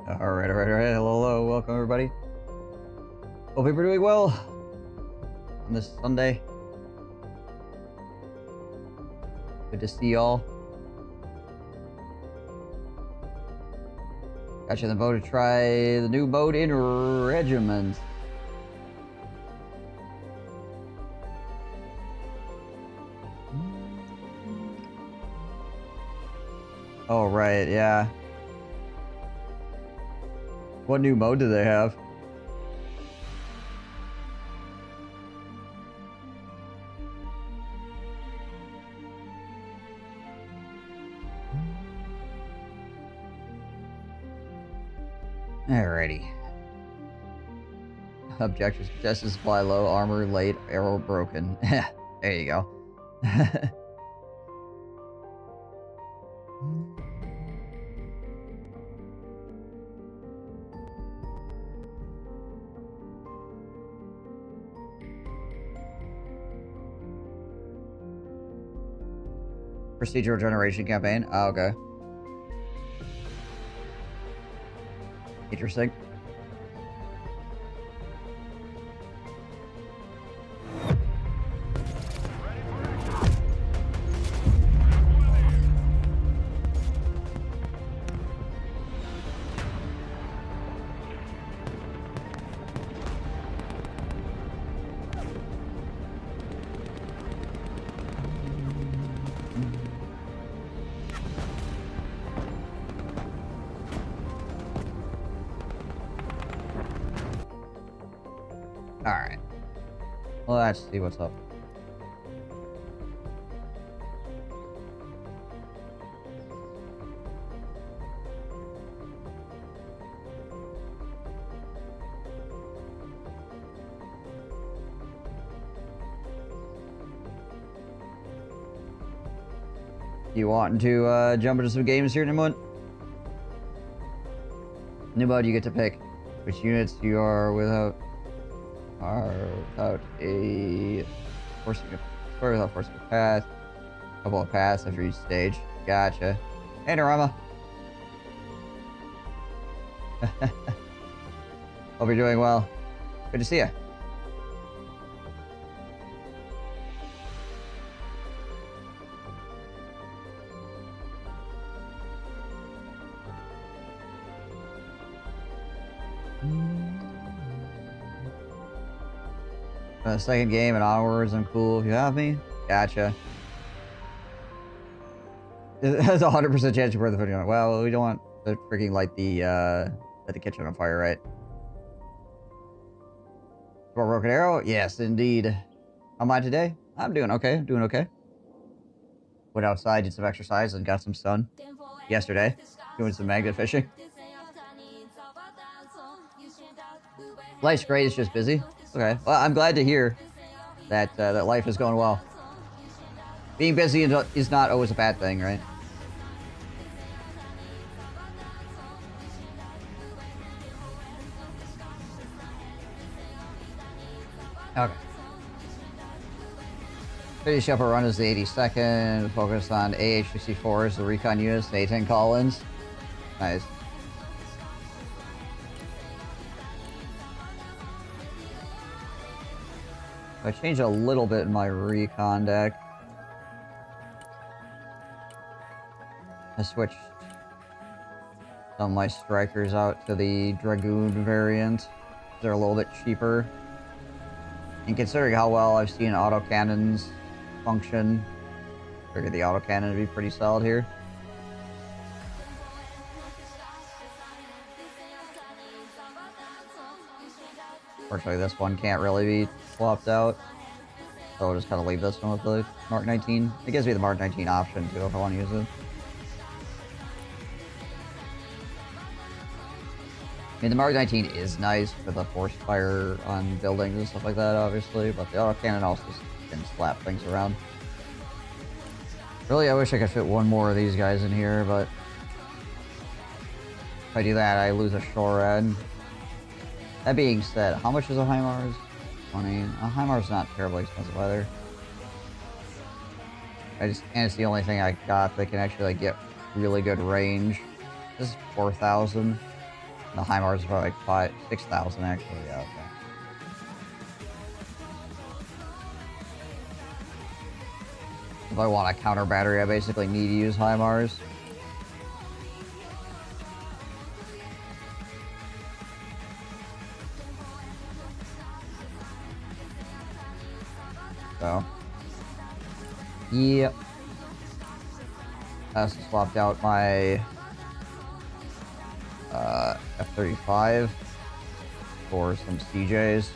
Alright. Hello. Welcome, everybody. Hope you're doing well on this Sunday. Good to see y'all. Got you in the boat to try the new boat in Regiment. Oh, right, yeah. What new mode do they have? Alrighty. Objectives suggested: supply low, armor late, arrow broken. There you go. Procedural generation campaign. Oh, okay. Interesting. Alright. Well, let's see what's up. You wanting to jump into some games here in a moment? New mode, you get to pick which units you are without a forcing a path. A couple of paths after each stage. Gotcha. Hey, Norama. Hope you're doing well. Good to see you. Second game and onwards, I'm cool if you have me. Gotcha. There's a 100% chance you burn the food on it. Well, we don't want to freaking light the kitchen on fire, right? For a broken arrow? Yes, indeed. How am I today? I'm doing okay. Doing okay. Went outside, did some exercise, and got some sun yesterday. Doing some magnet fishing. Life's great, it's just busy. Okay, well, I'm glad to hear that that life is going well. Being busy is not always a bad thing, right? Okay. Finish up a run is the 82nd. Focus on AH-64s, the recon units, the A-10 Collins. Nice. I changed a little bit in my recon deck. I switched some of my strikers out to the Dragoon variant. They're a little bit cheaper. And considering how well I've seen autocannons function, I figured the autocannon would be pretty solid here. Unfortunately, this one can't really be swapped out. So I'll just kind of leave this one with the Mark 19. It gives me the Mark 19 option, too, if I want to use it. I mean, the Mark 19 is nice for the force fire on buildings and stuff like that, obviously, but the autocannon also can slap things around. Really, I wish I could fit one more of these guys in here, but if I do that, I lose a SHORAD. That being said, how much is a HIMARS? 20. A HIMARS not terribly expensive either. And it's the only thing I got that can actually like get really good range. This is 4,000. The HIMARS is about like 6,000 actually. Yeah, okay. If I want a counter battery, I basically need to use HIMARS. So, yep. I also swapped out my F-35 for some CJs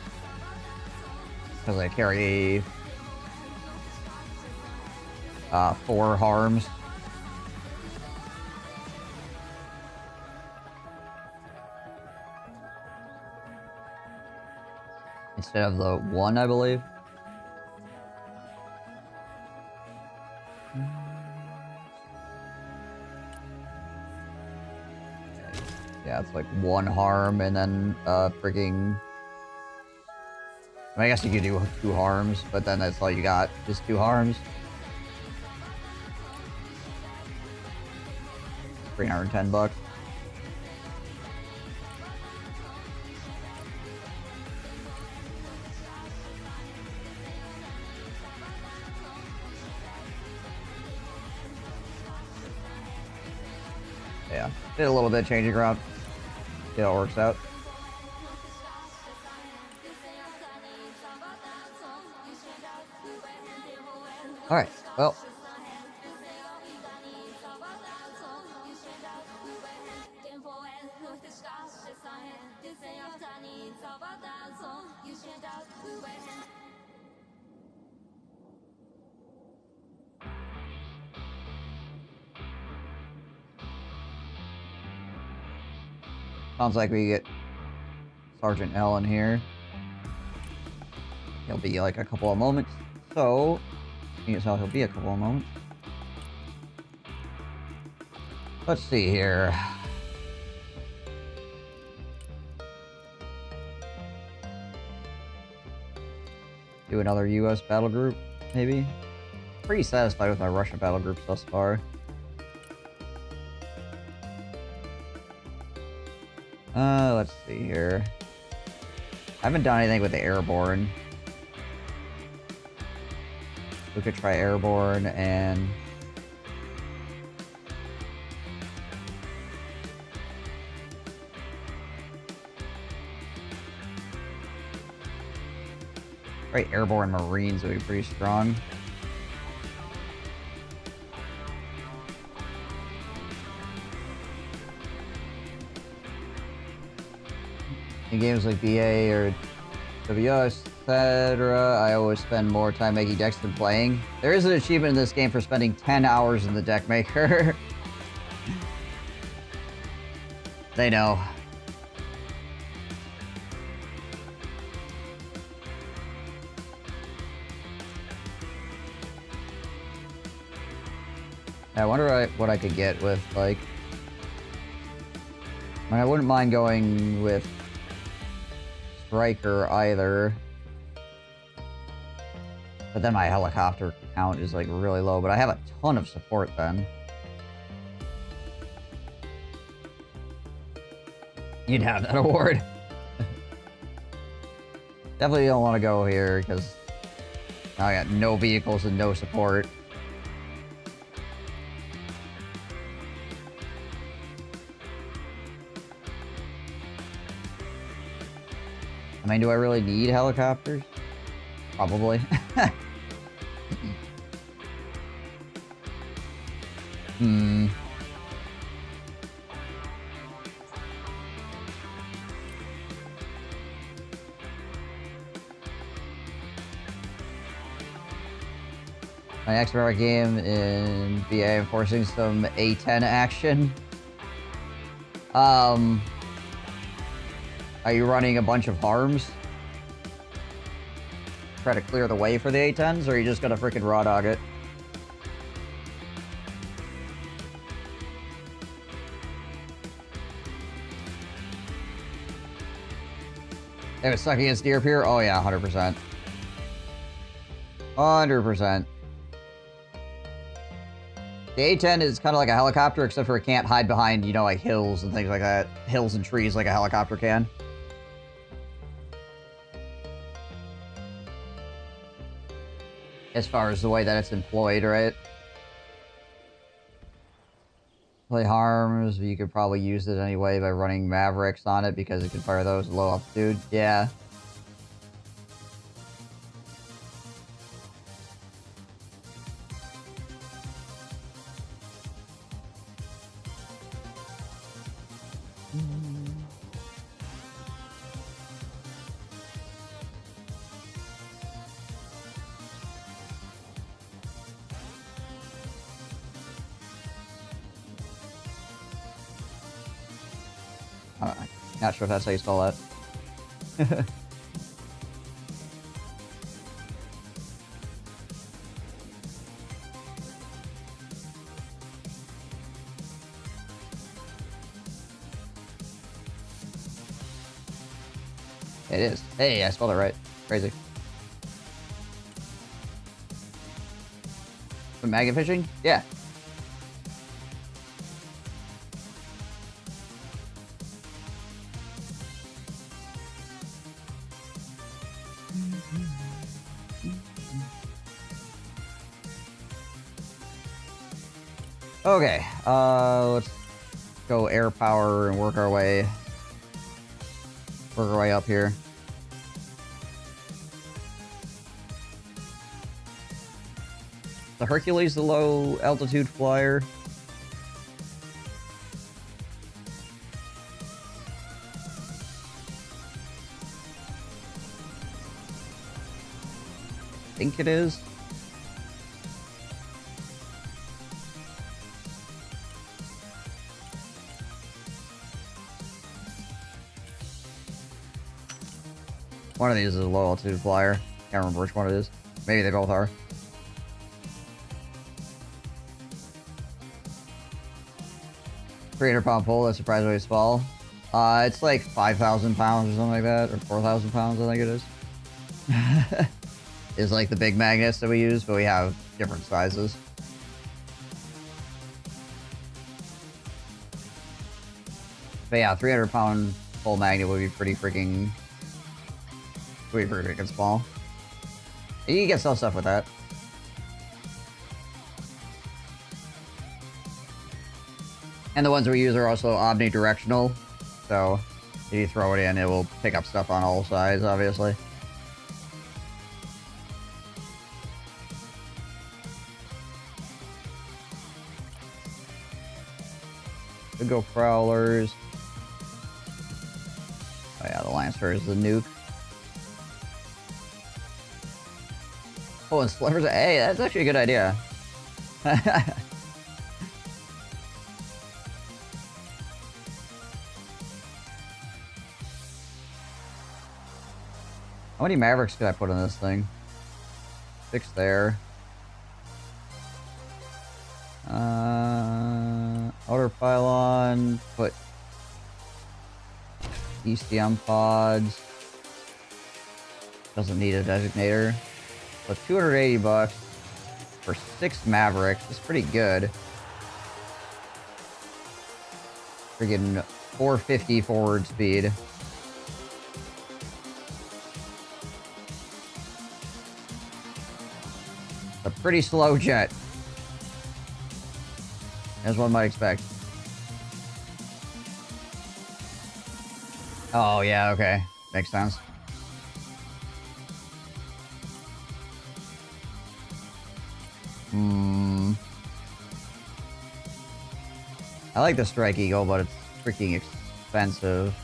because I carry 4 harms. Instead of the 1, I believe. Yeah, it's like 1 harm and then freaking... I guess you could do 2 harms, but then that's all you got, just 2 harms. 310 bucks. Yeah, did a little bit changing around. See how it works out. Alright, well. Sounds like we get Sergeant L in here. He'll be like a couple of moments. So, here's how he'll be a couple of moments. Let's see here. Do another US battle group, maybe? Pretty satisfied with my Russian battle groups thus far. Let's see here. I haven't done anything with the airborne. We could try airborne and... Right, airborne Marines would be pretty strong. In games like BA or WS, etc., I always spend more time making decks than playing. There is an achievement in this game for spending 10 hours in the deck maker. They know. I wonder what I could get with, like... I mean, I wouldn't mind going with Striker either. But then my helicopter count is, like, really low. But I have a ton of support then. You'd have that award. Definitely don't want to go here, because now I got no vehicles and no support. I mean, do I really need helicopters? Probably. My next rare game in VA enforcing some A10 action. Are you running a bunch of harms? Try to clear the way for the A10s, or are you just gonna freaking raw dog it? They was stuck against Deer Pier? Oh yeah, 100%. 100%. The A-10 is kind of like a helicopter, except for it can't hide behind, you know, like hills and things like that. Hills and trees like a helicopter can. As far as the way that it's employed, right? Play harms, you could probably use it anyway by running Mavericks on it because it can fire those at low altitude. Yeah. Not sure if that's how you spell that. It is. Hey, I spelled it right. Crazy. The maggot fishing? Yeah. Okay, let's go air power and work our way up here. The Hercules, the low altitude flyer. I think it is. One of these is a low altitude flyer. Can't remember which one it is. Maybe they both are. £300 pull, that's surprisingly small. It's like 5,000 pounds or something like that, or 4,000 pounds, I think it is. Is like the big magnets that we use, but we have different sizes. But yeah, 300-pound full magnet would be pretty freaking small. You can get some stuff with that. And the ones we use are also omnidirectional, so if you throw it in, it will pick up stuff on all sides, obviously. Could go prowlers. Oh yeah, the Lancer is the nuke. Oh, and slivers. Hey, that's actually a good idea. How many Mavericks could I put in this thing? 6 there. Outer pylon. Put ECM pods. Doesn't need a designator. So $280 for 6 Mavericks is pretty good. Friggin' 450 forward speed. A pretty slow jet, as one might expect. Oh yeah, okay, makes sense. I like the Strike Eagle, but it's freaking expensive.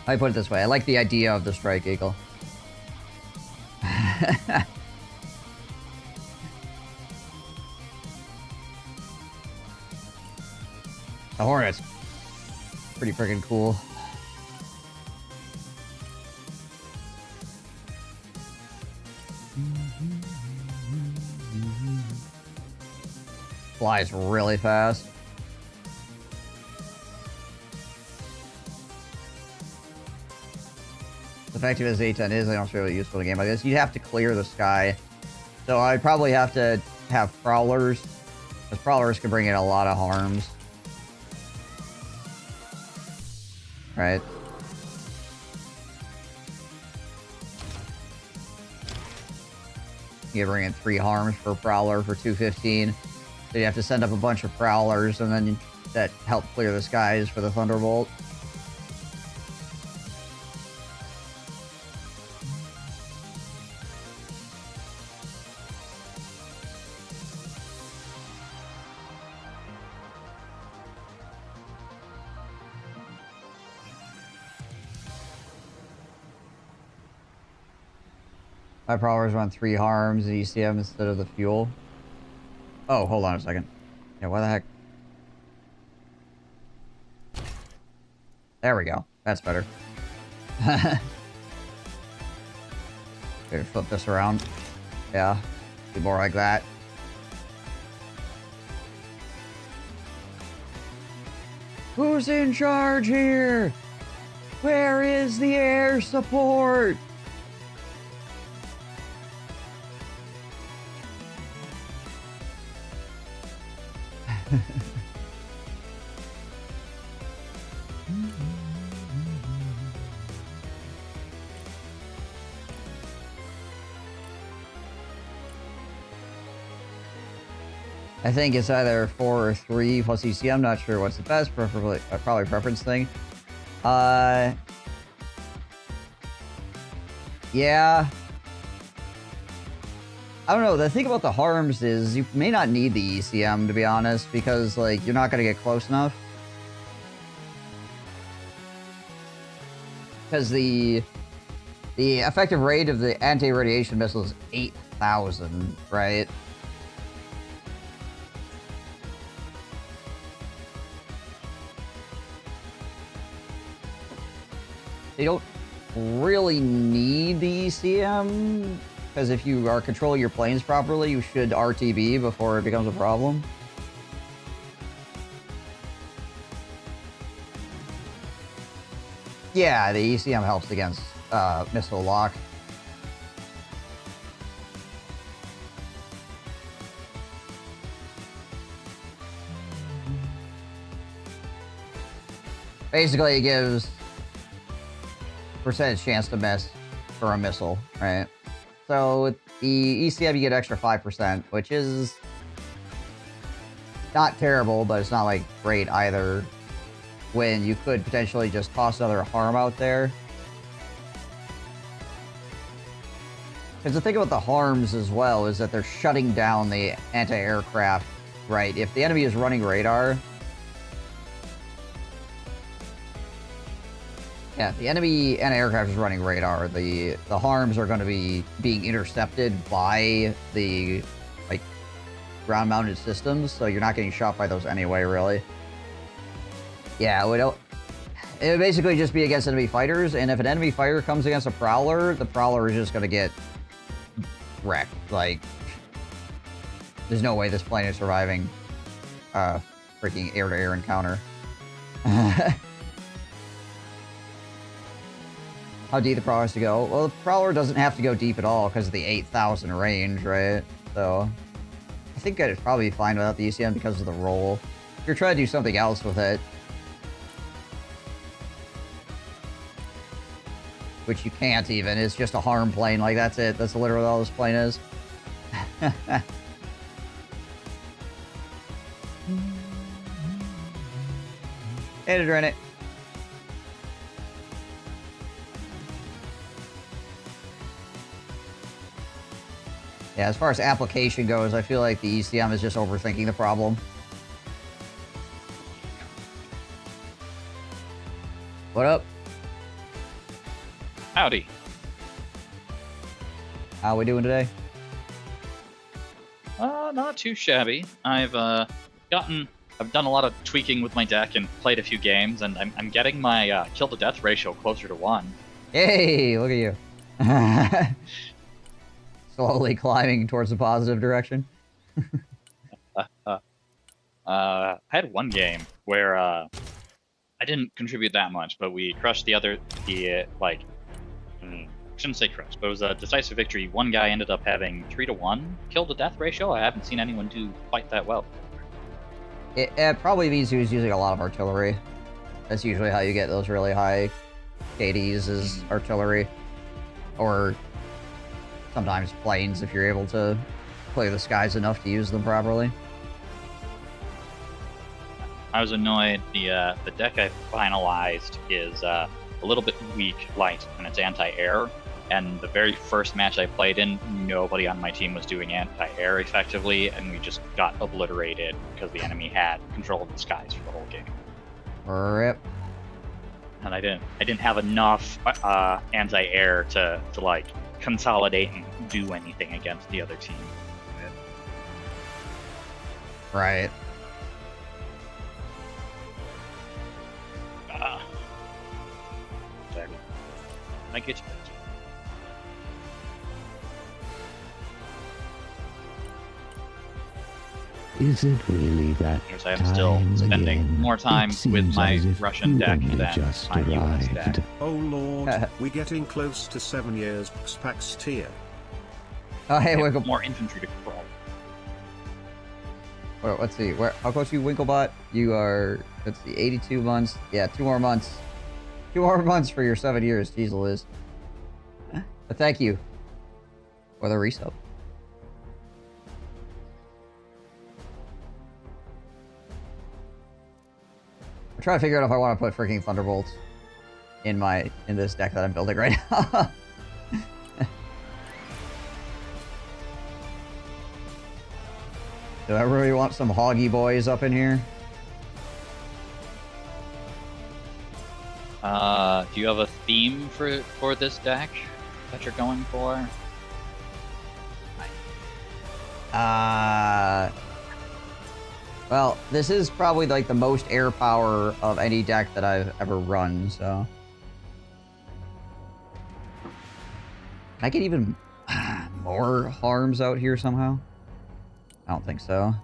I put it this way, I like the idea of the Strike Eagle. The Hornet's pretty freaking cool. Flies really fast. As effective as A-10 is, I don't feel really useful in a game like this. You have to clear the sky So I'd probably have to have prowlers, because prowlers can bring in a lot of harms. Right? You bring in 3 harms per prowler for 215. So you have to send up a bunch of prowlers, and then that help clear the skies for the Thunderbolt. My prowlers run 3 harms and ECM instead of the fuel. Oh, hold on a second. Yeah, why the heck? There we go. That's better. Okay, flip this around. Yeah, be more like that. Who's in charge here? Where is the air support? I think it's either 4 or 3 plus EC. I'm not sure what's the best. Preferably, probably preference thing. Yeah. I don't know. The thing about the harms is you may not need the ECM, to be honest, because, like, you're not going to get close enough. Because the effective rate of the anti-radiation missile is 8,000, right? They don't really need the ECM, because if you are controlling your planes properly, you should RTB before it becomes a problem. Yeah, the ECM helps against missile lock. Basically, it gives percentage chance to miss for a missile, right? So with the ECM, you get extra 5%, which is not terrible, but it's not like great either. When you could potentially just toss another harm out there. Because the thing about the harms as well is that they're shutting down the anti-aircraft, right? If the enemy is running radar, yeah, if the enemy anti-aircraft is running radar, the harms are going to be being intercepted by the, like, ground-mounted systems, so you're not getting shot by those anyway, really. Yeah, it would basically just be against enemy fighters, and if an enemy fighter comes against a prowler, the prowler is just going to get wrecked. Like, there's no way this plane is surviving a freaking air-to-air encounter. How deep the prowler has to go? Well, the prowler doesn't have to go deep at all because of the 8,000 range, right? So, I think I'd probably be fine without the ECM because of the roll. If you're trying to do something else with it, which you can't even, it's just a harm plane, like that's it. That's literally all this plane is. Hey, to drain it. Yeah, as far as application goes, I feel like the ECM is just overthinking the problem. What up? Howdy. How we doing today? Not too shabby. I've done a lot of tweaking with my deck and played a few games, and I'm getting my kill to death ratio closer to 1. Hey, look at you. Slowly climbing towards the positive direction. I had one game where I didn't contribute that much, but we crushed the shouldn't say crushed, but it was a decisive victory. One guy ended up having 3-to-1 kill to death ratio. I haven't seen anyone do quite that well. It probably means he was using a lot of artillery. That's usually how you get those really high KDs, is artillery. Or sometimes planes, if you're able to play the skies enough to use them properly. I was annoyed. The deck I finalized is a little bit weak light, and it's anti-air. And the very first match I played in, nobody on my team was doing anti-air effectively, and we just got obliterated because the enemy had control of the skies for the whole game. Rip. And I didn't have enough anti-air to like consolidate and do anything against the other team. Right. Exactly. I get you. Is it really that Because I'm still spending again? more time It with seems my as if Russian you deck only than just my US deck. arrived. Oh lord, we're getting close to 7 years Pax tier. Oh, hey, I have Winkle. more infantry to crawl. Let's see. How close are you, Winklebot? You are, let's see, 82 months. Yeah, 2 more months. 2 more months for your 7 years. Jeez Liz. But thank you for the resub. I'm trying to figure out if I want to put freaking Thunderbolts in this deck that I'm building right now. Do I really want some hoggy boys up in here? Do you have a theme for this deck that you're going for? Well, this is probably like the most air power of any deck that I've ever run, so. Can I get even more harms out here somehow? I don't think so.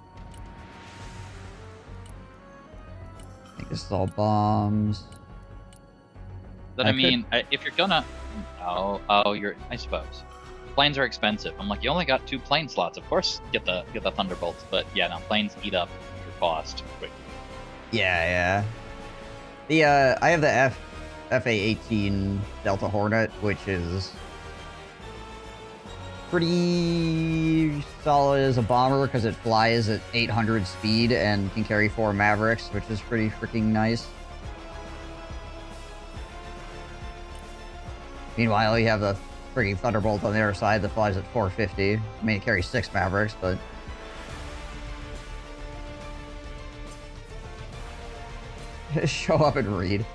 I think this is all bombs. But I mean, if you're gonna, I suppose planes are expensive. I'm like, you only got 2 plane slots. Of course, get the Thunderbolts. But yeah, no, planes eat up your cost quickly. Yeah. I have the FA-18 Delta Hornet, which is pretty solid as a bomber because it flies at 800 speed and can carry 4 Mavericks, which is pretty freaking nice. Meanwhile, you have the freaking Thunderbolt on the other side that flies at 450. I mean, it carries 6 Mavericks, but... Just show up and read.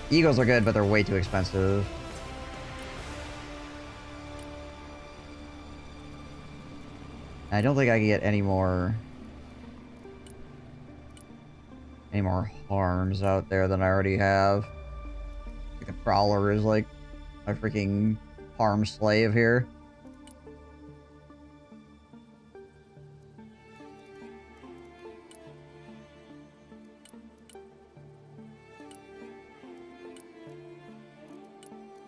Eagles are good, but they're way too expensive. I don't think I can get any more harms out there than I already have. The Prowler is like a freaking harm slave here.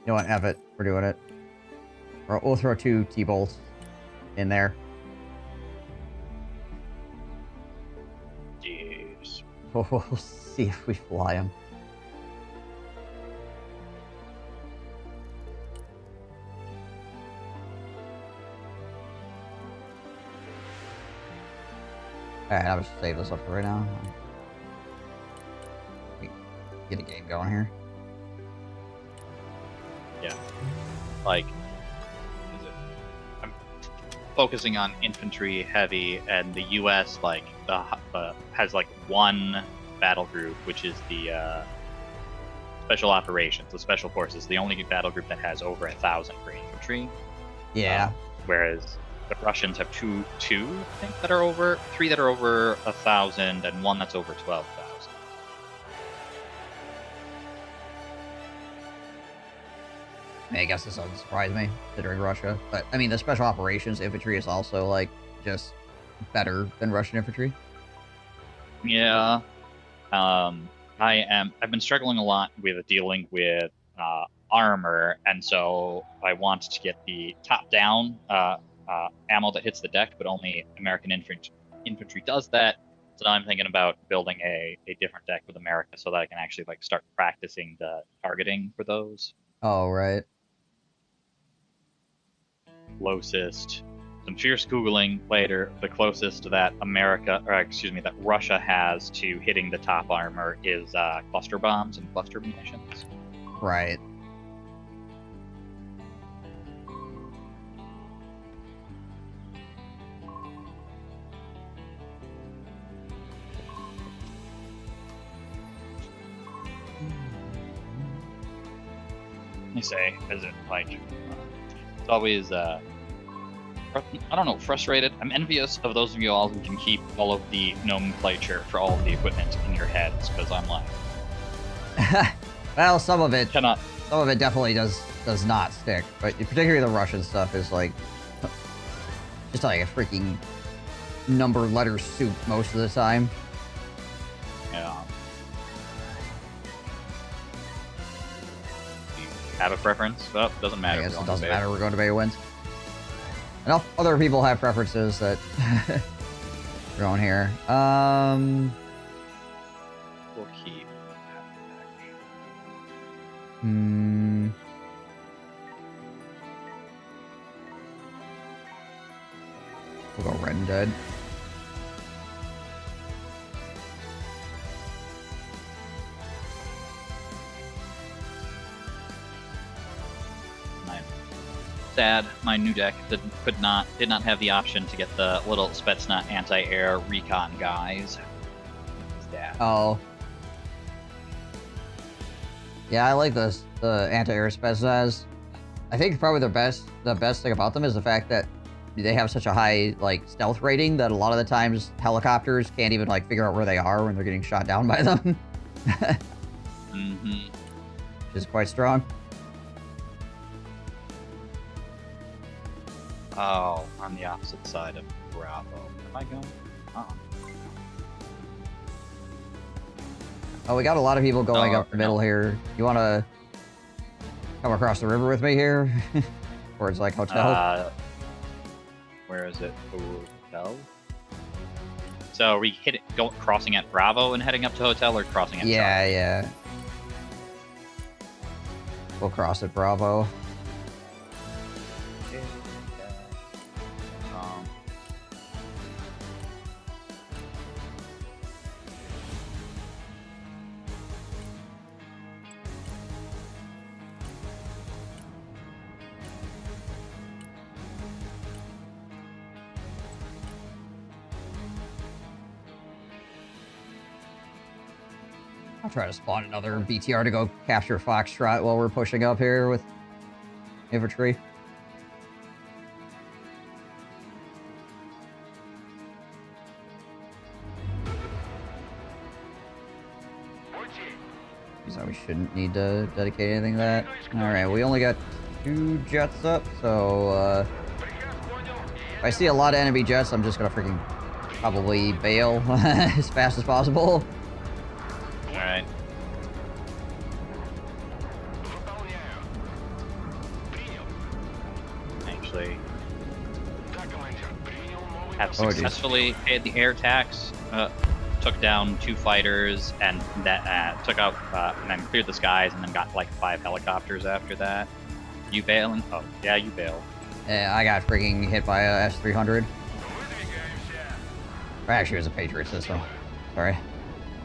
You know what? F it. We're doing it. We'll throw 2 T-bolts in there. Jeez. We'll see if we fly them. Alright, I'll just save this up for right now. Get a game going here. Yeah. Like, I'm focusing on infantry heavy, and the U.S. like has like 1 battle group, which is the special operations, the special forces. The only battle group that has over 1,000 for infantry. Yeah. Whereas the Russians have two, I think, that are over 3 that are over 1,000, and 1 that's over 12,000. I mean, I guess this doesn't surprise me, considering Russia. But, I mean, the special operations infantry is also, like, just better than Russian infantry. Yeah. I've been struggling a lot with dealing with armor, and so I want to get the top-down ammo that hits the deck, but only American infantry does that. So now I'm thinking about building a different deck with America so that I can actually like start practicing the targeting for those. Oh, right. Closest, some fierce googling later. The closest that that Russia has to hitting the top armor is cluster bombs and cluster munitions. Right. I say, is it like it's always I don't know, frustrated. I'm envious of those of you all who can keep all of the nomenclature for all of the equipment in your heads, because I'm like, well, some of it cannot. Some of it definitely does not stick, but particularly the Russian stuff is like just like a freaking number letter soup most of the time. Yeah. Do you have a preference? Well, doesn't matter. I guess it doesn't matter. We're going to Bay wins. Enough other people have preferences that we're going here. We'll keep. We'll go red and dead. I'm sad my new deck did not have the option to get the little Spetsnaz anti-air recon guys. Sad. Oh. Yeah, I like the anti-air Spetsnaz. I think probably the best thing about them is the fact that they have such a high like stealth rating that a lot of the times helicopters can't even like figure out where they are when they're getting shot down by them. Mm-hmm. Which is quite strong. Oh, on the opposite side of Bravo. Am I going? Oh, we got a lot of people going up the middle here. You want to come across the river with me here? Towards like hotel? Where is it? Hotel? So are we crossing at Bravo and heading up to hotel, or crossing at Charlie? Yeah. We'll cross at Bravo. I'll try to spawn another BTR to go capture Foxtrot while we're pushing up here with infantry. So we shouldn't need to dedicate anything to that. Alright, we only got 2 jets up, so if I see a lot of enemy jets, I'm just gonna freaking probably bail as fast as possible. Alright. Actually, have successfully paid the air tax, took down 2 fighters, and that took out, and then cleared the skies, and then got like 5 helicopters after that. You bailing? Oh, yeah, you bailed. Yeah, I got freaking hit by a S-300. Actually, it was a Patriot system. Sorry.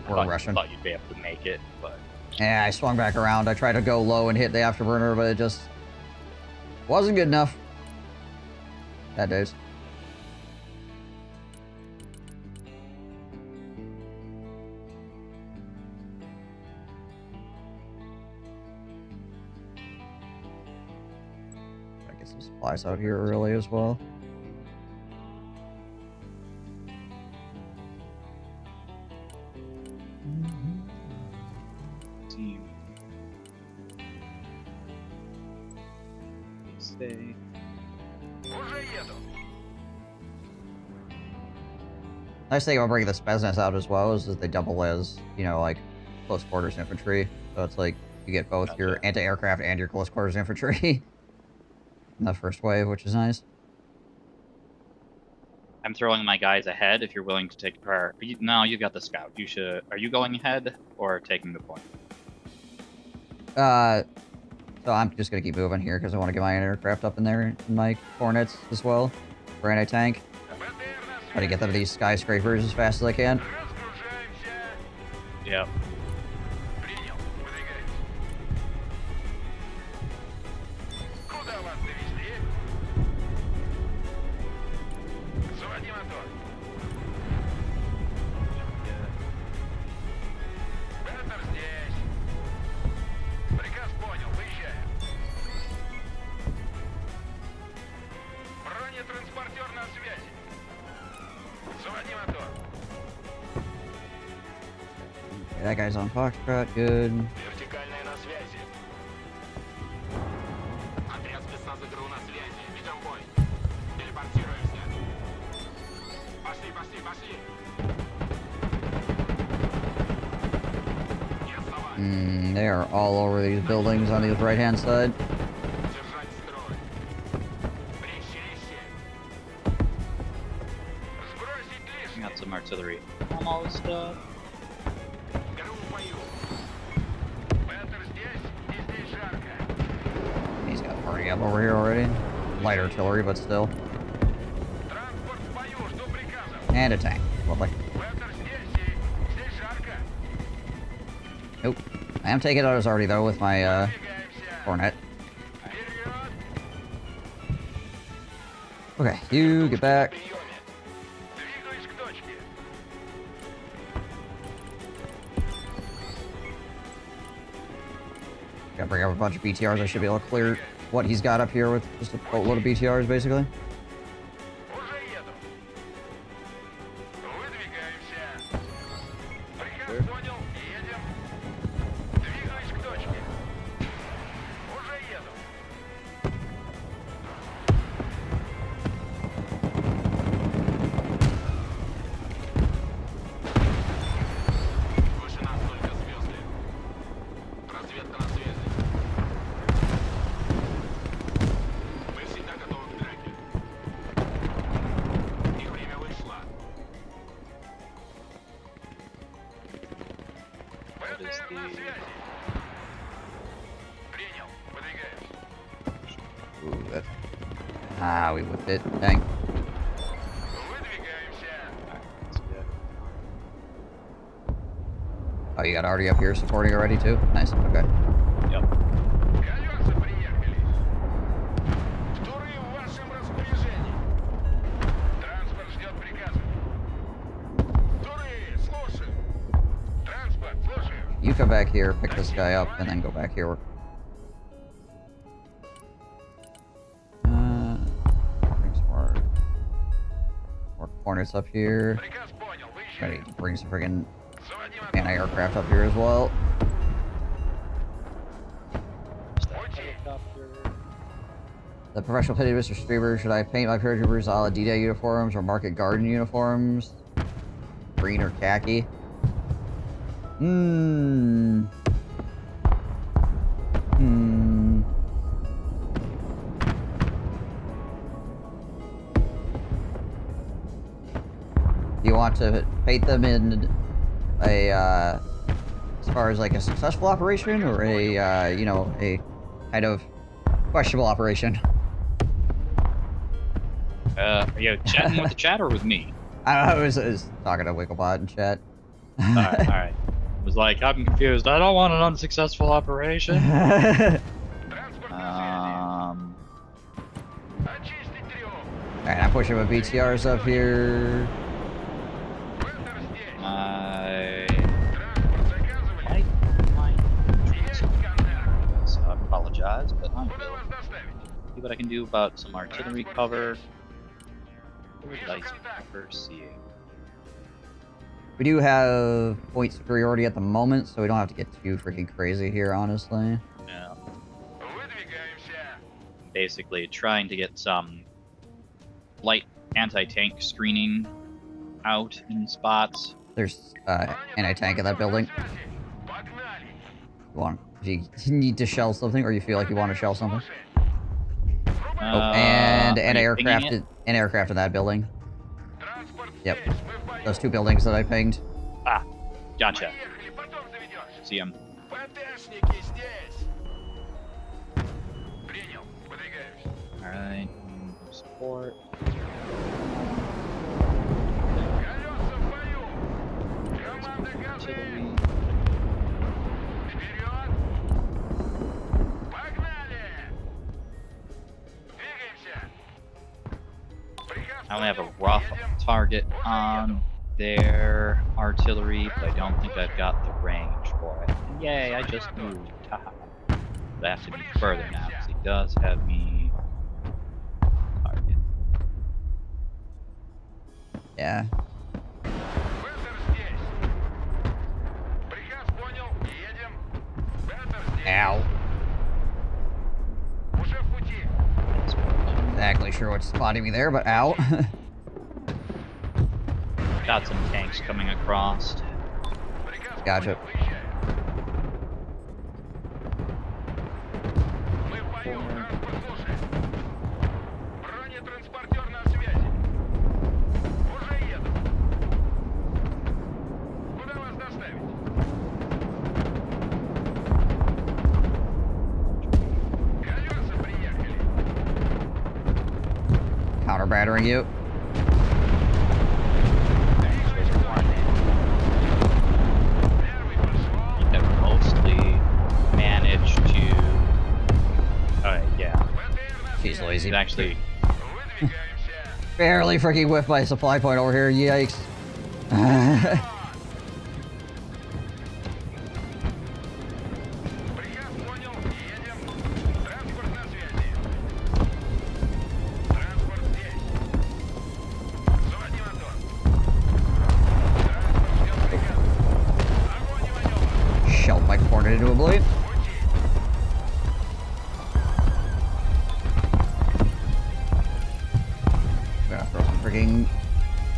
Or Russian. I thought you'd be able to make it, but... Yeah, I swung back around. I tried to go low and hit the afterburner, but it just wasn't good enough. Bad days. I get some supplies out here early as well. Stay. Nice thing about bringing the Spetsnaz out as well is that they double as, you know, like, close quarters infantry. So it's like, you get both your anti-aircraft and your close quarters infantry in the first wave, which is nice. I'm throwing my guys ahead if you're willing to take prior. No, you've got the scout. You should. Are you going ahead or taking the point? So I'm just gonna keep moving here because I want to get my aircraft up in there and my Hornets as well for anti-tank. Try to get them to these skyscrapers as fast as I can. Yep. That guy's on Foxtrot, good. Вертикальная на связи. Отряд спецназа ГРУ на связи. Ведем бой. Телепортируемся. Пошли, пошли, пошли. They are all over these buildings on the right-hand side. Держать строй. Резче, резче. Сбросить I лишнее. got some artillery. Almost ГРУ в бою. Пентер здесь, и здесь жарко. He's got party up over here already. Light artillery, but still. Транспорт в бою, жду приказов. And a tank. Lovely. Пентер здесь, и здесь жарко. Nope. I am taking others already, though, with my, Двигаемся. Hornet. Вперед. Okay, you get back. Приеме. Двигаюсь к точке. Gotta bring up a bunch of BTRs. I should be able to clear what he's got up here with just a boatload of BTRs, basically. Уже еду. Выдвигаемся. Приказ понял. Едем. Двигаюсь к точке. Уже еду. Выше нас только звезды. Разведка на связи. Мы всегда готовы к драке. Их время вышло. ПТР на связи. Принял. Выдвигаемся. Ooh, that's... Ah, we whipped it. Dang. Выдвигаемся. Oh, you got Artie up here supporting already, too? Nice. Okay. Yep. Колеса приехали. Туры в вашем распоряжении. Транспорт ждет приказа. Туры, слушаю. Транспорт, слушаю. You come back here, pick this guy up, and then go back here. Bring some more Hornets up here. Приказ понял. Ready Выезжаем. to bring some friggin' Заводи мотор. anti-aircraft up here as well. The professional pity, Mr. Streamer, should I paint my paratroopers a la D-Day uniforms or market garden uniforms? Green or khaki? Hmm. You want to paint them in a, as far as like a successful operation or a, you know, a kind of questionable operation? Are you chatting with the chat or with me? I was talking to Wigglebot in chat. Alright, alright. I was like, I'm confused. I don't want an unsuccessful operation. Транспорт на связи. Очистить трём. Alright, I'm pushing my BTRs up here. Пентер здесь. I Транспорт заказывали. might mind Есть контакт. so I apologize, but I Куда will вас доставить? see what I can do about some artillery cover. Where did I first see it? We do have point superiority at the moment, so we don't have to get too freaking crazy here, honestly. Yeah. Выдвигаемся. basically trying to get some light anti-tank screening out in spots. There's anti-tank in that building. If you need to shell something, or you feel like you want to shell something. And an aircraft in that building. Yep. Those 2 buildings that I pinged. Ah, gotcha. See him. Alright, support. Artillery. I only have a rough target on their artillery, but I don't think I've got the range for it. And yay, I just moved. Haha. But I have to be further now, because he does have me target. Yeah. Ow. Exactly sure what's spotting me there, but ow. Got some tanks coming across. Gotcha. Counter battering you. I've mostly managed to. Alright, yeah. She's lazy. He's actually. Barely freaking whiffed my supply point over here. Yikes. Shelled my Hornet into a blade. I'm gonna throw some freaking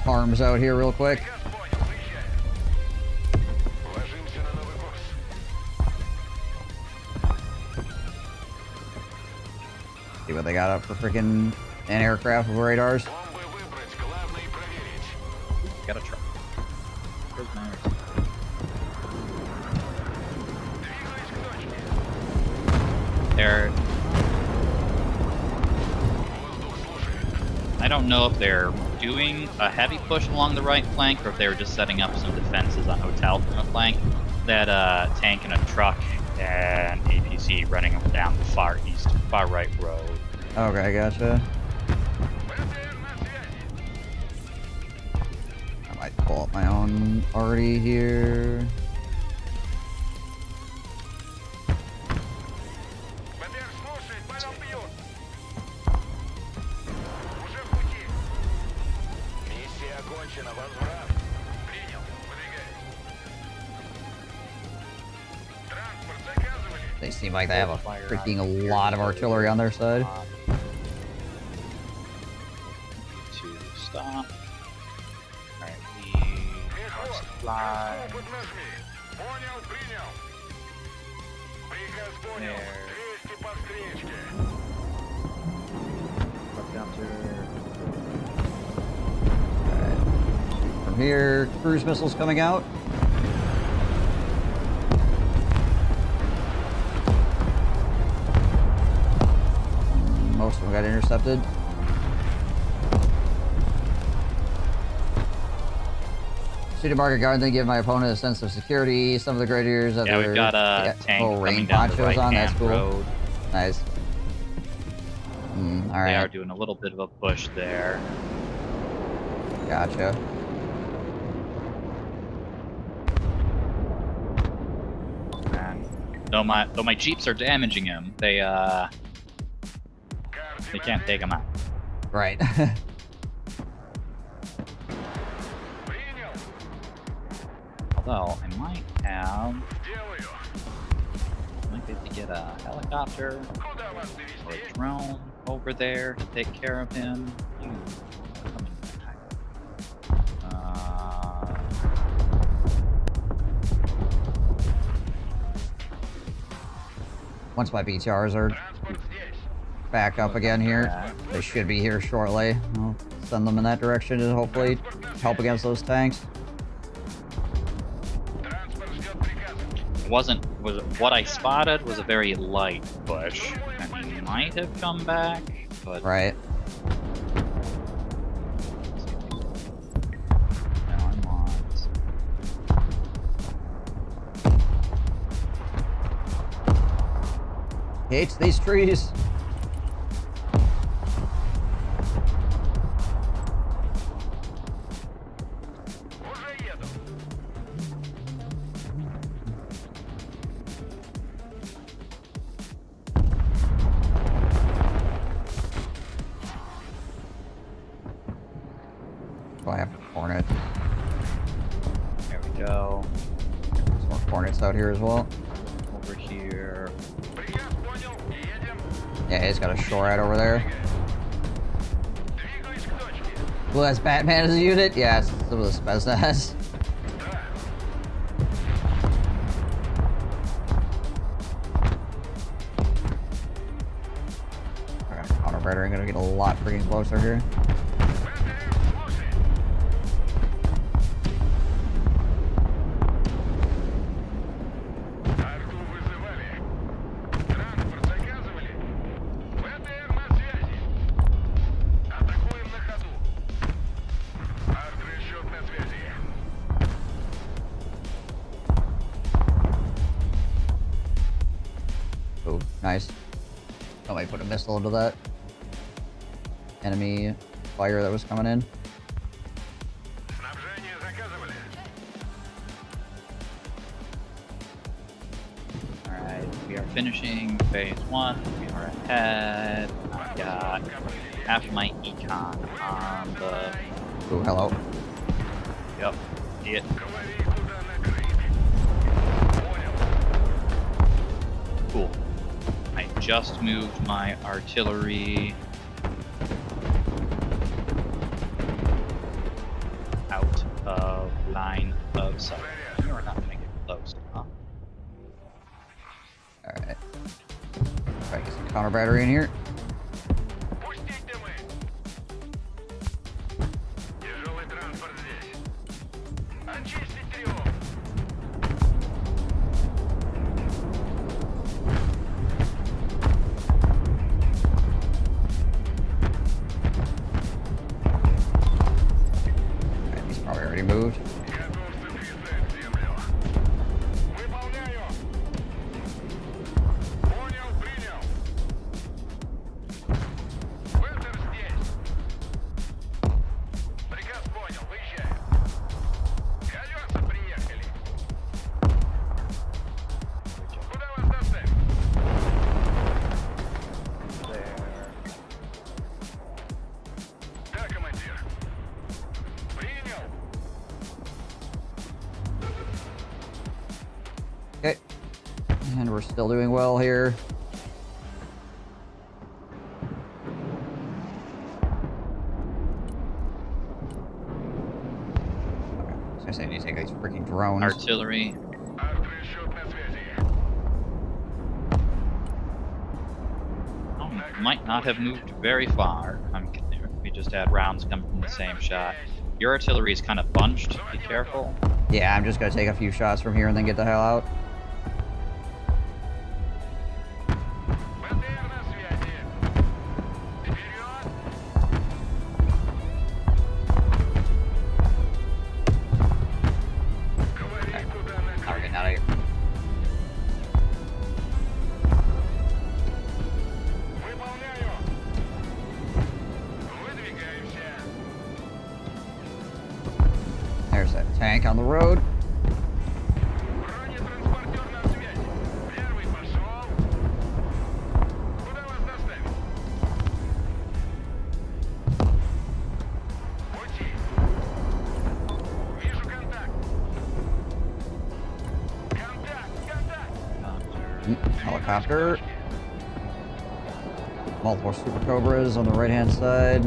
arms out here real quick. See what they got up for freaking an aircraft with radars. Got a truck. Where's my They're. I don't know if they're doing a heavy push along the right flank or if they were just setting up some defenses on hotel from the flank. That tank and a truck and APC running down the far right road. Okay, gotcha. I might pull up my own arty here. They seem like they have a freaking lot of artillery on their side. To stop. Alright, we are supply. There. From here, cruise missiles coming out. Most of them got intercepted. Shooting market guard, then give my opponent a sense of security. Some of the grenadiers have Yeah, we've got a tank coming down the right That's cool. road. Nice. All right. They are doing a little bit of a push there. Gotcha. And though my jeeps are damaging him, they can't take him out. Right. Although I might Maybe to get a helicopter Куда вас or довести? a drone over there to take care of him. You coming back. Once my BTRs are Транспорт здесь. back up again here, they should be here shortly. I'll send them in that direction to hopefully help against those tanks. Транспорт ждет приказа. Was what I spotted was a very light push, and he might have come back, but Right. now I'm on. Hates these trees. Уже еду. Oh, I have a Hornet. There we go. Some more Hornets out here as well. Over here. Приказ понял. Едем. Yeah, he's got a shore over there. Двигаюсь к точке. Who has Batman as a unit? Yeah, it's some of the Spetsnaz. Да. Counter Predator gonna get a lot freaking closer here. Вертолет, слушай. Арту вызывали. Транспорт заказывали. ВТР на связи. Атакуем на ходу. Арт-расчет на связи. Oh, nice. Somebody put a missile into that enemy fire that was coming in. Снабжение заказывали. Alright, we are finishing phase 1. We are ahead. I've got half my econ on the. Oh, hello. Yep, see it. Говори, куда накрыть. Понял. Cool. I just moved my artillery out of line of sight. You are not going to get close, huh? Alright. Try to get some counter battery in here. Пустить дымы. Тяжелый транспорт здесь. Очистить трюм. Okay, he's probably already moved. Готовься въезжать в землю. Выполняю. Понял, принял. Вертер здесь. Приказ понял, выезжаем. Колеса приехали. Куда вас доставить? Да, командир. Принял. Okay. And we're still doing well here. Okay. So I need to take these freaking drones. Artillery. Арт-расчет на связи. Oh, might not have moved very far. We just had rounds coming from the same shot. Your artillery is kind of bunched. Be careful. Yeah, I'm just gonna take a few shots from here and then get the hell out. ВТР на связи. Вперед! Говори, куда Now we're накрыть. getting out of here. Выполняю. Выдвигаемся. There's that tank on the road. Бронетранспортер на связи. Первый пошел. Куда вас доставить? Пути. Вижу контакт. Helicopter. Multiple Super Cobras on the right-hand side.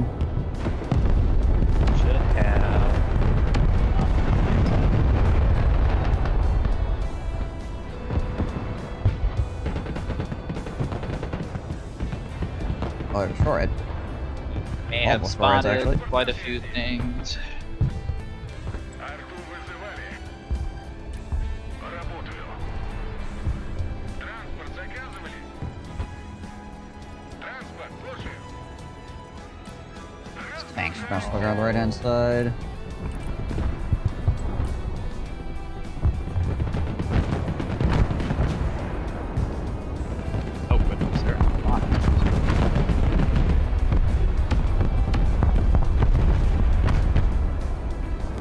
Should have. Oh, destroy it. May have Multiple squads, spotted actually. quite a few things. Арту вызывали. Работаю. Транспорт заказывали? Транспорт, слушаю. Tanks crossing on the right-hand side. Oh, goodness, there are a lot.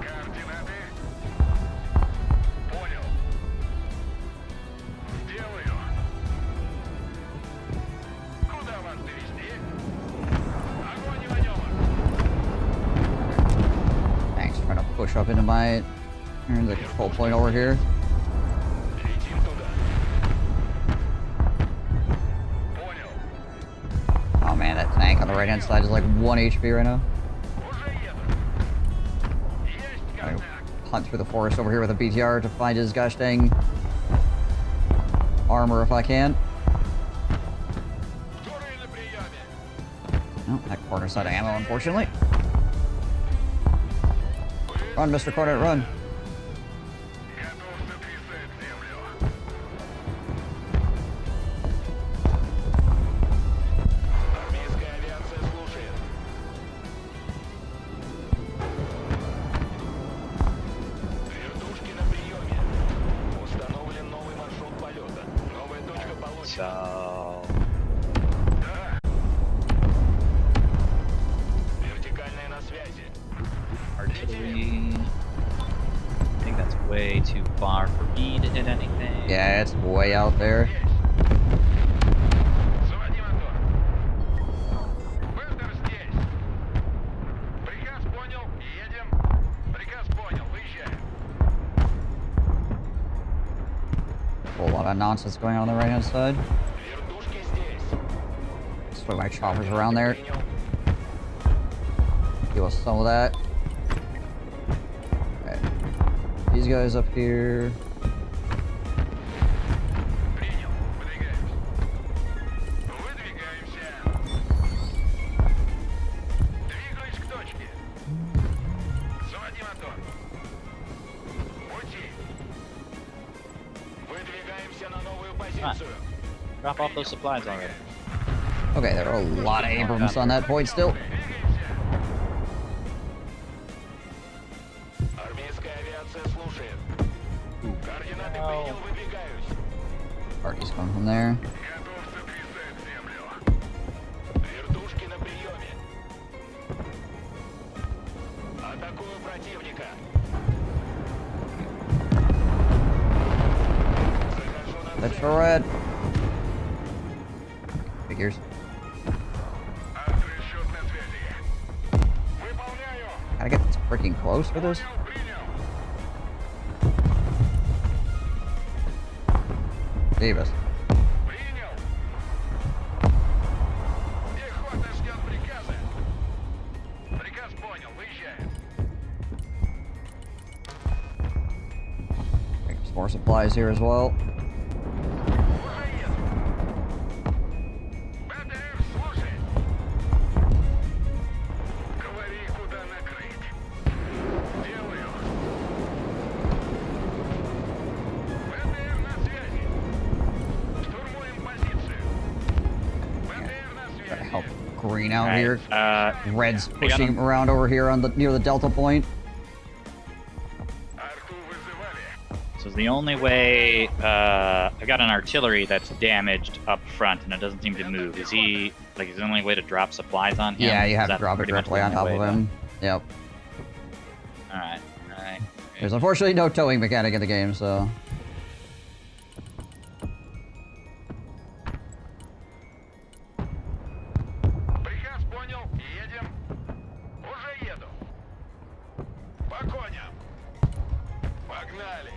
Координаты? Понял. Делаю. Куда вас довести? Огонь и маневр. Tanks trying to push up into my the control point over here. Летим туда. Понял. Oh man, that tank on the right-hand side is like 1 HP right now. Уже еду. Есть I контакт. hunt through the forest over here with a BTR to find his gosh dang armor if I can. Вторые на приеме. Oh, that corner's out of ammo, unfortunately. Run, Mr. Cornet, run. Готов сотрясать землю. Армейская авиация слушает. Вертушки на приеме. Установлен новый маршрут полета. Новая точка получена. So, Да. Вертикальная на связи. artillery. I think that's way too far for me to hit anything. Yeah, it's way out there. Есть. Заводи мотор. Вертер здесь. Приказ понял. Едем. Приказ понял. Выезжаем. A whole lot of nonsense going on the right-hand side. Вертушки здесь. Swing my choppers around there. Принял. Deal with some of that. Okay. These guys up here. Принял. Выдвигаемся. Выдвигаемся. Двигаюсь к точке. Заводи мотор. Пути. Выдвигаемся на новую позицию. Drop off those supplies already. Okay, there are a lot of Abrams on that point still. Армейская авиация слушает. Координаты принял, выдвигаюсь. Party's coming from there. Готов сотрясать землю. Вертушки на приеме. Атакую противника. Захожу на That's цель. for red. Figures. Расчет на связи. Выполняю. Gotta get freaking close for this. Принял. Davis. Принял. Пехота ждет приказа. Приказ понял. Выезжаем. Pick up some more supplies here as well. Уже еду. БТР слушает. Говори, куда накрыть. Делаю. БТР на связи. Штурмуем позицию. БТР на Gotta связи. help green out Alright, here. Red's we got pushing him. around over here on the near the delta point. Арту вызывали. So the only way I've got an artillery that's damaged up front and it doesn't seem to move. Is he like is the only way to drop supplies on him? Yeah, you Is have to that drop it pretty much directly the on top only of way, him. Yep. All right. There's unfortunately no towing mechanic in the game, so. Приказ понял. Едем. Уже еду. По коням. Погнали.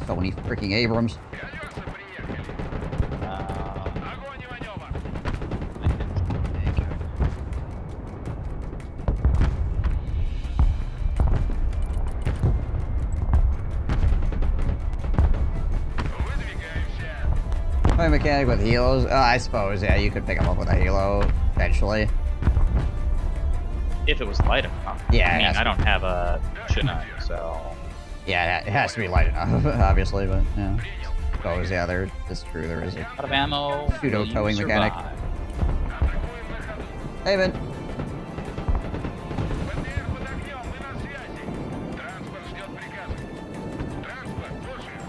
So many freaking Abrams. Огонь и маневр! Выдвигаемся! My mechanic with helos? I suppose, yeah, you could pick him up with a helo eventually. If it was light enough. Yeah, I mean, it has I to don't have a Chinook, so... Yeah, it has to be light enough, obviously, but yeah. Suppose, yeah, it's true, there is a Out of ammo. pseudo will you towing mechanic. survive? Hey, man. БТР под огнем, мы на связи! Транспорт ждет приказа. Транспорт, слушаю.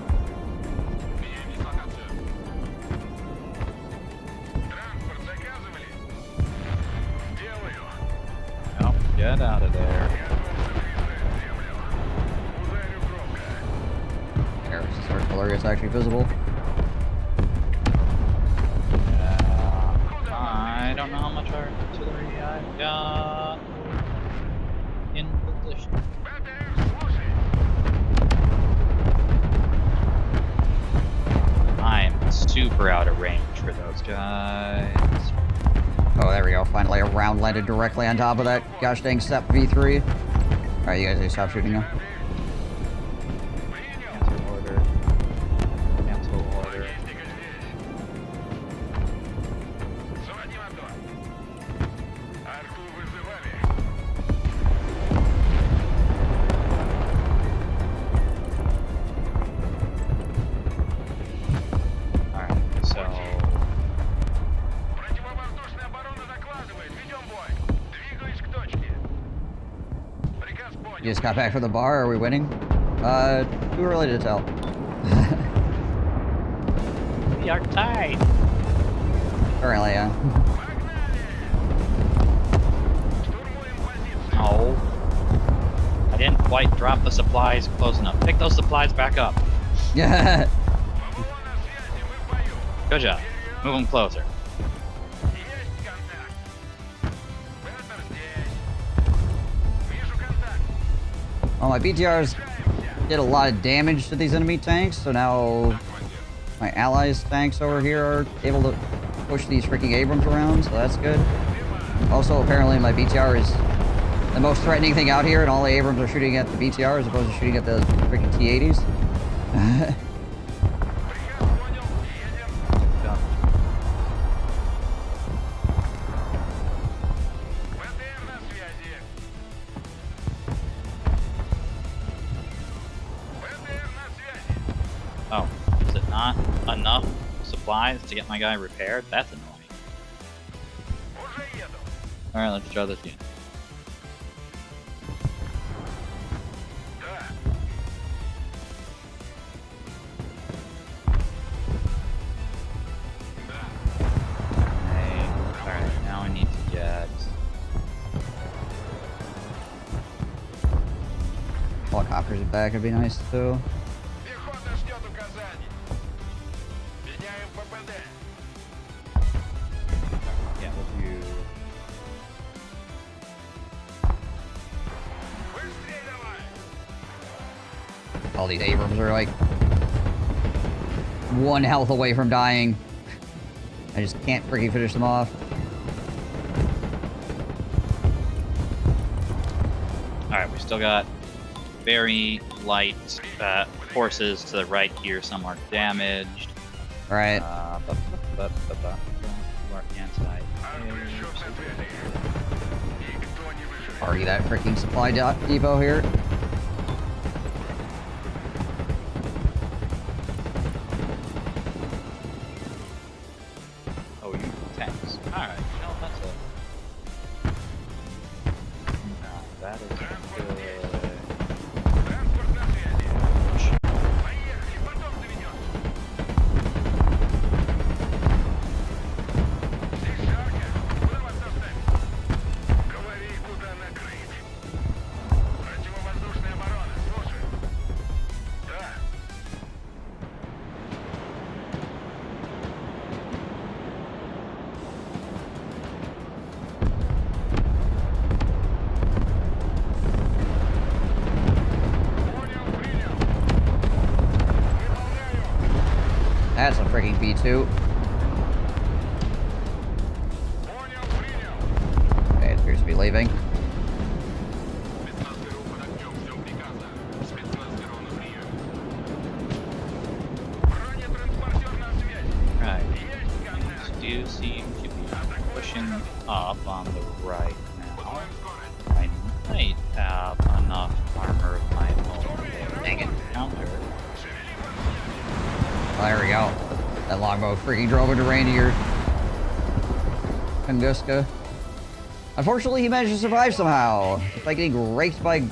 Меняем дислокацию. Транспорт заказывали? Делаю. No, get out of there. Ударю громко. There, this artillery is actually visible. I don't know how much artillery I've got in position. БТР, слушай. I'm super out of range for those guys. Oh, there we go. Finally, a round landed directly on top of that gosh dang SEP V3. Alright, you guys need to stop shooting now. Cancel order. Cancel order. Логистика здесь. Звони мотор. Арту вызывали. Alright, so... Противовоздушная оборона докладывает. Ведем бой. Двигаюсь к точке. Приказ You понял. just got back from the bar. Are we winning? Too early to tell. We are tied! Currently, yeah. Погнали! Штурмуем позицию. No. I didn't quite drop the supplies close enough. Pick those supplies back up. Yeah. Вавилон на связи, мы в бою. Good job. Move them closer. Есть контакт. Беттер здесь. Вижу контакт. Well, my BTRs did a lot of damage to these enemy tanks, so now my allies' tanks over here are able to push these freaking Abrams around, so that's good. Also, apparently my BTR is the most threatening thing out here, and all the Abrams are shooting at the BTR as opposed to shooting at the freaking T-80s. Приказ понял. Едем. БТР на связи. БТР на связи. Oh, is it not enough supplies to get my guy repaired? That's annoying. Уже еду. Alright, let's try this again. Да. Hey, alright, now I need to get... Helicopters back would be nice too. Пехота ждет указаний. Меняем ППД. Yeah, we'll do... Быстрей давай. All these Abrams are like one health away from dying. I just can't freaking finish them off. Alright, we still got very light forces to the right here. Some are damaged. Right. More anti-air. Арт-прыжок на связи. Никто не выживет. Party that freaking supply depot here. Oh, you tanks. Alright, you know, that's it. That is good. Транспорт на связи. Поехали, потом заведем. Здесь жарко. Куда вас доставить? Говори, куда накрыть. Противовоздушная fighting B2. Понял, принял. Okay, it appears to be leaving. Спецназ ГРУ под огнем, ждем приказа. Спецназ ГРУ на прием. Бронетранспортер на связи. Right. Есть контакт. Do seem to be pushing up on the right now. Удвоим скорость. I might have enough armor of my own. Dang it. Counter. Oh, there we go. That longbow freaking drove into reindeer. Tunguska. Unfortunately, he managed to survive somehow. Despite getting raked by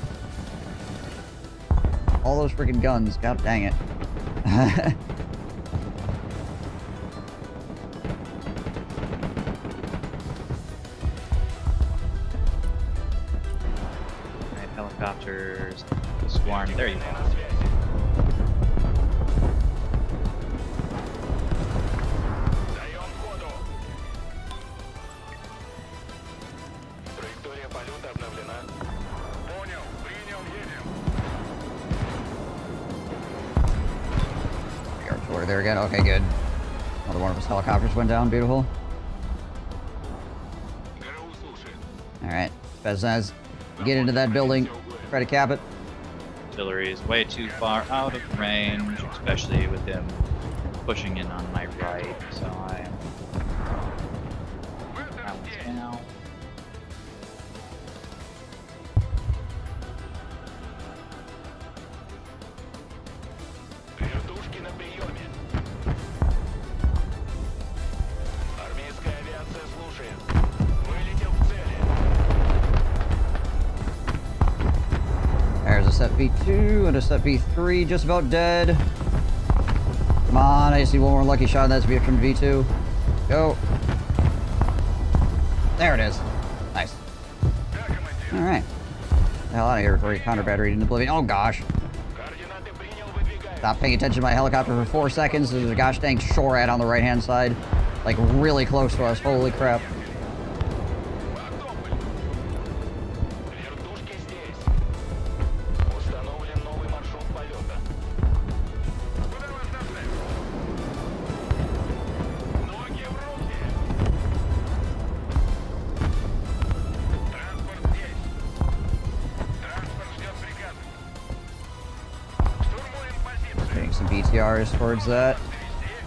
all those freaking guns. God dang it. Right, helicopters. Swarm. There you go. Даем ходу. Траектория полета обновлена. Понял, принял, едем. We're there again. Okay, good. Another one of his helicopters went down. Beautiful. ГРУ слушает. Alright. Spetsnaz, get into that building. Try to cap it. Artillery is way too far out of range, especially with him pushing in on my right, so I am balanced now. Вертушки на приеме. Армейская авиация слушает. Вылетел к цели. There's a set B2 and a set B3 just about dead. Come on, I just need one more lucky shot, and that's from V2. Go. There it is. Nice. Да, командир. Alright. The hell out of here before you counter battery into oblivion. Oh gosh. Координаты принял, выдвигаем. Stop paying attention to my helicopter for 4 seconds. There's a gosh dang SHORAD on the right hand side. Like really close to us. Holy crap. Подобный. Вертушки здесь. Установлен новый маршрут полета. Куда вас доставить? Ноги в руки. Транспорт здесь. Транспорт ждет приказа. Штурмуем позицию. Getting some BTRs towards that.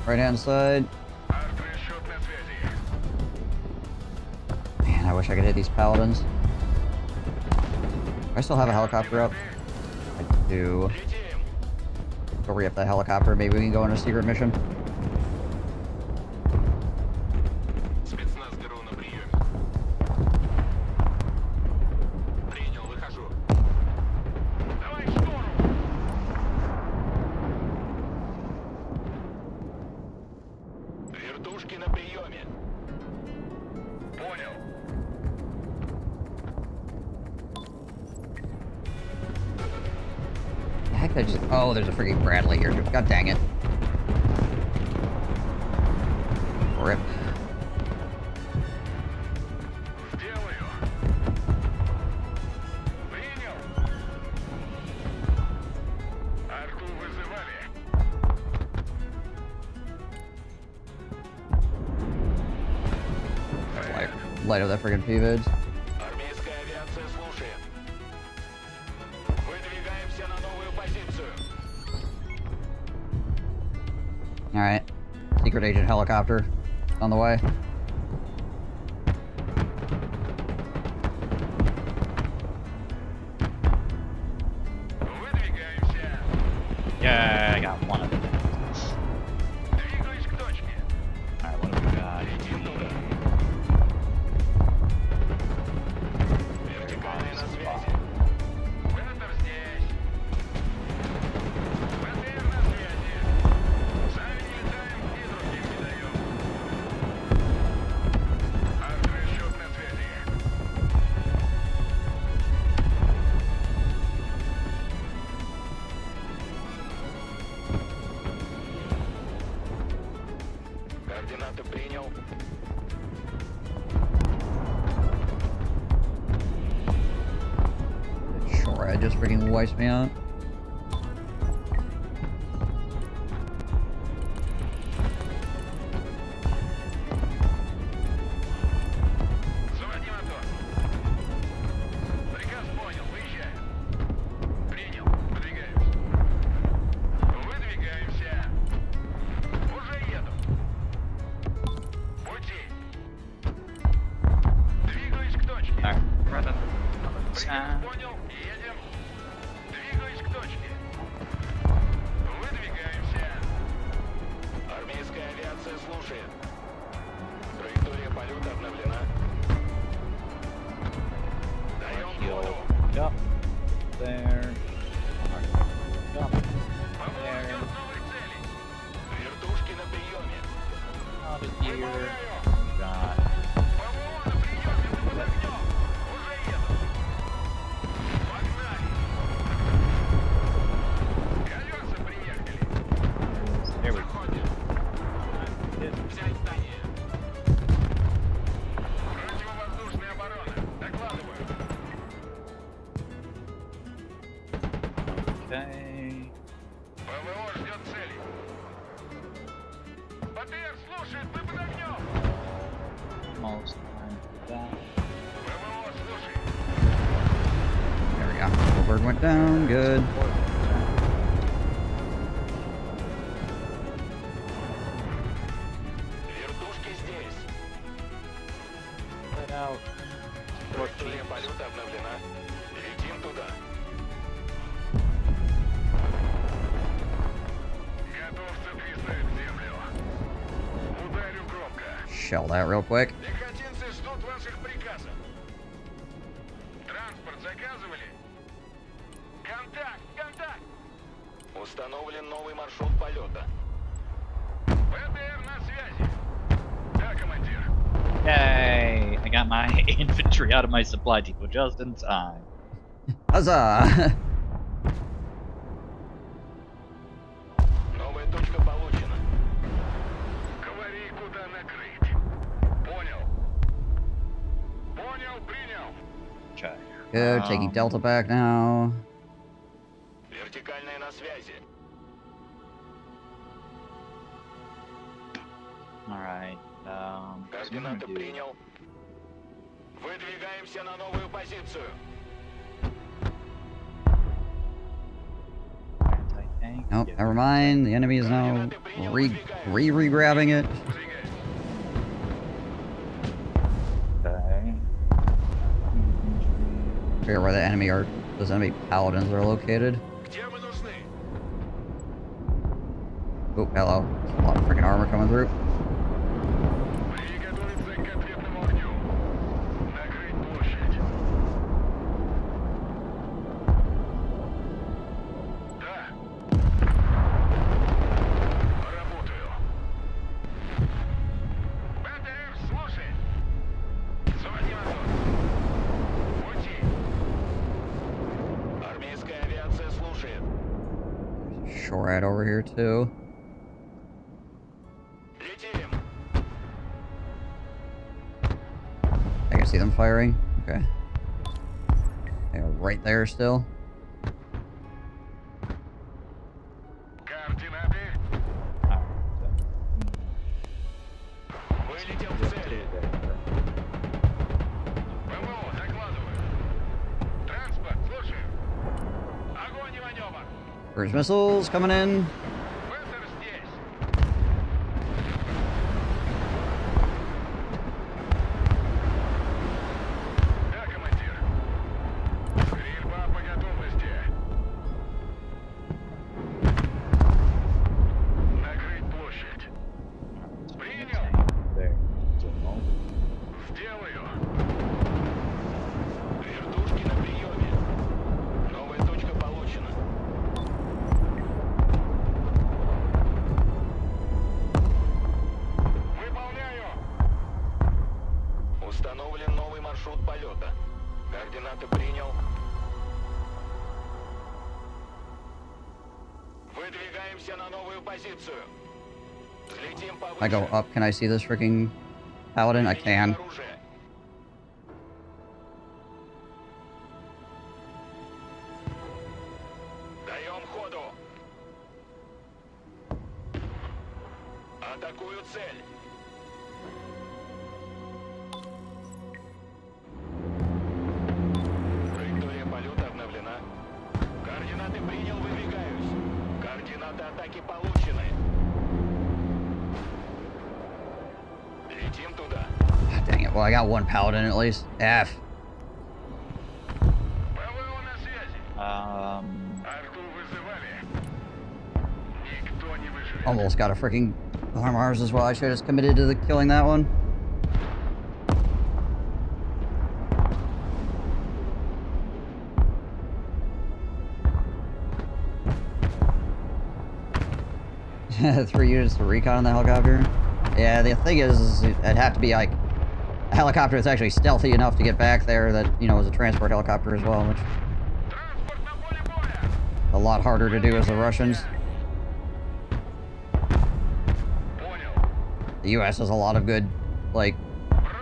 Right hand side. Артрасчет на связи. Man, I wish I could hit these paladins. Do I still have a helicopter up? I do. Летим. Go re-up that helicopter. Maybe we can go on a secret mission. Спецназ ГРУ на приеме. Принял, выхожу. Давай в штурм. Вертушки на приеме. Понял. The heck did I just... Oh, there's a freaking Bradley here. God dang it. Rip. Сделаю. Принял. Арту вызывали. Light up that freaking P-vids. Армейская авиация слушает. Выдвигаемся на новую позицию. Alright. Secret agent helicopter. On the way. Выдвигаемся. Yeah, I got one of them. Двигаюсь к точке. Alright, what have we got? Летим туда. Вертикальный на связи. Вентер здесь. ВТР на связи. Сами не летаем и другим не даем. Артрасчет на связи. Координаты принял. SHORAD just freaking wipes me out. Okay. ПВО ждет цели. БТР слушает, вы под огнем. Almost time for that. ПВО слушает. There we go. Goldberg went down. Good. Вертушки здесь. Put out. Траектория полета обновлена. Летим туда. Готовься двигать землю. Ударю громко. Shell that real quick. Пехотинцы ждут ваших приказов. Транспорт заказывали? Контакт! Контакт! Установлен новый маршрут полета. БТР на связи. Да, командир. Yay! I got my infantry out of my supply depot just in time. Huzzah! Новая точка получена. Говори, куда накрыть. Понял. Понял, принял. Okay. Good. Taking Delta back now. Вертикальная на связи. Alright. Координаты принял. Выдвигаемся на новую позицию. Anti-tank. Nope, yeah. never mind. The enemy is now re-grabbing it. Okay. Figure where the enemy are. Those enemy paladins are located. Где вы нужны? Oh, hello. There's a lot of freaking armor coming through. Приготовиться к ответному огню. Накрыть площадь. Да. Работаю. БТР, слушай. Заводи мотор. Пути. Армейская авиация слушает. Shorad over here too. Летим. I can see them firing. Okay. They're right there still. Координаты. Вылетел в цели. ПВО, докладываю. Транспорт, слушаю. Огонь и маневр. Cruise missiles coming in. Вессер здесь. Да, командир. Стрельба по готовности. Накрыть площадь. Принял. There. Сделаю. Вертушки на приеме. Новая точка получена. Выполняю. Установлен новый маршрут полета. Координаты принял. Выдвигаемся на новую позицию. Взлетим повыше. I go up. Can I see this freaking paladin? I can. Оружие. Даем ходу. Атакую цель. Траектория полета обновлена. Координаты принял, выдвигаюсь. Координаты атаки получены. Летим туда. Dang it. Well, I got one paladin at least. F. ПВО на связи. Арту вызывали. Никто не выживет. Almost got a freaking armors as well. I should have just committed to killing that one. Three units to recon on the helicopter. Yeah, the thing is, it'd have to be like a helicopter that's actually stealthy enough to get back there that, you know, is a transport helicopter as well, which Транспорт на поле боя. a lot harder to do as the Russians. Понял. The US has a lot of good, like,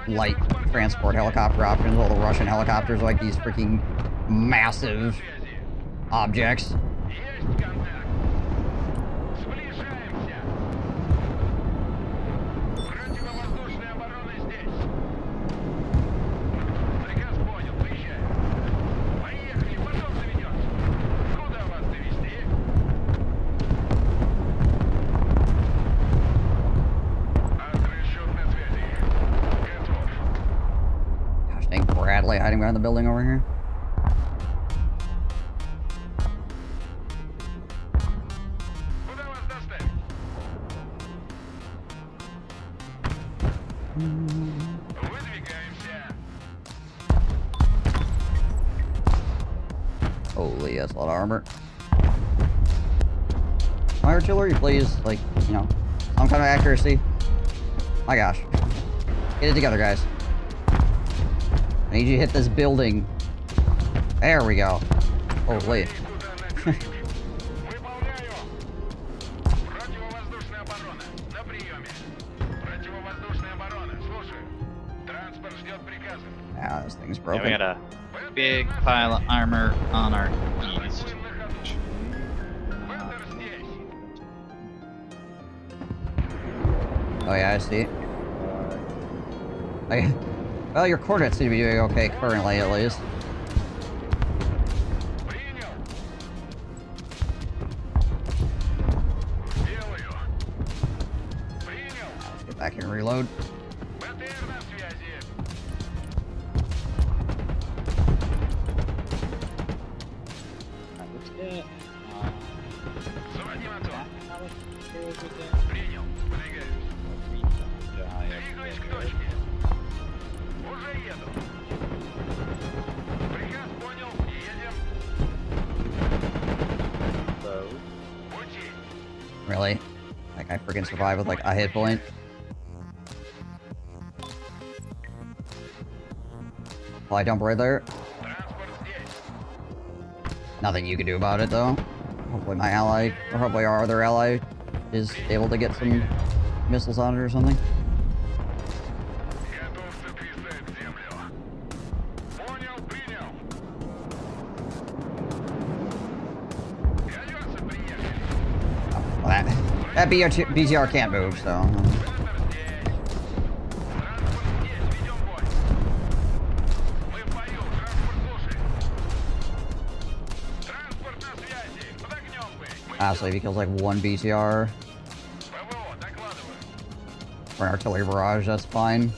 light transport helicopter options, while the Russian helicopters are like these freaking massive Связи. objects. Есть Есть контакт. Сближаемся. Противовоздушная оборона здесь. Приказ понял, приезжай. Поехали, потом заведется. Куда вас довезти? Открыть счет на связи. Готов. Gosh dang, Bradley hiding behind the building over here. Куда вас доставить? Выдвигаемся. Holy, that's a lot of armor. My artillery, please, like, you know, some kind of accuracy. My gosh. Get it together, guys. I need you to hit this building. There we go. Holy. Куда нагрузишь? Выполняю. Противовоздушная оборона. На приеме. Противовоздушная оборона. Слушаю. Транспорт ждет приказа. Yeah, this thing's Yeah, we broken. got a big pile of armor on our east. Атакуем на ходу. Вендор здесь. Oh yeah, I see. Okay. Well, your coordinates seem to be doing okay currently, at least. Принял. Делаю. Принял. Let's get back here and reload. БТР на связи. Заводи мотор. Принял. Двигаюсь. Двигаюсь к точке. Уже еду. Приказ понял. Едем. Пути. Really? Like, I freaking survived with, like, a hit point. Fly dump right there. Транспорт здесь. Nothing you can do about it, though. Hopefully my ally, or hopefully our other ally, is able to get some missiles on it or something. Готов писать землю. Понял, принял. Годится, приехали. Well, that BTR can't move, so... Вендор здесь. Транспорт здесь, ведем бой. Мы в бою, транспорт слушает. Транспорт на связи. Под огнем вы. Honestly, if he kills like one BTR ПВО, докладываю. for an artillery barrage, that's fine.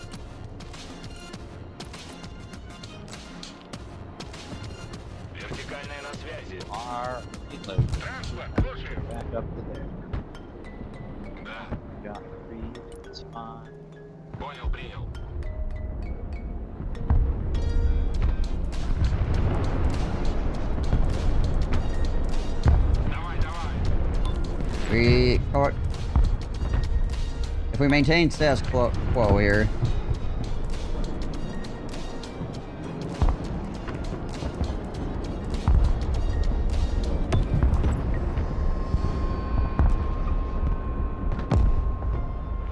Вертикальная на связи. Our reload. Транспорт, слушаю. Back up to there. Да. Got 3, it's fine. Понял, принял. Давай, давай. If we maintain status quo here,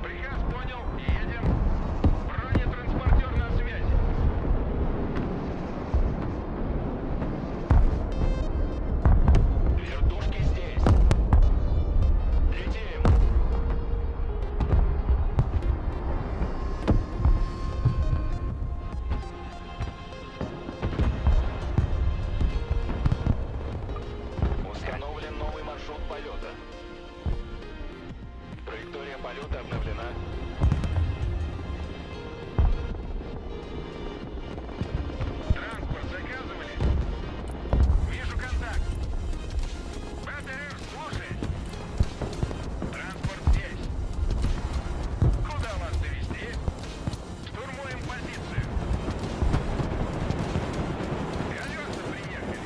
Приказ понял, едем. Бронетранспортер на связи. Вертушки здесь. Летим. Установлен новый маршрут полета. Траектория полета обновлена. Транспорт заказывали? Вижу контакт. БТР слушает. Транспорт здесь. Куда вас довезти? Штурмуем позицию. Годится, приехали.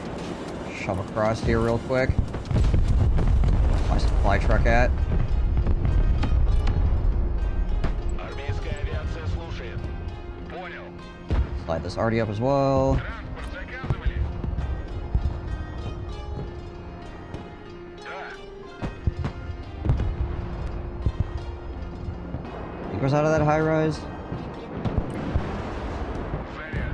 shove across here real quick. My supply truck at. Армейская авиация слушает. Понял. Slide this already up as well. Транспорт заказывали? Да. He goes out of that high rise. Заряд.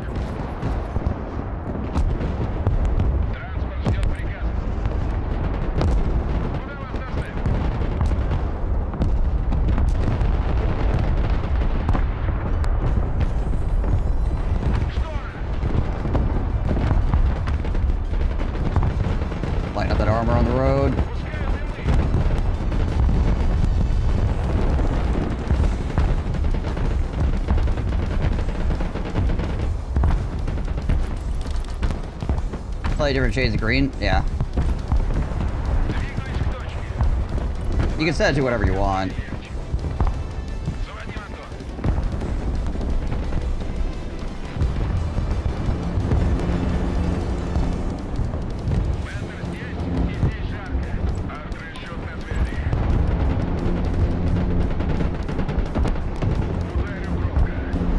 Транспорт ждет приказа. Slightly different shades of green, yeah. Двигаюсь к точке. You can set it to whatever you want. Заводи мотор. Бендер здесь, и здесь жарко. Арт-расчет на связи. Ударю громко. Заряд.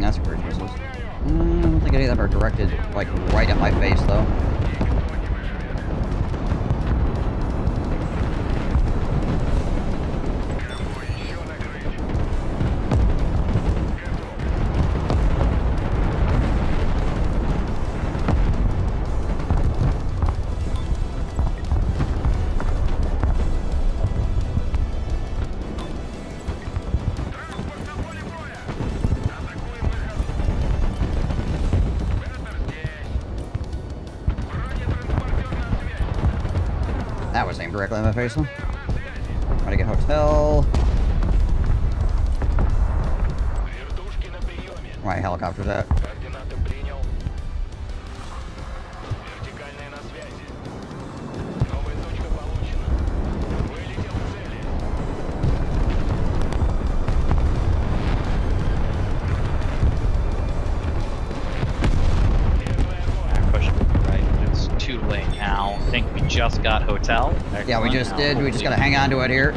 That's pretty useless. I don't think any of them are directed, like, right at my face, though. Никто не выживет. Кому еще накрыть? Готов. Транспорт на поле боя! Атакуем на ходу! Бендер здесь! Бронетранспортер на связи! That was aimed directly in my face, though. На связи! Trying to get hotel. Вертушки на приеме! My helicopter's at. Координаты принял. Вертикальная на связи. Новая точка получена. Вылетел к цели. Первый огонь. Push right. It's too late now. I think we just got hotel. Yeah, we Excellent. just Now did. We just gotta hopefully hang on to it here.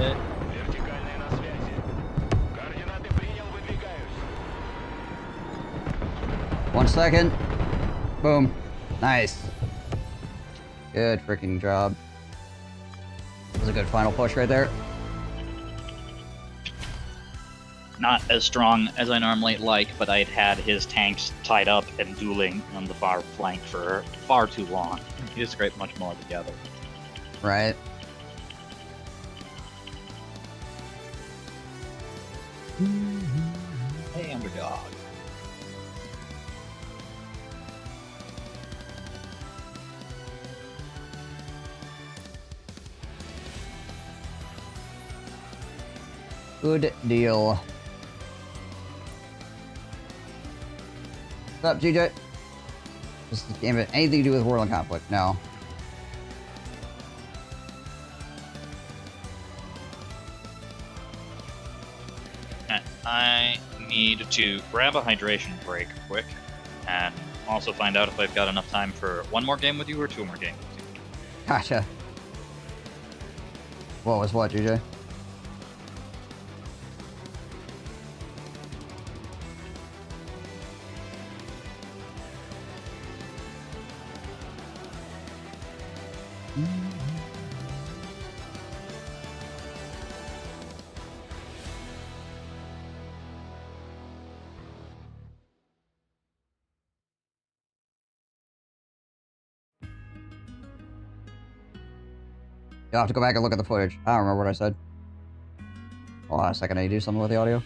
Вертикальная на связи. Координаты принял, выдвигаюсь. 1 second. Boom. Nice. Good freaking job. That was a good final push right there. Not as strong as I normally like, but I'd had his tanks tied up and dueling on the far flank for far too long. He just scraped much more together. Right. Hey, underdog. Good deal. What's up, GJ? This game have anything to do with world and conflict? No. I need to grab a hydration break quick, and also find out if I've got enough time for one more game with you or two more games with you. Gotcha. What was what, GJ? You'll have to go back and look at the footage. I don't remember what I said. Hold on a second, I need to do something with the audio.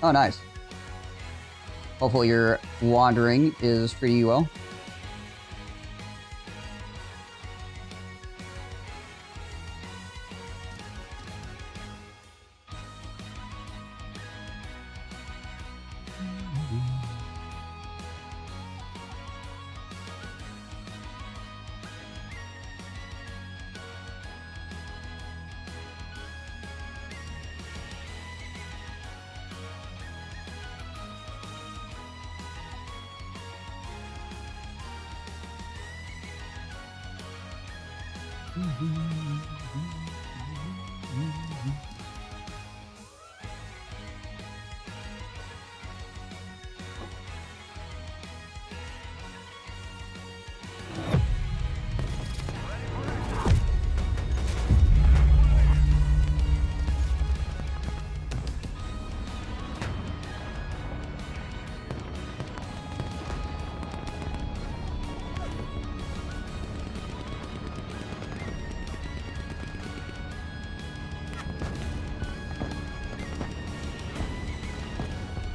Oh, nice. Hopefully your wandering is treating you well.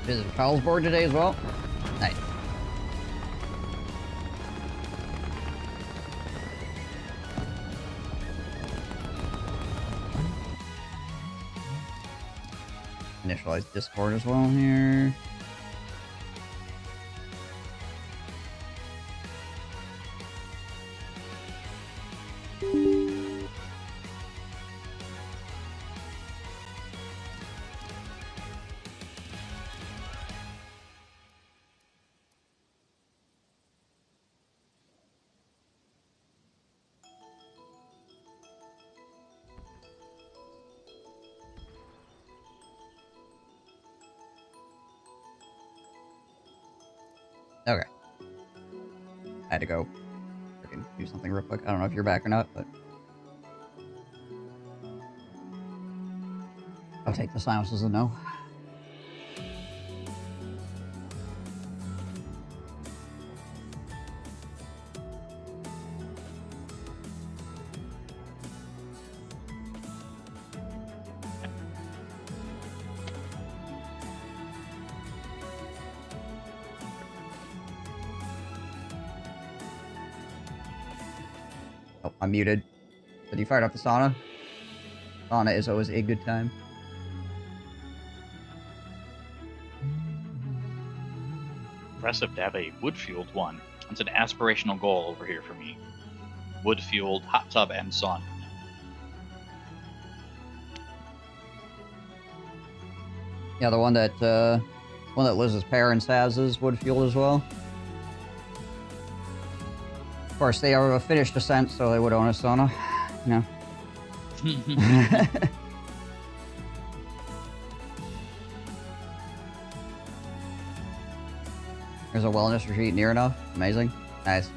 Visit Kyle's board today as well. Nice. Initialize Discord as well here. Okay. I had to go freaking do something real quick. I don't know if you're back or not, but I'll take the silence as a no. Oh, I'm muted. But you fired up the sauna? Sauna is always a good time. Impressive to have a wood-fueled one. It's an aspirational goal over here for me. Wood-fueled, hot tub, and sauna. Yeah, the one that Liz's parents has is wood fueled as well. Of course, they are a Finnish descent, so they would own a sauna. You know. There's a wellness retreat near enough. Amazing. Nice.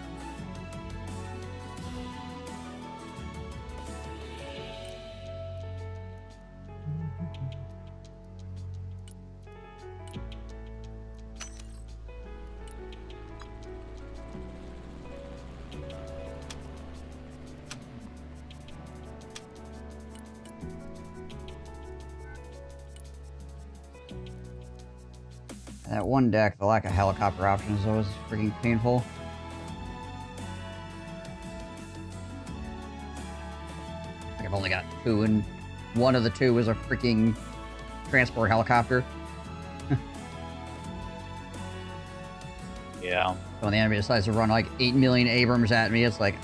That one deck, the lack of helicopter options is always freaking painful. I've only got 2, and one of the 2 is a freaking transport helicopter. Yeah. So when the enemy decides to run like 8 million Abrams at me, it's like,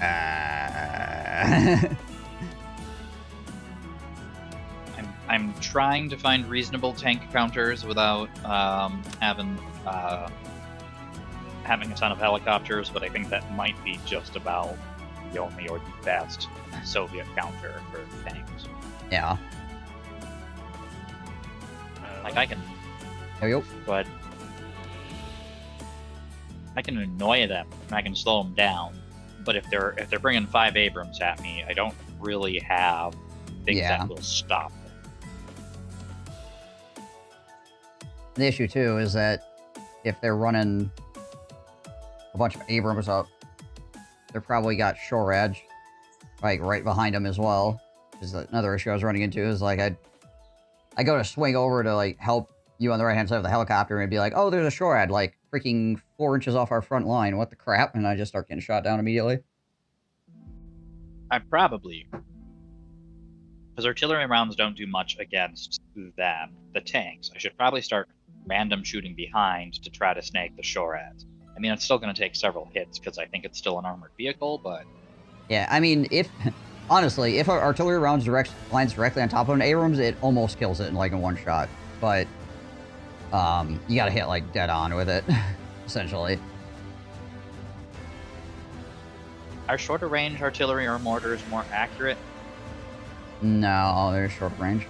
I'm trying to find reasonable tank counters without having a ton of helicopters, but I think that might be just about the only or the best Soviet counter for tanks. Yeah. Like I can, Yo. but I can annoy them and I can slow them down. But if they're bringing 5 Abrams at me, I don't really have things that will stop them. The issue, too, is that if they're running a bunch of Abrams up, they're probably got shore edge, like, right behind them as well. Is another issue I was running into is, like, I go to swing over to, like, help you on the right-hand side of the helicopter, and it'd be like, oh, there's a shore edge, like, freaking 4 inches off our front line. What the crap? And I just start getting shot down immediately. I probably... Because artillery rounds don't do much against them, the tanks. I should probably start random shooting behind to try to snag the shore edge. I mean, it's still going to take several hits because I think it's still an armored vehicle, but... Yeah, I mean, honestly, if our artillery rounds lines directly on top of an Abrams, it almost kills it in, like, in one shot. But, you gotta hit, like, dead on with it, essentially. Are shorter range artillery or mortars more accurate? No, they're short range.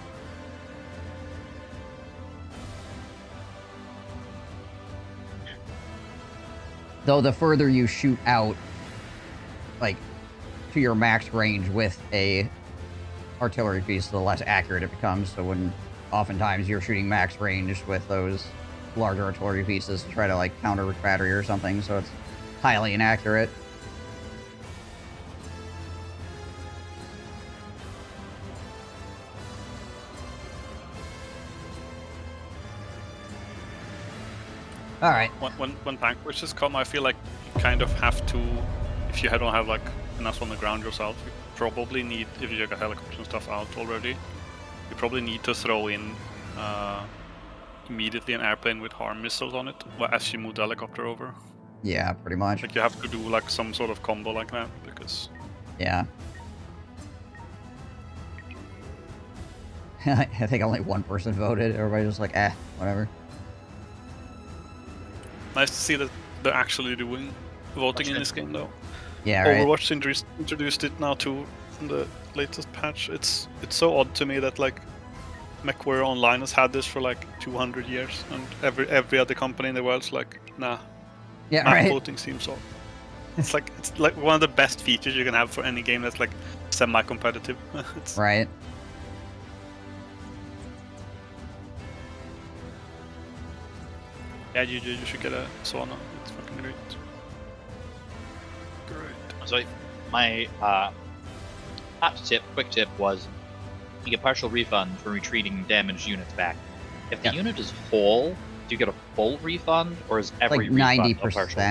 Though the further you shoot out, like, to your max range with a artillery piece, the less accurate it becomes. So when oftentimes you're shooting max range with those larger artillery pieces to try to, like, counter with battery or something, so it's highly inaccurate. All right. When tank pushes come, I feel like you kind of have to, if you don't have like enough on the ground yourself, you probably need, if you got helicopters and stuff out already, you probably need to throw in immediately an airplane with harm missiles on it as you move the helicopter over. Yeah, pretty much. Like you have to do like some sort of combo like that because. Yeah. I think only one person voted. Everybody was like, whatever. Nice to see that they're actually doing voting in this game, though. Yeah, right. Overwatch introduced it now too in the latest patch. It's so odd to me that like MechWarrior Online has had this for like 200 years, and every other company in the world's like, nah. Yeah, map right. voting seems so. It's like one of the best features you can have for any game that's like semi-competitive. Right. Yeah, you should get a sauna. It's fucking great. Great. So my quick tip was you get partial refund for retreating damaged units back. If the unit is whole, do you get a full refund, or is every like refund 90%? a partial?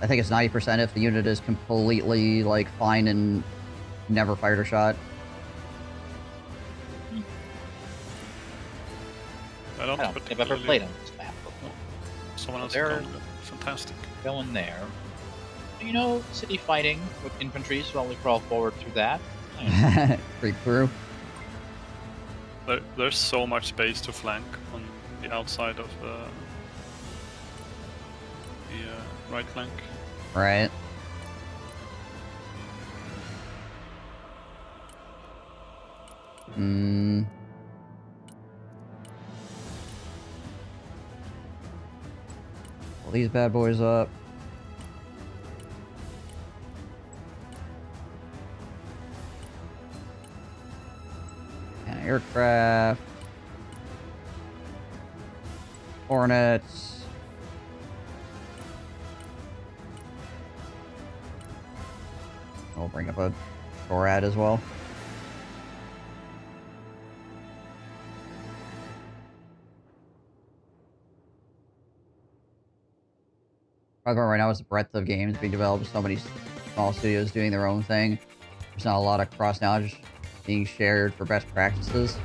I think it's 90% if the unit is completely like fine and never fired a shot. I don't think I've ever played on this map before. Someone else They're fantastic. going there. You know, city fighting with infantry, so while we crawl forward through that. Creep through. There's so much space to flank on the outside of the right flank. Right. Pull these bad boys up. And aircraft. Hornets. We'll bring up a SHORAD as well. Problem right now is the breadth of games being developed. So many small studios doing their own thing. There's not a lot of cross knowledge being shared for best practices.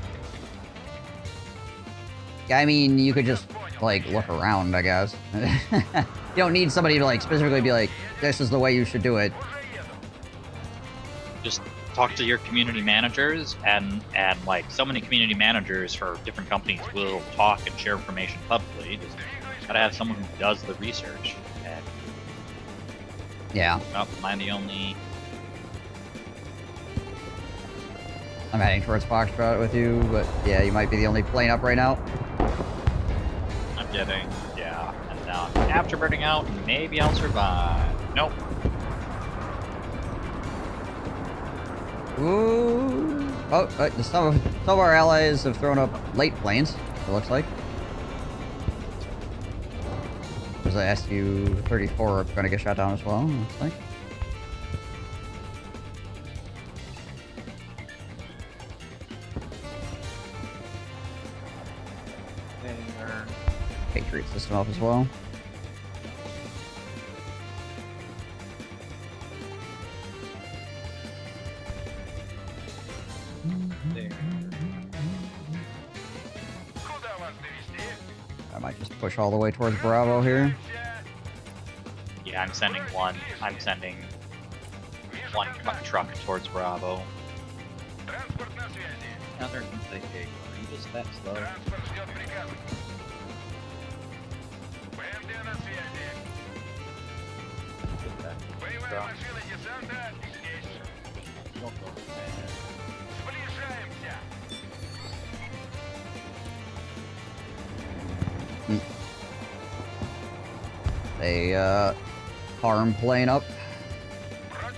Yeah, I mean, you could just like look around, I guess. You don't need somebody to like specifically be like, this is the way you should do it. Just talk to your community managers, and like so many community managers for different companies will talk and share information publicly. Just gotta have someone who does the research. And, yeah. Well, am I the only? I'm heading towards Foxtrot with you, but yeah, you might be the only plane up right now. I'm getting, yeah, and now after burning out, maybe I'll survive. Nope. Ooh. Oh, some of our allies have thrown up late planes, it looks like. There's a Su-34 going to get shot down as well, looks like. Patriot system up as well. I might just push all the way towards Bravo here. Yeah, I'm sending one truck towards Bravo. Another infantry. Are you just that slow? A harm plane up. I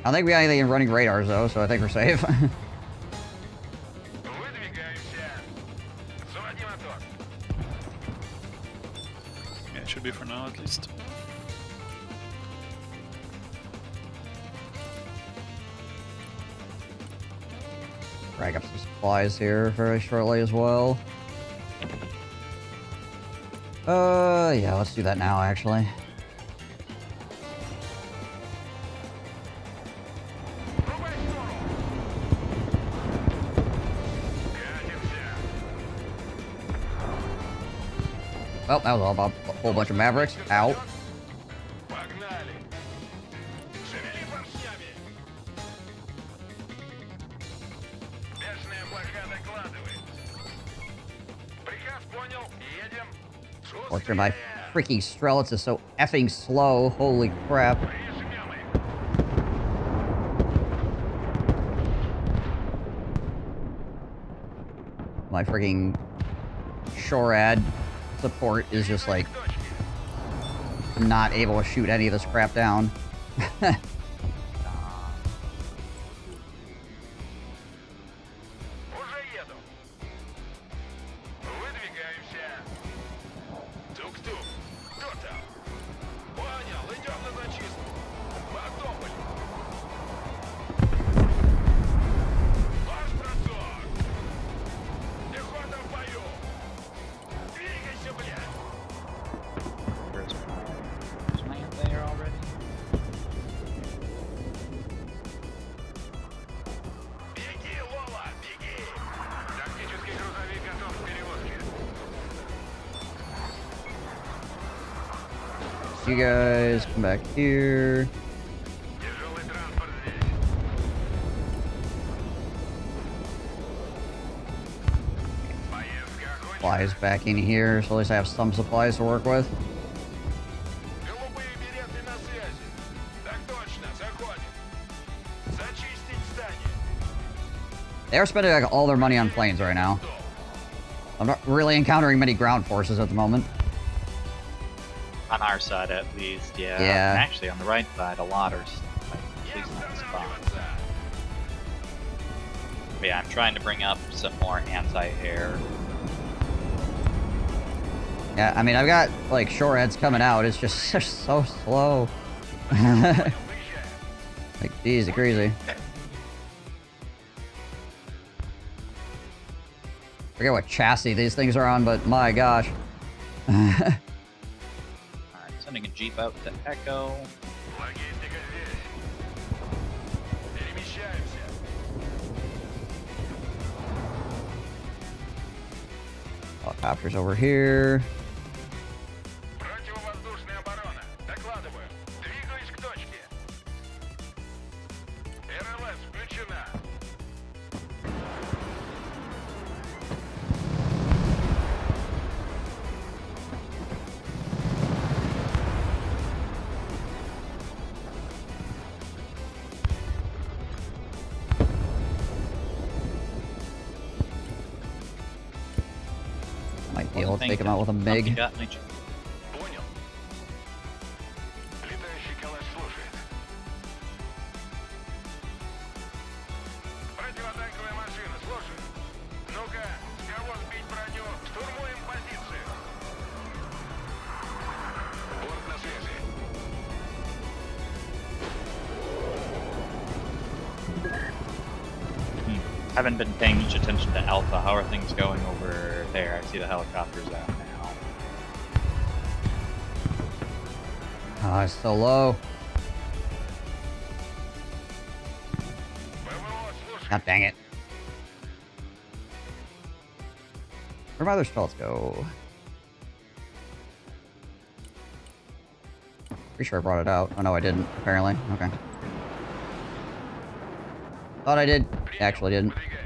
don't think we got anything running radars though, so I think we're safe. Yeah, it should be for now at least. Drag up some supplies here very shortly as well. Yeah, let's do that now, actually. Врубай скорость. Катимся. Well, that was all about a whole bunch of Mavericks. Ow. Погнали. Шевели поршнями. Бешеная блоха докладывает. Приказ понял. Едем. Fortunately, my freaking Strelitz is so effing slow. Holy crap. Прижмем их. My freaking Shorad support is just like К точке. not able to shoot any of this crap down. Уже еду. Выдвигаемся. Тук-тук. Кто там? Понял, идем на зачистку. Потопали. Марш-бросок. Пехота в бою. Двигайся, блядь. Is my hand there already? Беги, Лола, беги. Тактический грузовик готов к перевозке. You guys come back here. Тяжелый транспорт здесь. Поездка окончена. Supplies back in here, so at least I have some supplies to work with. Голубые береты на связи. Так точно, заходим. Зачистить здание. They're spending like all their money on planes right now. I'm not really encountering many ground forces at the moment. On our side, at least, yeah. Yeah. And actually, on the right side, a lot are like, Не at least not spot. останавливаться. But yeah, I'm trying to bring up some more anti-air. Yeah, I mean, I've got like Shoreheads coming out. It's just so slow. Выезжаем. Like, easy crazy. Forget what chassis these things are on, but my gosh. Alright, sending a jeep out to Echo. Логистика здесь. Перемещаемся. Helicopters over here. Противовоздушная оборона. Докладываю. Двигаюсь к точке. РЛС включена. Might be able to take him out with a MiG. Got any Понял. Летающий калаш слушает. Противотанковая машина, слушай. Ну-ка, с кого сбить броню? Штурмуем позицию. Борт на связи. Haven't been paying much attention to Alpha. How are things going over there? I see the helicopters out now. Oh, it's so low. ПВО, слушай. God dang it. Where'd my other Strelitz go? Pretty sure I brought it out. Oh no, I didn't, apparently. Okay. Thought I did. Actually didn't. Выдвигаемся.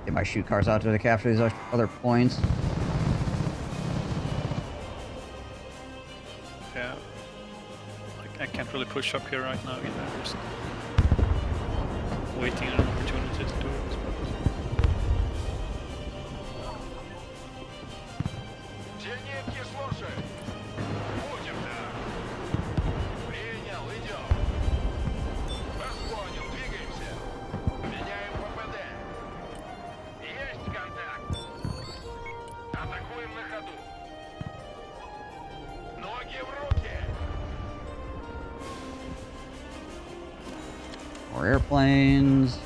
Get my shoot cars out to capture these other points. Yeah. I can't really push up here right now either. I'm just waiting an opportunity to do it. Зенитки, слушай. Будем там. Принял, идем. Вас понял, двигаемся. Меняем ППД. Есть контакт. Атакуем на ходу. Ноги в руки. more airplanes.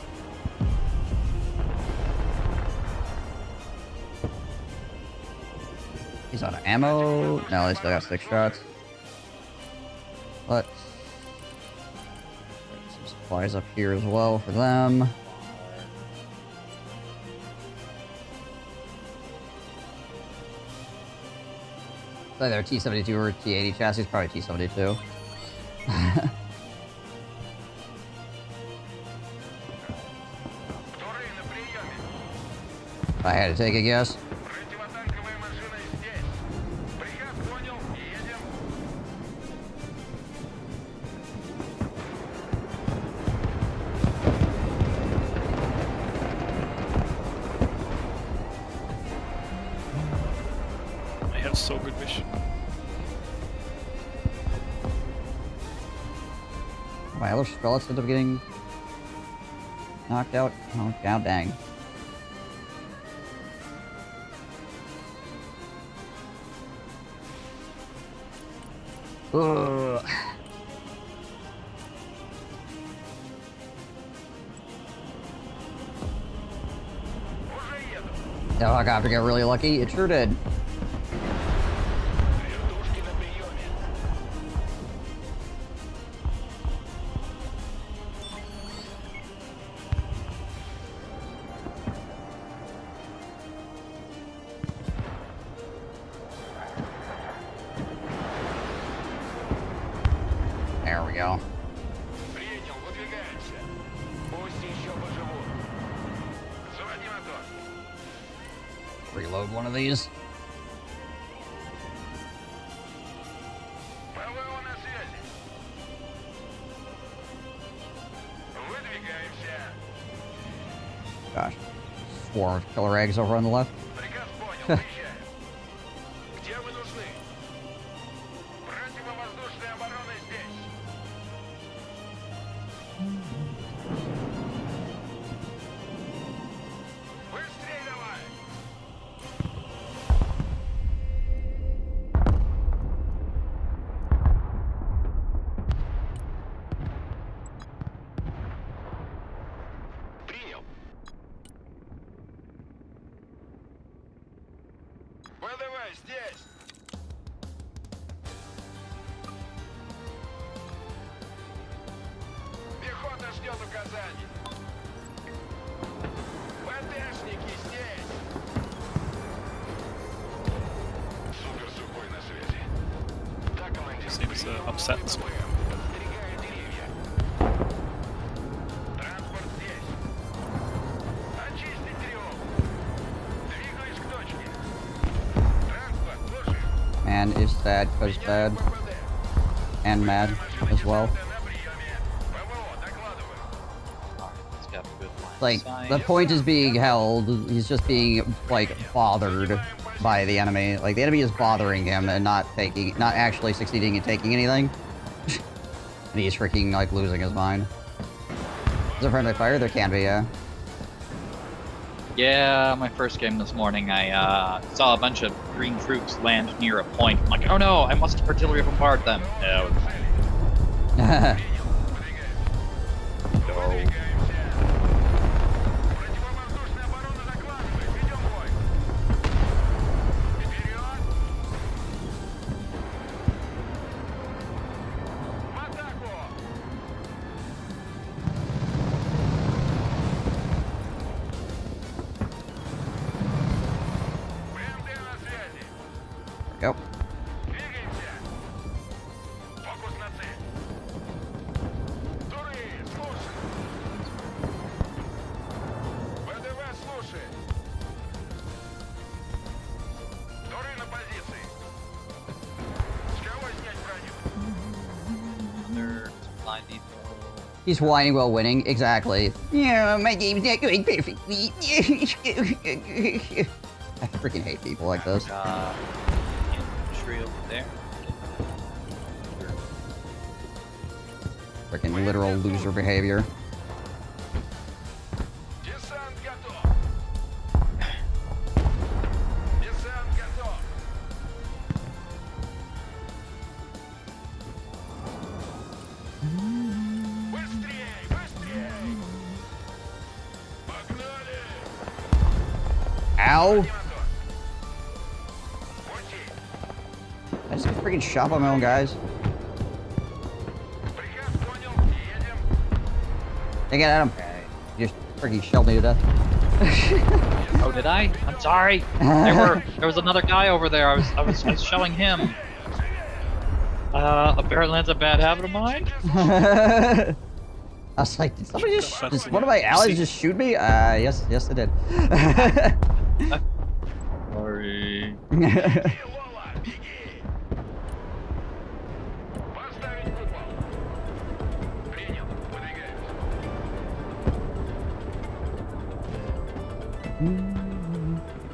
He's out of ammo. No, they still got 6 shots. Let's put some supplies up here as well for them. Either T-72 or T-80 chassis, probably T-72. If I had to take a guess. Противотанковая машина здесь. Приказ понял, едем. I have so good vision. My other skeletons end up getting knocked out. Oh, god dang. Ugh. Уже еду. That helicopter got really lucky. It sure did. Вертушки на приеме. There we go. Принял, выдвигаемся. Пусть еще поживут. Заводи мотор. Reload one of these. ПВО на связи. Выдвигаемся. Gosh. Swarm of killer eggs over on the left. Приказ понял, приезжаем. Где вы нужны? Противовоздушная оборона здесь. Быстрей давай! Принял. ВДВ здесь. Пехота ждет указаний. ПТшники здесь. Супер сухой на связи. Да, командир. Seems upset. Подстерегаю деревья. Транспорт здесь. Очистить тревогу. Двигаюсь к точке. Транспорт, слушай. Man is sad because bad. ПВД. And mad as well. На приеме. ПВО, докладываю. It's got a good line of Like, sight. the point is being held. He's just being, like, bothered by the enemy. Like, the enemy is bothering him and not actually succeeding in taking anything. And he's freaking, like, losing his mind. Is there friendly fire? There can be, yeah. Yeah, my first game this morning, I saw a bunch of green troops land near a point. I'm like, oh no, I must artillery bombard them. No. Выдвигаемся. Противовоздушная оборона докладывает. Ведем бой. Вперед. В атаку. БМД на связи. Go. Двигаемся. Фокус на цель. Туры, слушай. ВДВ, слушай. Туры на позиции. С кого снять броню? They're supply depot. He's whining while winning. Exactly. Yeah, my game's not going perfectly. I freaking hate people like this. Infantry over there. Freaking literal loser behavior. Десант готов. Десант готов. Быстрее, быстрее. Ow! I just get freaking shot by my own guys. Приказ понял, едем. Hey, get at him. You just freaking shelled me to death. Oh, did I? I'm sorry. There was another guy over there. I was showing him. Apparently that's a bad habit of mine. I was like, did somebody just one of my allies just shoot me? Yes, it did. Sorry. Лола, беги. Поставить купол. Принял, выдвигаюсь.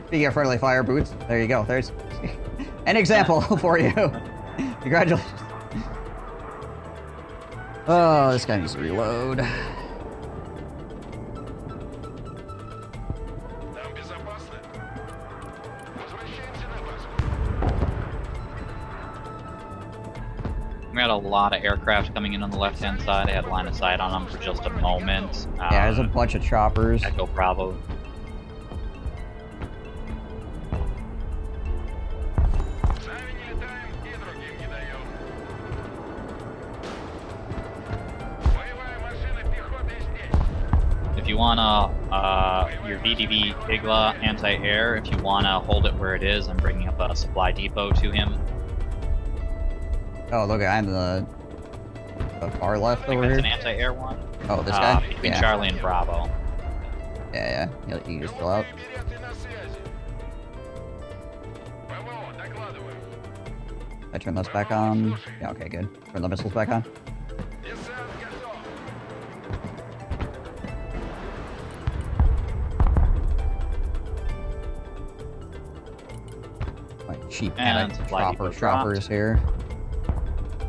Speaking of friendly fire boots, there you go. There's an example for you. Congratulations. Oh, this guy needs to reload. Там безопасно. Возвращаемся на базу. We had a lot of aircraft coming in on the left-hand side. I had line of sight on them for just a moment. Yeah, there's a bunch of choppers. Echo Bravo. Сами не летаем и другим не даем. Боевая машина пехоты здесь. If you wanna, your VDV Igla anti-air, if you wanna hold it where it is, I'm bringing up a supply depot to him. Oh, look, I'm the far left I think over that's here. an anti-air one. Oh, this guy? Between Yeah. Charlie and Bravo. Yeah. You can just fill out. Береты на связи. ПВО, докладываю. I turn this back on. Yeah, okay, good. Turn the missiles back on. Десант готов. My cheap And panic supply depot choppers here.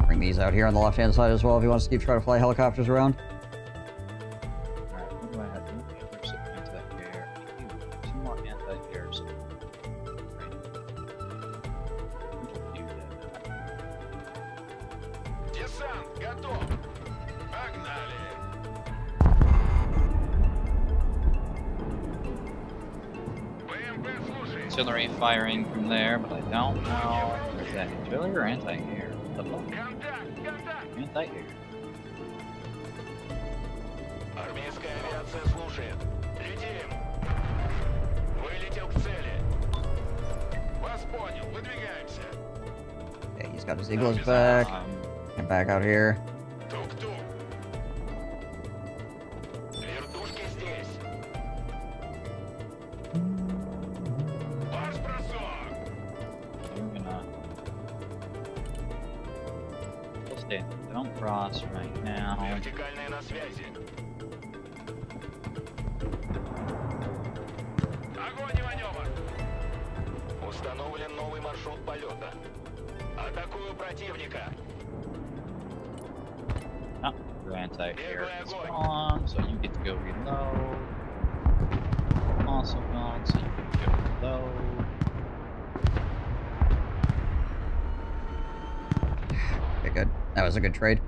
Bring these out here on the left-hand side as well if you want to keep trying to fly helicopters around. Alright, what do I have? There's anti-air. Two more anti-airs. Десант готов. Погнали. БМП слушает. Artillery firing from there, but I don't know. Is that artillery or anti-air? The fuck? Контакт. Anti-air. Армейская авиация слушает. Летим. Вылетел к цели. Вас понял. Выдвигаемся. Okay, he's got his Iglos back. And back out here. Тук-тук. Вертушки здесь. Марш-бросок. We're gonna... We'll stay. Don't cross right now. Вертикальная на связи. Огонь и маневр. Установлен новый маршрут полета. Атакую противника. Your anti-air is gone, so you get to go reload. Also gone, so you get to go reload. Okay, good. That was a good trade.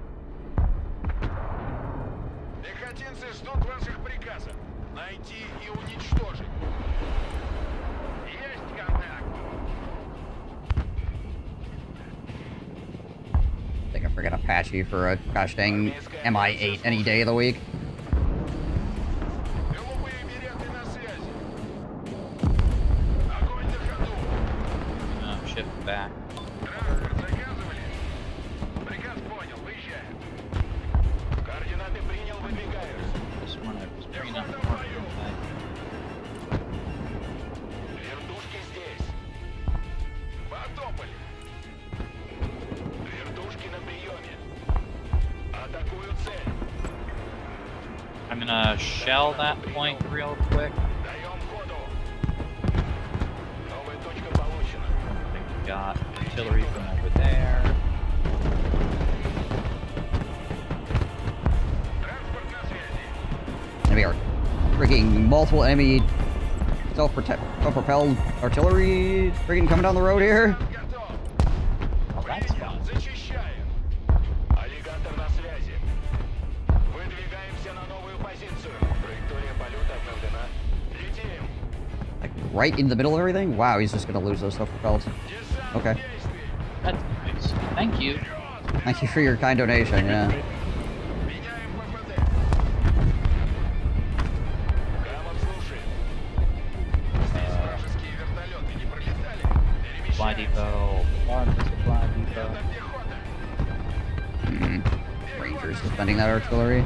Пехотинцы ждут ваших приказов. Найти и уничтожить. Есть контакт. I think I forget Apache for a gosh dang MI8 any day of the week. Голубые береты на связи. Огонь на ходу. Shift back. Транспорт заказывали? Приказ понял, выезжаем. Координаты принял, выдвигаюсь. This one I was bringing up. Вертушки здесь. Потопали. Вертушки на приеме. Атакую цель. I'm gonna shell that point real quick. Даем ходу. Новая точка получена. I think we got artillery from over there. Транспорт на связи. And we are freaking multiple enemy self-propelled artillery freaking coming down the road here. Готов. Oh, that's Принял, fun. зачищаем. Аллигатор на связи. Выдвигаемся на новую позицию. Траектория полета обновлена. Летим. Like right in the middle of everything? Wow, he's just gonna lose those self-propelled. Okay. That's nice. Thank you. Thank you for your kind donation, yeah. Меняем ППД. Камов слушает. Здесь вражеские вертолеты не пролетали. Supply Перемещаемся. depot. Large supply depot. Это пехота. Rangers defending that artillery.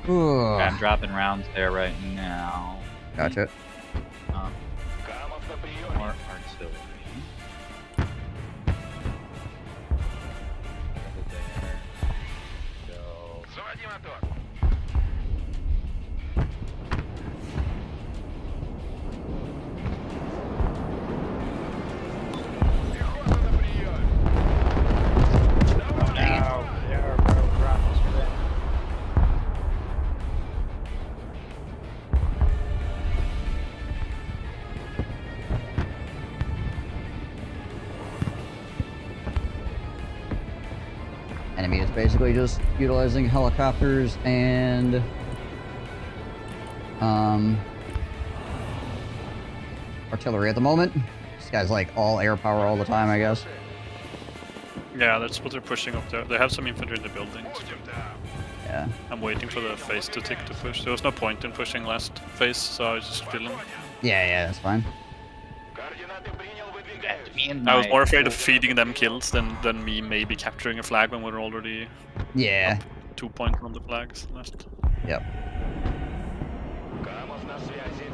Ooh. I'm dropping rounds there right now. Gotcha. Um, Камов на приеме. more artillery. Over there. Go. Заводи мотор. Пехота на приеме. Dang it. Enemy is basically just utilizing helicopters and artillery at the moment. This guy's like all air power all the time, I guess. Yeah, that's what they're pushing up there. They have some infantry in the buildings. Будем там. Yeah. I'm waiting for the phase to tick to push. There was no point in pushing last phase, so I was just chilling. Yeah, that's fine. Координаты принял, выдвигаюсь. Me and I was my- more afraid of feeding them kills than me maybe capturing a flag when we're already Yeah. 2 points on the flags last. Yep. Камов на связи.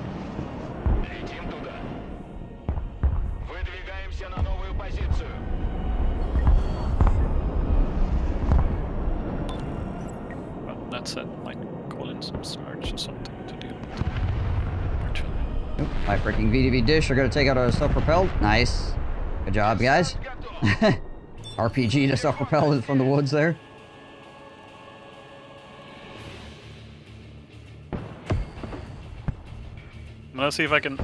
Летим туда. Выдвигаемся на новую позицию. But that said, might call in some surge or something to deal with. Artillery. Nope. My freaking VDV dish are gonna take out a self-propelled. Nice. Good job, guys. Готов. RPG to self-propelled from the woods there. I'm gonna see if I can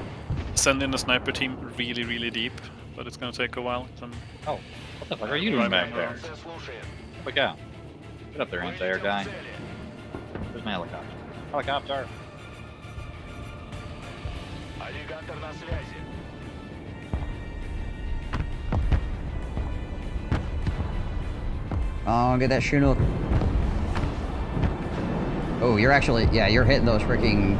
send in a sniper team really, really deep, but it's gonna take a while. Oh, what the fuck are you doing back there? Станция слушает. Look out. Get up there, anti-air Вылетел guy. к цели. Where's my helicopter? Helicopter! Аллигатор на связи. Oh, get that Chinook. Oh, you're actually, yeah, you're hitting those freaking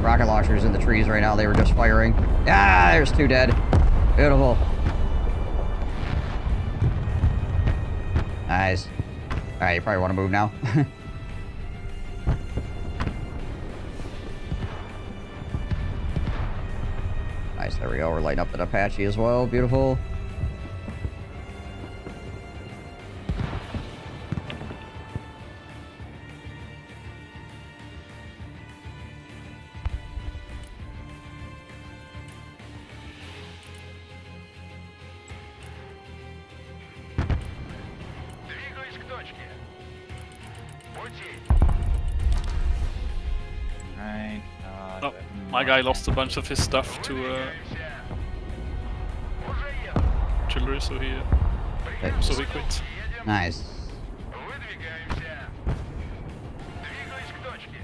rocket launchers in the trees right now. They were just firing. Ah, there's 2 dead. Beautiful. Nice. Alright, you probably want to move now. Nice, there we go. We're lighting up that Apache as well. Beautiful. Двигаюсь к точке. Пути. Right. Oh, my guy lost a bunch of his stuff to Двигаемся. Уже еду. artillery, so he quit. Едем. Nice. Выдвигаемся. Двигаюсь к точке.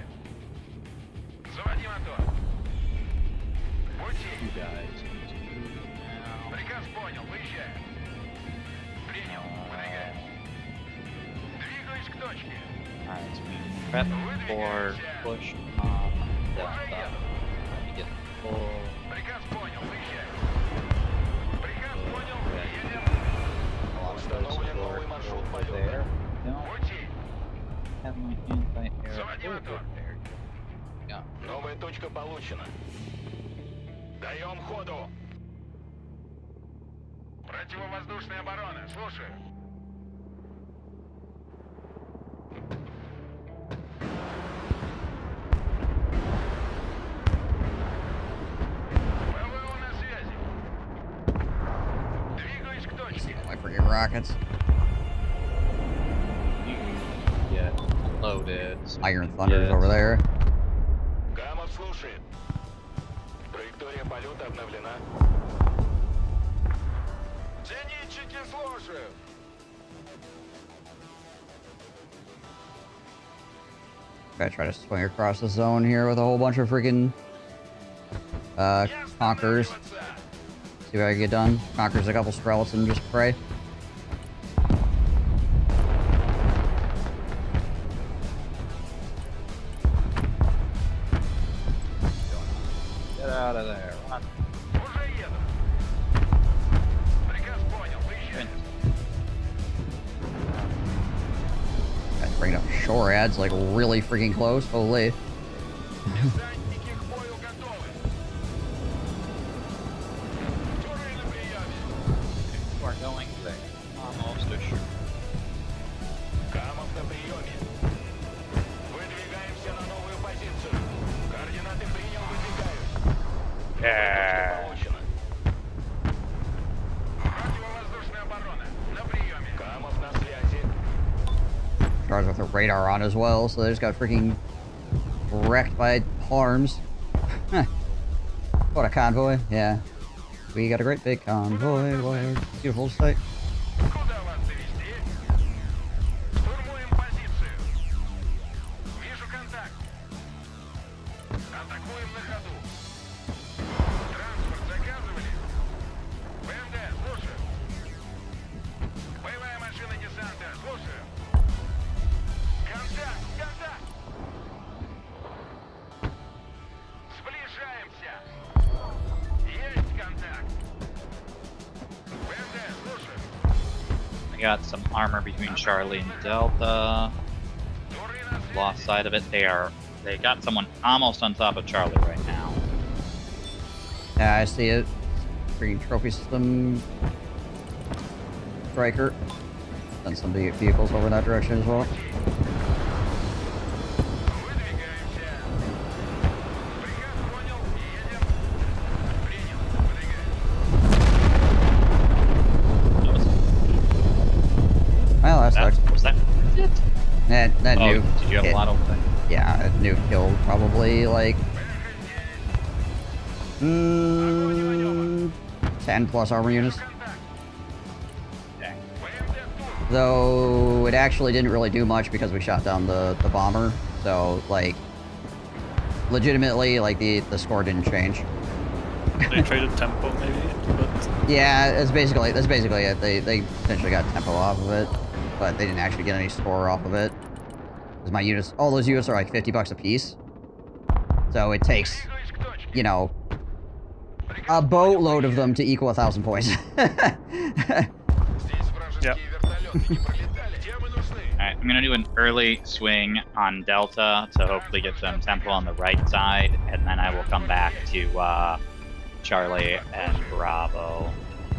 Заводи мотор. Пути. You guys need to move now. Приказ понял. Выезжаем. Принял. Выдвигаемся. Двигаюсь к точке. Alright, so we prep for push on Delta. Let me get full. Приказ понял. Выезжаем. Приказ понял. Едем. Установлен новый маршрут Over полета. there. Don't Пути. have my anti-air. Заводи мотор. Yeah. Новая точка получена. Даем ходу. Противовоздушная оборона. Слушаю. ПВО на связи. Двигаюсь к точке. My freaking rockets. You get loaded. So Iron you can Thunder's get- over there. Камов слушает. Траектория полета обновлена. Зенитчики слушают. Gotta try to swing across the zone here with a whole bunch of freaking conquerors. See what I can get done. Conquers a couple strelts and just pray. Get out of there. Run. Уже еду. Приказ понял, выезжай. Guys bringing up shore ads like really freaking close. Holy. Десантники к бою готовы. Турель на приеме. We're going there. Almost assured. Камов на приеме. Выдвигаемся на новую позицию. Координаты принял, выдвигаюсь. Получено. Противовоздушная оборона. На приеме. Камов на связи. Stars with a radar on as well, so they just got freaking wrecked by harms. What a convoy, yeah. We got a great big convoy. What a beautiful sight. Куда вас завести? Штурмуем позицию. Вижу контакт. Атакуем на ходу. Транспорт заказывали? БМД, слушаю. Боевая машина десанта, слушаю. Контакт, контакт. Сближаемся. Есть контакт. БМД, слушаю. I got some armor between Charlie and Delta. Туры на связи. Lost sight of it. They got someone almost on top of Charlie right now. Yeah, I see it. Freaking trophy system striker. Send some big vehicles over in that direction as well. Выдвигаемся. Приказ понял. Едем. Принял. Выдвигаемся. Well, that sucks. Was that it? That Oh, nuke. did you have a hit- lot of Yeah, that nuke killed probably like 10 plus armor units. Dang. Though it actually didn't really do much because we shot down the bomber. So like legitimately like the score didn't change. They traded tempo maybe, but Yeah, that's basically it. They essentially got tempo off of it, but they didn't actually get any score off of it. Because my units, all those units are like $50 a piece. So it takes, Двигаюсь к точке. you know, a boatload of them to equal 1,000 points. Здесь вражеские вертолеты не пролетали. Где мы нужны? Alright, I'm gonna do an early swing on Delta to hopefully get some tempo on the right side, and then I will come back to Charlie and Bravo.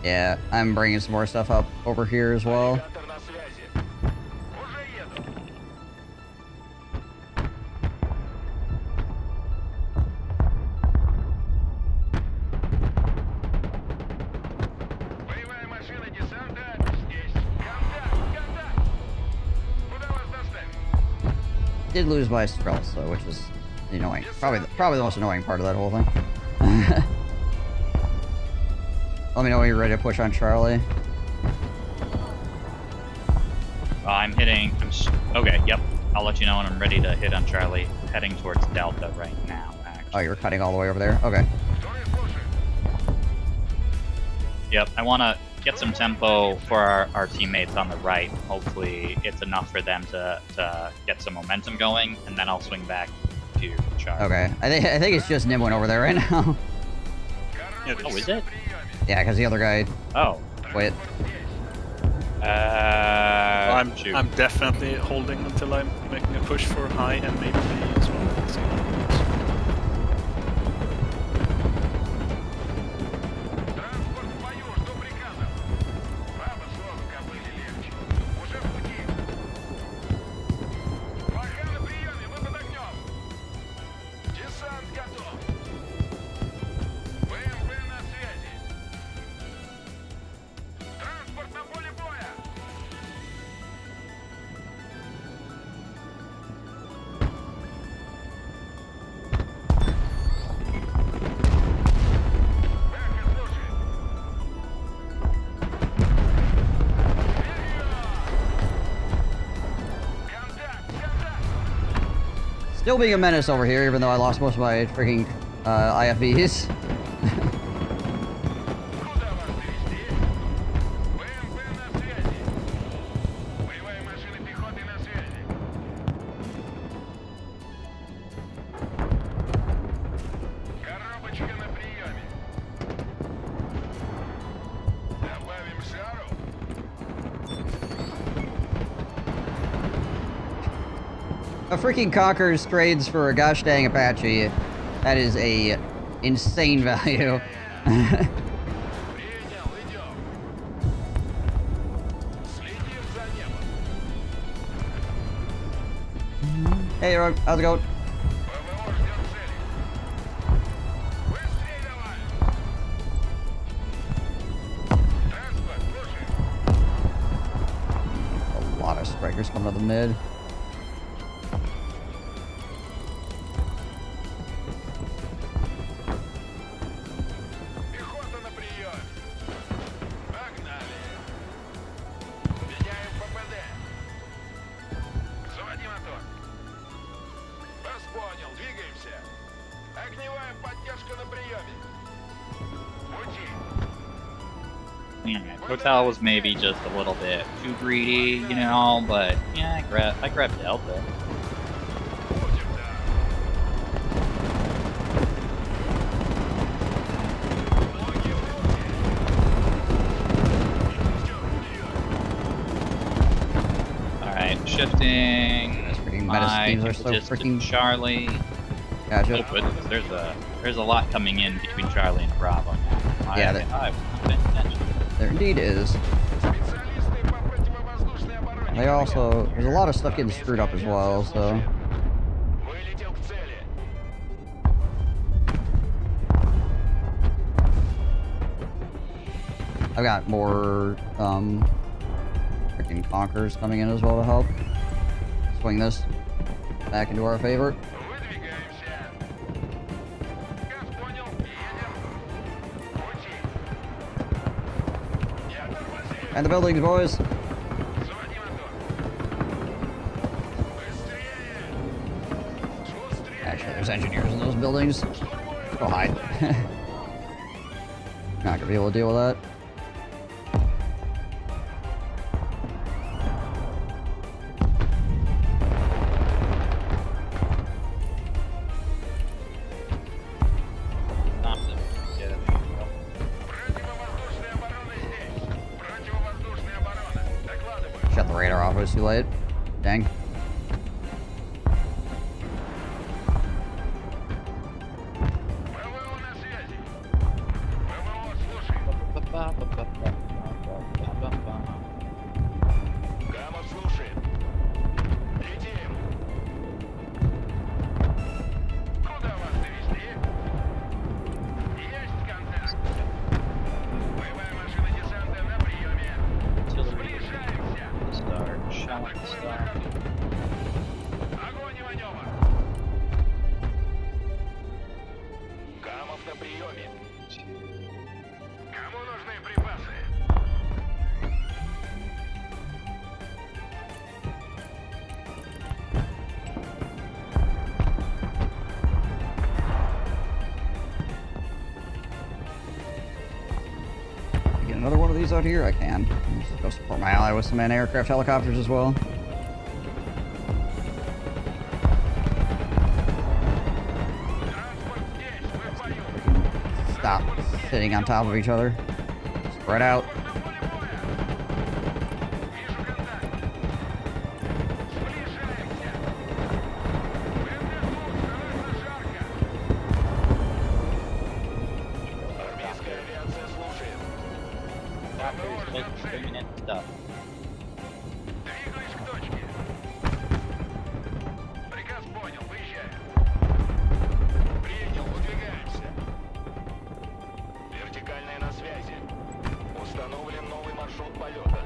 Yeah, I'm bringing some more stuff up over here as well. Навигатор на связи. Уже еду. Боевая машина десанта здесь. Контакт, контакт. Куда вас доставить? Did lose my strelts though, which is annoying. Probably the most annoying part of that whole thing. Let me know when you're ready to push on Charlie. I'm hitting. Okay, yep. I'll let you know when I'm ready to hit on Charlie. Heading towards Delta right now, Oh, actually. you're cutting all the way over there? Okay. Туры слушаю. Yep, I want to get some tempo for our teammates on the right. Hopefully, it's enough for them to get some momentum going, and then I'll swing back to Charlie. Okay. I think it's just Nimwin over there right now. yeah, Oh, is it? Yeah, because the other guy Oh. quit. Shoot. I'm definitely holding until I'm making a push for high and maybe B as well. Let's see how it goes. Транспорт в бою, жду приказов. Баба слово кобыле легче. Уже в пути. Пока на приеме, мы под огнем. Десант готов. БМП на связи. Транспорт на поле боя. Still being a menace over here, even though I lost most of my freaking IFVs. Куда вас довести? ВМП на связи. Боевая машина пехоты на связи. Коробочка на приеме. Добавим жару. A freaking Conqueror's trades for a gosh dang Apache. That is a insane value. Принял, идем. Следим за небом. Hey, Rogue, how's it going? ПВО ждет цели. Быстрее давай. Транспорт, слушай. A lot of strikers coming to the mid. Пехота на прием. Погнали. Меняем ППД. Заводи мотор. Вас понял, двигаемся. Огневая поддержка на приеме. Пути. Alright, Hotel was maybe just a little bit too greedy, you know, but yeah, I grabbed Delta. Будем, да. Ноги в руки. Идем вперед. Alright, shifting. These freaking meta My schemes are so impetus to freaking... Charlie. Gotcha. Oh goodness, there's a lot coming in between Charlie and Bravo now. Yeah, I was not paying attention. There indeed is. Специалисты по противовоздушной обороне. They also... There's a lot of stuff getting screwed up as well, so... Вылетел к цели. I've got more, freaking Conquerors coming in as well to help. Swing this back into our favor. Выдвигаемся. Как понял, едем. Пути. Не тормози. And the buildings, boys! Заводи мотор. Быстрее. Шустрее. Actually, there's engineers in those buildings. Штурмуем. Go hide. Not gonna be able to deal with that. Stop them. Yeah, there you go. Противовоздушная оборона здесь. Противовоздушная оборона. Докладываю. Shut the radar off, it was too late. Dang. ПВО на связи. ПВО, слушай. Гамма, слушаем. Летим. Куда вас довезти? Есть контакт. Боевая машина десанта на приеме. Сближаемся. Start, shot, Атакуем на start. ходу. Огонь и маневр. Гамов на приеме. Кому нужны припасы? Get another one of these out here? I can. Just go support my ally with some anti-aircraft helicopters as well. Транспорт здесь, мы в бою. Stop sitting on top of each other. Spread out. На поле боя. Вижу контакт. Сближаемся. ВМП-2, становится жарко. Армейская авиация слушает. ПВО ждет цели. Stuff. Двигаюсь к точке. Приказ понял, выезжаю. Принял, выдвигаемся. Вертикальная на связи. Установлен новый маршрут полета.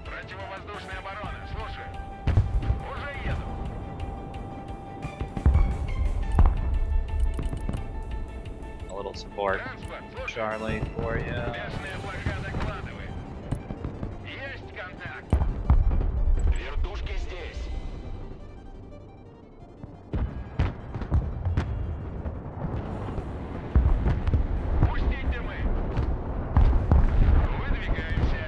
Противовоздушная оборона, слушаю. Уже еду. A little support, Транспорт, слушаю. Charlie, for you. Местная блока докладывает. Есть контакт. Вертушки Вертушки здесь. Пустите мы. Выдвигаемся.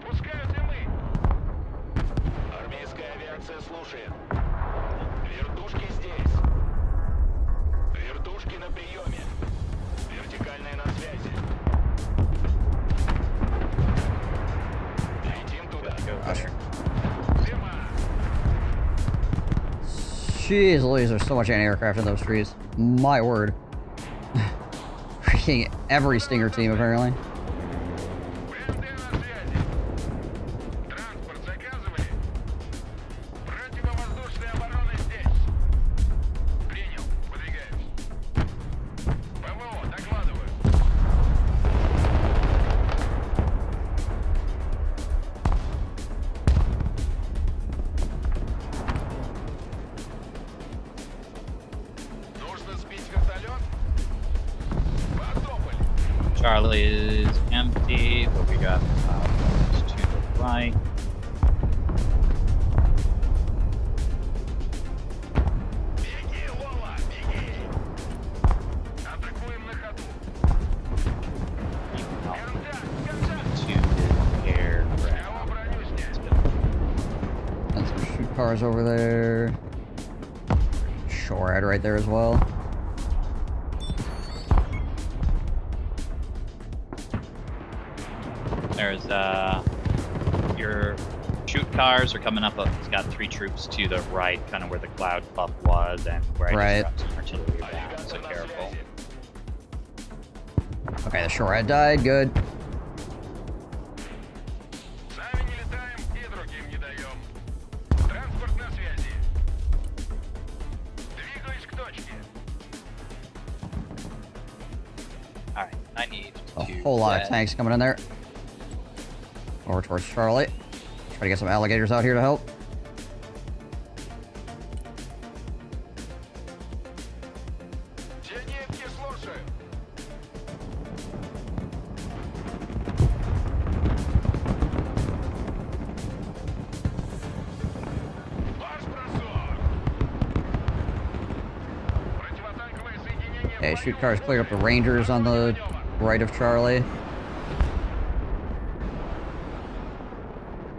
Пускают и мы. Армейская авиация слушает. Вертушки здесь. Вертушки на приеме. Вертикальная на связи. Летим туда. Зима. Jeez Louise, there's so much anti-aircraft in those trees. My word. Freaking every Stinger team, apparently. БМД на связи. Транспорт заказывали. Противовоздушная оборона здесь. Принял. Выдвигаемся. ПВО, докладываю. Нужно сбить вертолет? Потопали. Charlie is empty, but we got to the right. Беги, Лола, беги. Атакуем на ходу. Контакт, контакт. To the aircraft. Кого броню снять? And some shoot cars over there. Shorehead right there as well. There's your shoot cars are coming up. It's got 3 troops to the right, kind of where the cloud buff was, and where I Right. just dropped some artillery down. So Навигатор на careful. связи. Okay, the shorehead died. Good. Сами не летаем и другим не даем. Транспорт на связи. Двигаюсь к точке. All right, I need A to whole lot of get- tanks coming in there. Over towards Charlie. Try to get some alligators out here to help. Зенитки слушаю. Марш-бросок. Противотанковое соединение. Okay, shoot cars cleared up the Rangers on the right of Charlie.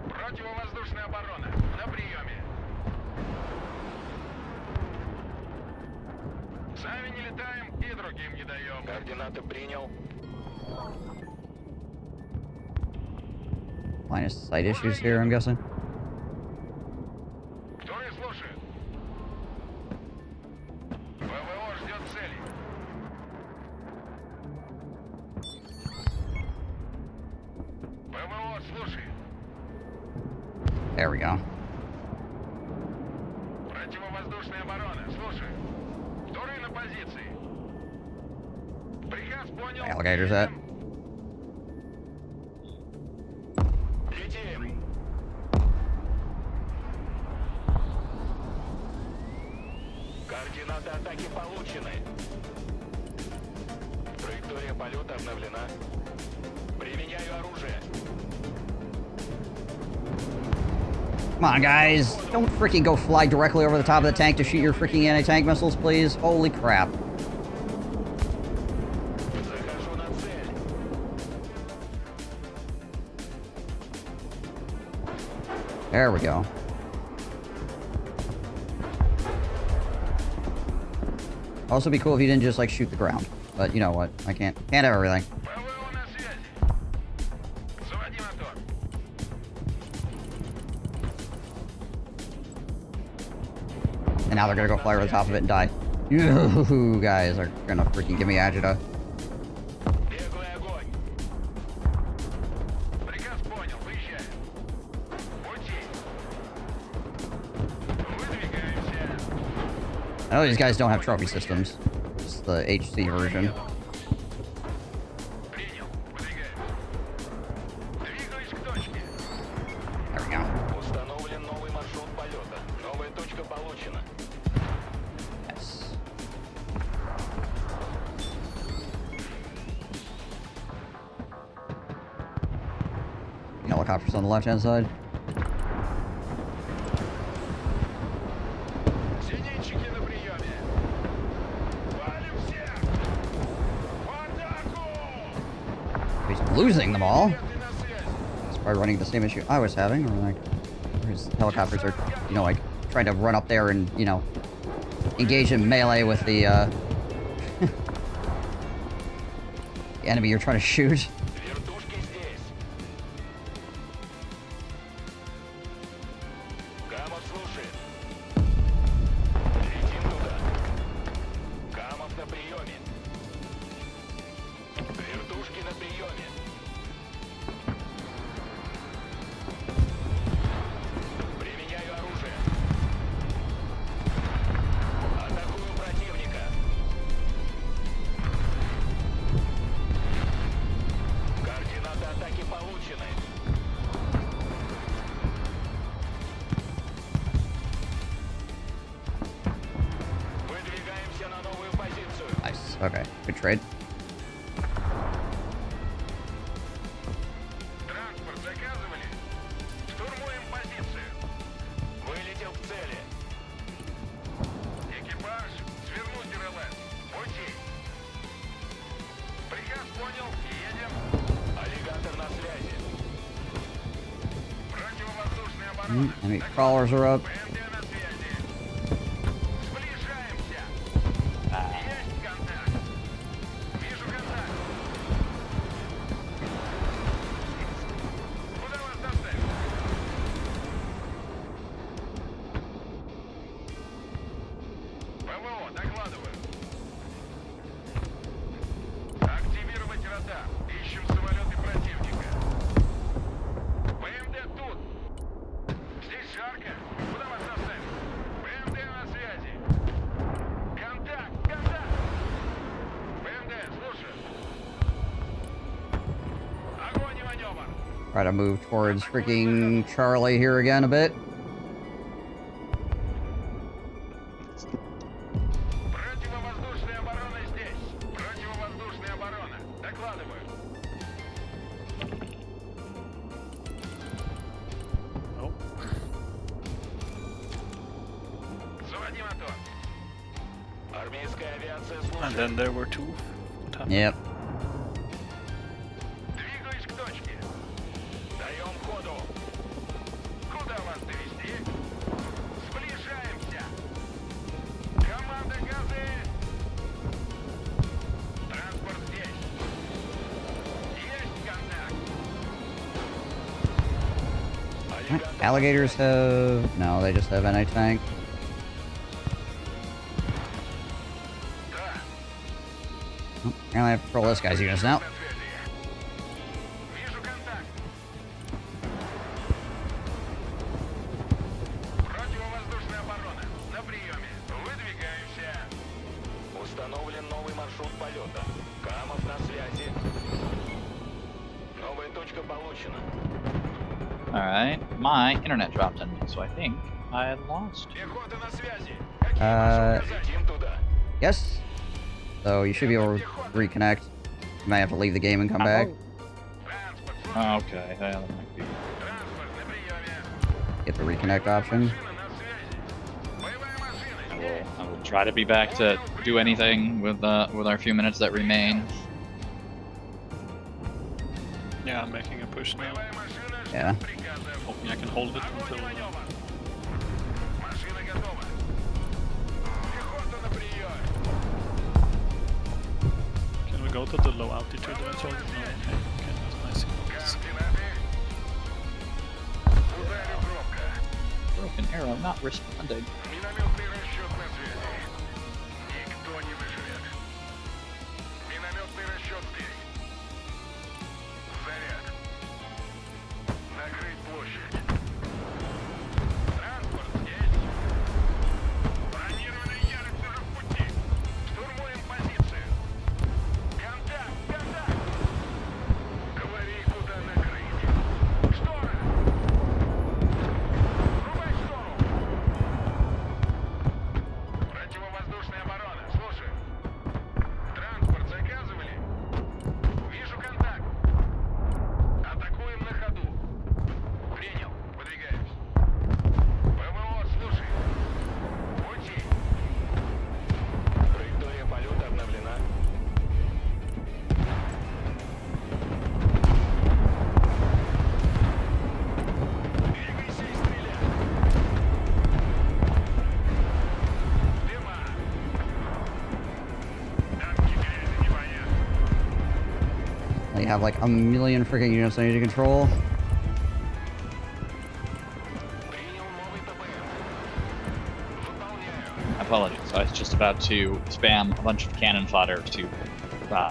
Противовоздушная оборона. На приеме. Сами не летаем и другим не даем. Координаты принял. Minus sight issues here, I'm guessing. Второй слушает. ПВО ждет цели. ПВО слушает. There we go. Противовоздушная оборона. Слушай. Второй на позиции. Приказ понял. Alligators at. Летим. Координаты атаки получены. Траектория полета обновлена. Применяю оружие. Come on, guys. Don't freaking go fly directly over the top of the tank to shoot your freaking anti-tank missiles, please. Holy crap. Захожу на цель. There we go. Also, be cool if you didn't just like shoot the ground. But you know what? I can't have everything. ПВО на связи. Заводи мотор. And now they're gonna go fly over the top of it and die. You guys are gonna freaking give me agita. Беглый огонь. Приказ понял. Выезжаем. Пути. Выдвигаемся. I know these guys don't have trophy systems. It's the HC version. Принял. Выдвигаемся. Двигаюсь к точке. There we go. Установлен новый маршрут полета. Новая точка получена. Yes. helicopters on the left-hand side. Зенитчики на приеме. Валим всех! В атаку! He's losing them all. Ты на связи. He's probably running the same issue I was having, or like his helicopters are, you know, like trying to run up there and, you know, engage in melee with the the enemy you're trying to shoot. Вертушки здесь. Камов слушает. Летим туда. Камов на приеме. Вертушки на приеме. Применяю оружие. Атакую противника. Координаты атаки получены. Выдвигаемся на новую позицию. Nice. Okay. Good trade. Транспорт заказывали? Штурмуем позицию. Вылетел к цели. Экипаж, свернуть РЛС. Пути. Приказ понял. Едем. Аллигатор на связи. Противовоздушная оборона. Enemy crawlers are up. ПМД на связи. Сближаемся. Есть контакт. Вижу контакт. Куда вас доставить? ПВО, докладываю. Активировать радар. Ищем самолеты противника. ПМД тут. Здесь жарко. Куда вас доставить? ПМД на связи. Контакт, контакт. ПМД, слушаю. Огонь и маневр. Try to move towards freaking Charlie here again a bit. Противовоздушная оборона здесь. Противовоздушная оборона. Докладываю. Oh. Заводи мотор. Армейская авиация And слушает. then there were two. What happened? Yep. Двигаюсь к точке. Даем ходу. Куда вас довести? Сближаемся. Команда газы. Транспорт здесь. Есть контакт. Alligators have... No, they just have anti-tank. Да. Oh, apparently I have to control this guy's units now. На связи. Вижу контакт. Противовоздушная оборона. На приеме. Выдвигаемся. Установлен новый маршрут полета. Камов на связи. Новая точка получена. Alright, my internet dropped on me, so I think I lost. Пехота на связи. Какие Uh, ваши указания? Летим туда. Yes. So you should be able to reconnect. You might have to leave the game and come back. Транспорт. Oh, okay, yeah, that might be. Транспорт на приеме. Get the reconnect option. Машина на связи. Боевая машина здесь. I will try to be back to do anything with our few minutes that remain. Yeah, I'm making a push now. Боевая машина Yeah. ждет приказа. Hoping I can hold it Огонь и until... маневр. Машина готова. Пехота на приеме. Can we go to the low altitude as well? No, okay, that's nice. Координаты. Ударю громко. Broken arrow not responding. Минометный расчет на связи. Никто не выживет. Минометный расчет здесь. Заряд. Накрыть площадь. Транспорт здесь. Бронированный ярость уже в пути. Штурмуем позицию. Контакт, контакт. Говори, куда накрыть. Штора. Врубай штору. have like a million freaking units I need to control. Apologies. I was just about to spam a bunch of cannon fodder to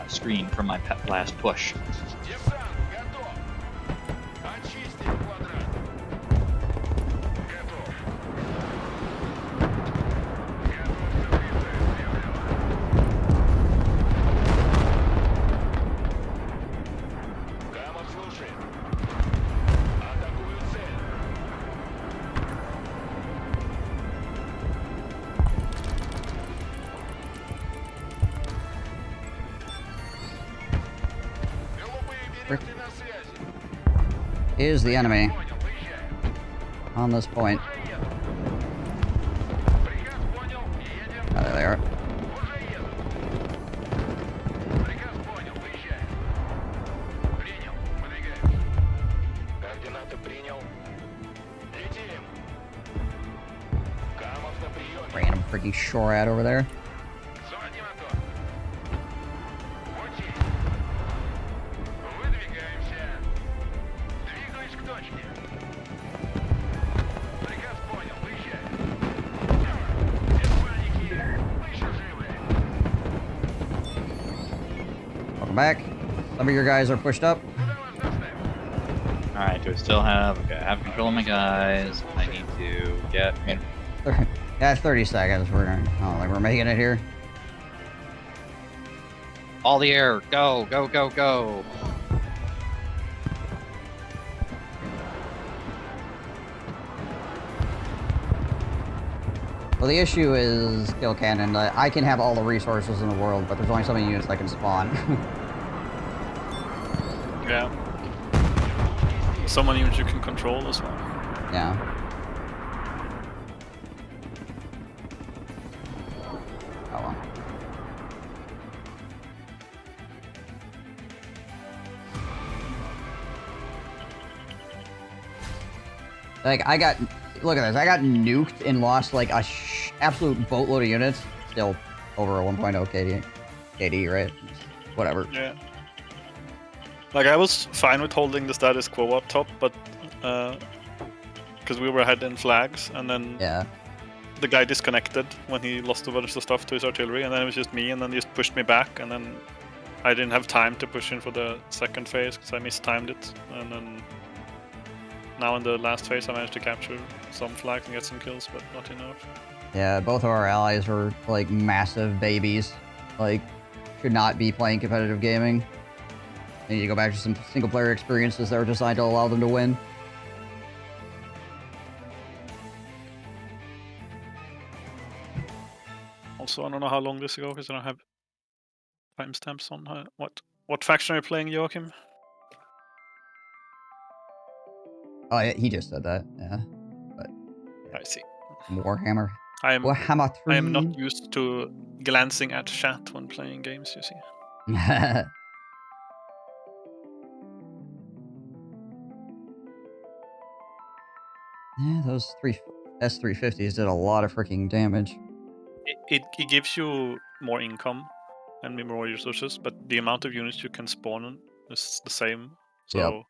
screen from my last push. Десант готов. Очистить квадрат. Готов. Камов слушает. Атакую цель. Голубые, берете на связи. Is the enemy Понял, выезжаем. on this point? Приказ понял, едем. Oh, there they are. Уже еду. Приказ понял, выезжаем. Принял, выдвигаемся. Координаты принял. Летим. Камов на приеме. Random freaking shorad over there. Заводи мотор. Учись. Выдвигаемся. Двигаюсь к точке. Приказ понял, выезжаем. Без паники. Мы еще живы. Welcome back. Some of your guys are pushed up. Куда вас доставить? Alright, do I still have... Okay, I have control of my guys. I need to get... Yeah, 30 seconds. We're gonna, oh, like we're making it here. All the air! Go! Go, go, go! Well, the issue is kill cannon. I can have all the resources in the world, but there's only so many units that can spawn. Yeah. So many units you can control as well. Yeah. Oh well. Like, I got... Look at this. I got nuked and lost, like, a absolute boatload of units. Still over a 1.0 KD, right? Whatever. Yeah. Like, I was fine with holding the status quo up top, but because we were ahead in flags, and then Yeah. the guy disconnected when he lost a bunch of stuff to his artillery, and then it was just me, and then he just pushed me back, and then I didn't have time to push in for the second phase because I mistimed it, and then now in the last phase I managed to capture some flags and get some kills, but not enough. Yeah, both of our allies were, like, massive babies. Like, should not be playing competitive gaming. They need to go back to some single-player experiences that were designed to allow them to win. Also, I don't know how long this ago because I don't have timestamps on what faction are you playing, Joachim? Oh, yeah, he just said that, yeah. I see. Warhammer. I am Warhammer 3. I am not used to glancing at chat when playing games, you see. Yeah, those S350s did a lot of freaking damage. It gives you more income and more resources, but the amount of units you can spawn on is the same. So Yep.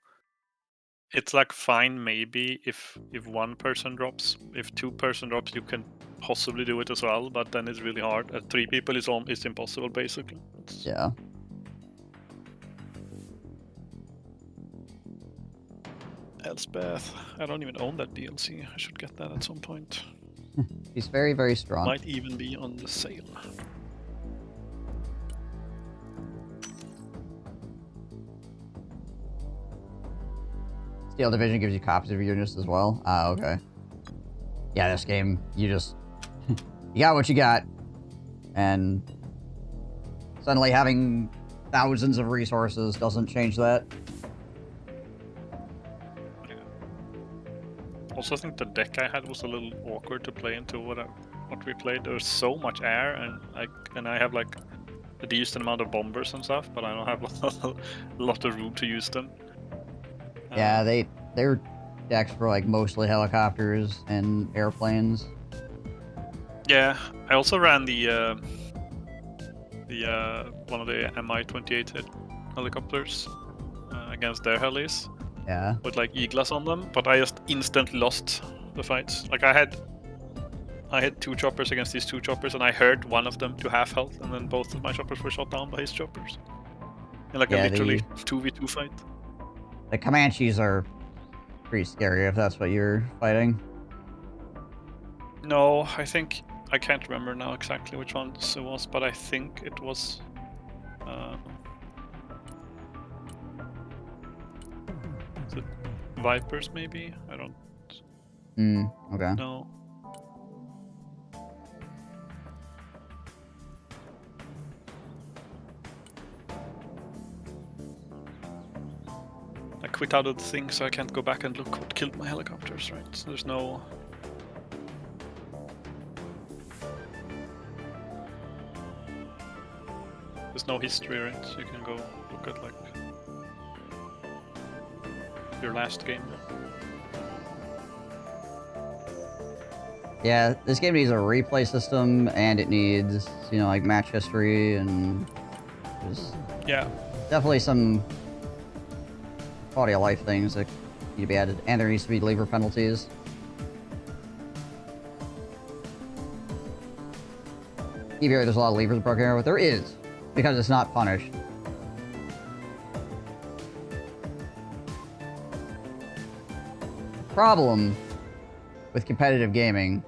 it's like fine maybe if one person drops. If two person drops, you can possibly do it as well, but then it's really hard. At 3 people, it's impossible basically. Yeah. Elspeth, I don't even own that DLC. I should get that at some point. He's very, very strong. Might even be on the sale. Steel Division gives you copies of your units as well. Ah, okay. Yeah, this game, you just... you got what you got. And... suddenly having thousands of resources doesn't change that. Also, I think the deck I had was a little awkward to play into what we played. There was so much air, and I have like a decent amount of bombers and stuff, but I don't have a lot of room to use them. Yeah, their decks were like mostly helicopters and airplanes. Yeah, I also ran the one of the Mi-28 helicopters, against their helis Yeah. with like E-glass on them, but I just instantly lost the fights. Like I had 2 choppers against these 2 choppers, and I heard one of them to half health, and then both of my choppers were shot down by his choppers. In like Yeah, a literally 2v2 fight. The Comanches are pretty scary if that's what you're fighting. No, I can't remember now exactly which ones it was, but I think it was. Is it Vipers maybe? I don't Okay. know. I quit out of the thing, so I can't go back and look what killed my helicopters, right? So there's no. There's no history, right? So you can go look at like your last game. Yeah, this game needs a replay system, and it needs, you know, like match history, and there's Yeah. definitely some quality of life things that need to be added, and there needs to be lever penalties. Even though there's a lot of levers broken here, but there is, because it's not punished. The problem with competitive gaming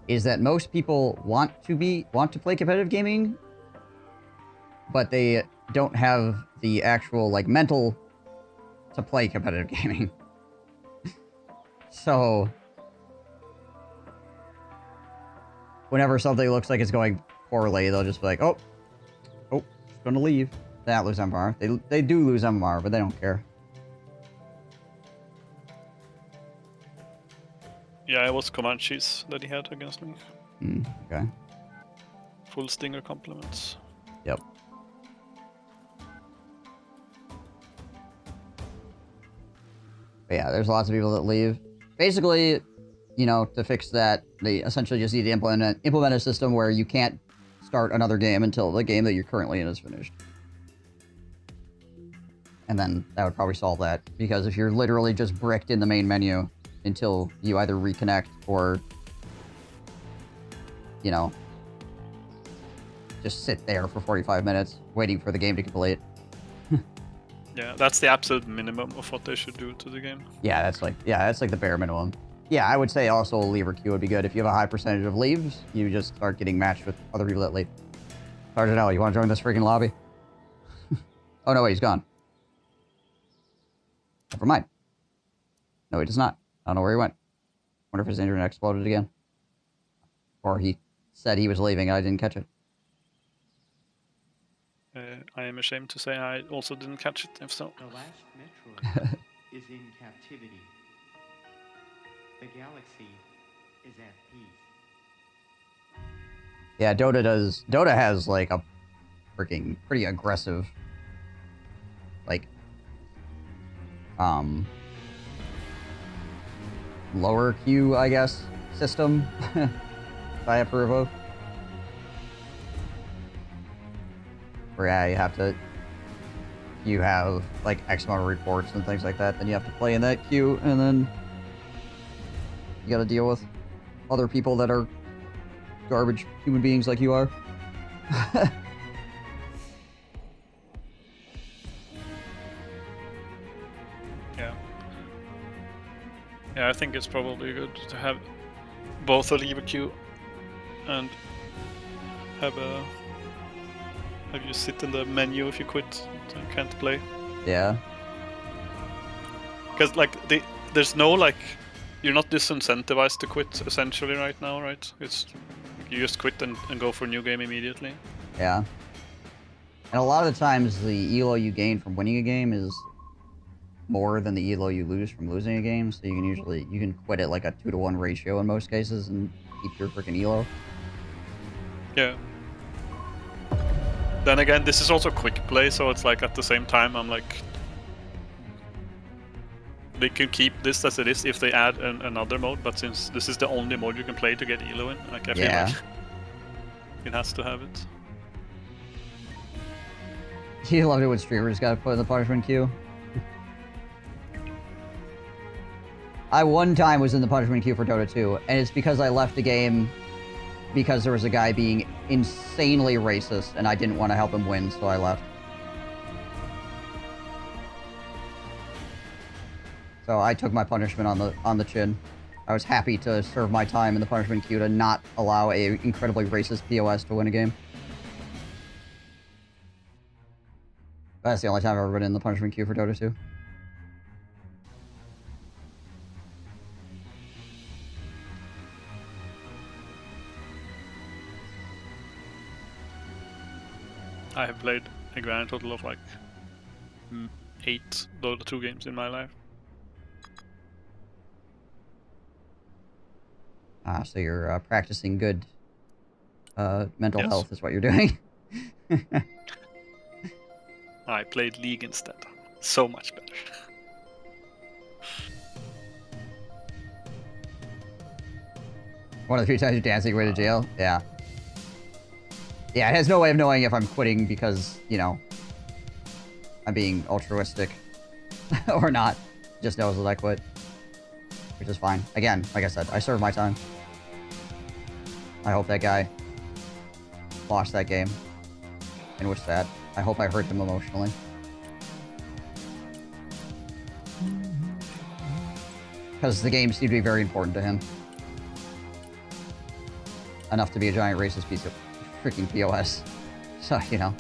is that most people want to play competitive gaming, but they don't have the actual like mental to play competitive gaming. So whenever something looks like it's going poorly, they'll just be like, oh, just gonna leave. They don't lose MMR. They do lose MMR, but they don't care. Yeah, it was Comanches that he had against me. Okay. Full stinger compliments. Yep. But yeah, there's lots of people that leave. Basically, you know, to fix that, they essentially just need to implement a system where you can't start another game until the game that you're currently in is finished. And then that would probably solve that. Because if you're literally just bricked in the main menu until you either reconnect or, you know, just sit there for 45 minutes waiting for the game to complete. Yeah, that's the absolute minimum of what they should do to the game. Yeah, that's like the bare minimum. Yeah, I would say also a lever queue would be good. If you have a high percentage of leaves, you just start getting matched with other people that leave. Sergeant L, you want to join this freaking lobby? Oh no, wait, he's gone. Never mind. No, he does not. I don't know where he went. Wonder if his internet exploded again. Or he said he was leaving and I didn't catch it. I am ashamed to say I also didn't catch it, if so. The last Metroid is in captivity. The galaxy is at peace. Yeah, Dota has like a freaking pretty aggressive like lower queue, I guess, system that I approve of. Where yeah, you have like X amount of reports and things like that, then you have to play in that queue, and then you gotta deal with other people that are garbage human beings like you are. Yeah, I think it's probably good to have both a lever queue and have you sit in the menu if you quit and can't play. Yeah. Because like there's no like, you're not disincentivized to quit essentially right now, right? It's you just quit and go for a new game immediately. Yeah. And a lot of the times the elo you gain from winning a game is more than the elo you lose from losing a game, so you can quit at like a 2-to-1 ratio in most cases and keep your freaking elo. Yeah. Then again, this is also quick play, so it's like at the same time I'm like, they can keep this as it is if they add another mode, but since this is the only mode you can play to get elo in, like I feel like it has to have it. You loved it when streamers got put in the punishment queue. I one time was in the punishment queue for Dota 2, and it's because I left the game because there was a guy being insanely racist, and I didn't want to help him win, so I left. So I took my punishment on the chin. I was happy to serve my time in the punishment queue to not allow a incredibly racist POS to win a game. That's the only time I've ever been in the punishment queue for Dota 2. I have played a grand total of like 8 Dota 2 games in my life. Ah, so you're practicing good mental Yes. health is what you're doing. I played League instead. So much better. One of the few times you're dancing your way to jail? Yeah. Yeah, it has no way of knowing if I'm quitting because, you know, I'm being altruistic or not. It just knows that I quit. Which is fine. Again, like I said, I served my time. I hope that guy lost that game and was sad. I hope I hurt him emotionally. Because the game seemed to be very important to him. Enough to be a giant racist piece of freaking POS. So, you know.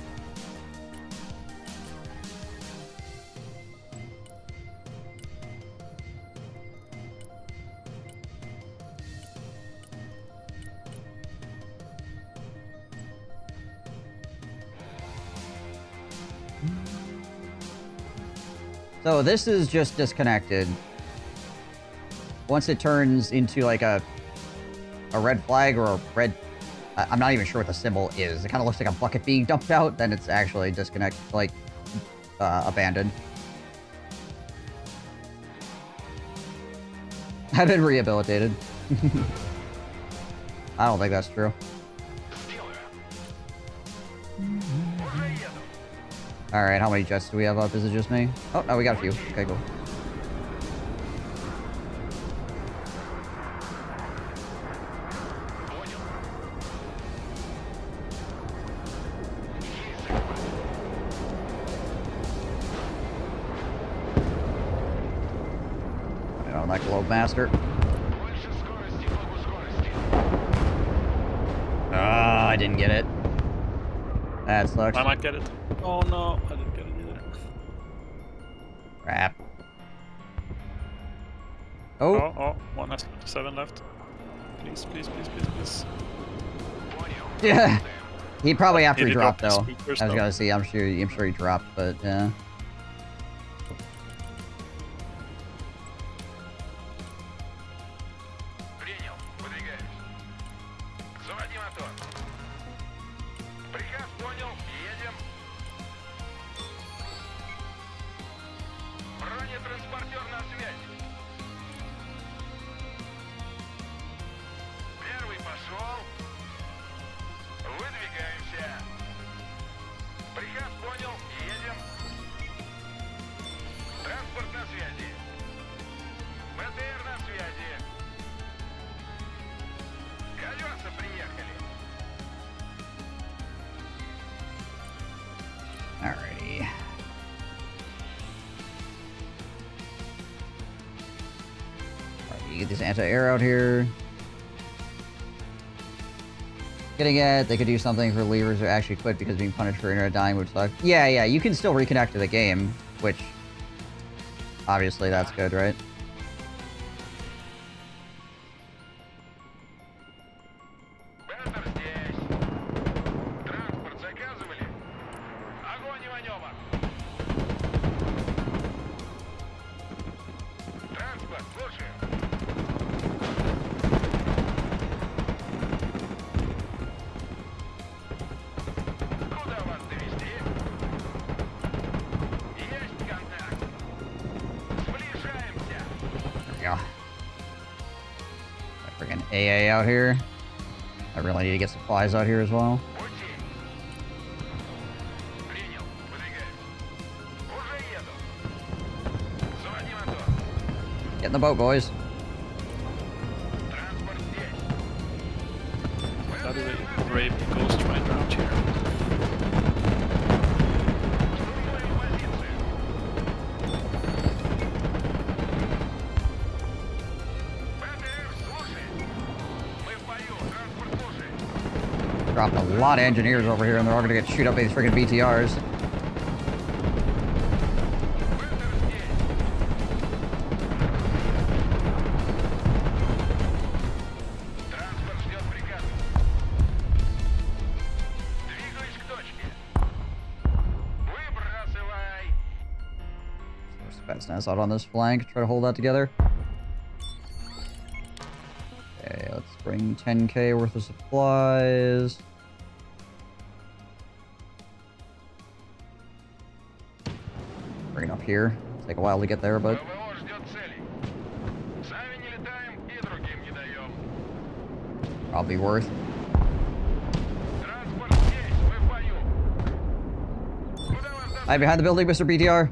So this is just disconnected. Once it turns into like a red flag or a red... I'm not even sure what the symbol is. It kind of looks like a bucket being dumped out, then it's actually disconnected, like, abandoned. I've been rehabilitated. I don't think that's true. Alright, how many jets do we have up? Is it just me? Oh, no, we got a few. Okay, cool. Like Globe Master. Ah, I didn't get it. That sucks. I might get it. Oh no, I didn't get it either. Crap. Oh. Oh, one has 7 left. Please, please, please, please, please. Yeah. He'd probably after Did he he dropped drop though. the speakers, I was though? gonna see. I'm sure he dropped, but yeah. Принял. Выдвигаюсь. Заводи мотор. Приказ понял. Едем. Бронетранспортер на связи. Первый пошел. Выдвигаемся. Приказ понял. Едем. Транспорт на связи. БТР на связи. Колеса приехали. Alrighty. Alright, you get this anti-air out here. Getting it, they could do something for levers who actually quit because being punished for internet dying would suck. Yeah, you can still reconnect to the game, which obviously that's good, right? Бендер здесь. Транспорт заказывали? Огонь и маневр. Транспорт, слушаю. Куда вас довезти? Есть контакт. Сближаемся. There we go. Got freaking AA out here. I really need to get supplies out here as well. Пути. Принял. Выдвигаюсь. Уже еду. Заводи мотор. Get in the boat, boys. Транспорт здесь. That is a brave ghost rider out here. Штурмуем позицию. БТР, слушай. Мы в бою. Транспорт слушай. Dropped a lot of engineers over here, and they're all gonna get shoot up these freaking BTRs. БТР здесь. Транспорт ждет приказа. Двигаюсь к точке. Выбрасывай. Spetsnaz out on this flank. Try to hold that together. Okay, let's bring 10k worth of supplies. Bring it up here. Take a while to get there, but ПВО ждет целей. Сами не летаем и другим не даем. probably worth. Транспорт здесь, мы в бою. Куда вас Hide доставить? behind the building, Mr. BTR.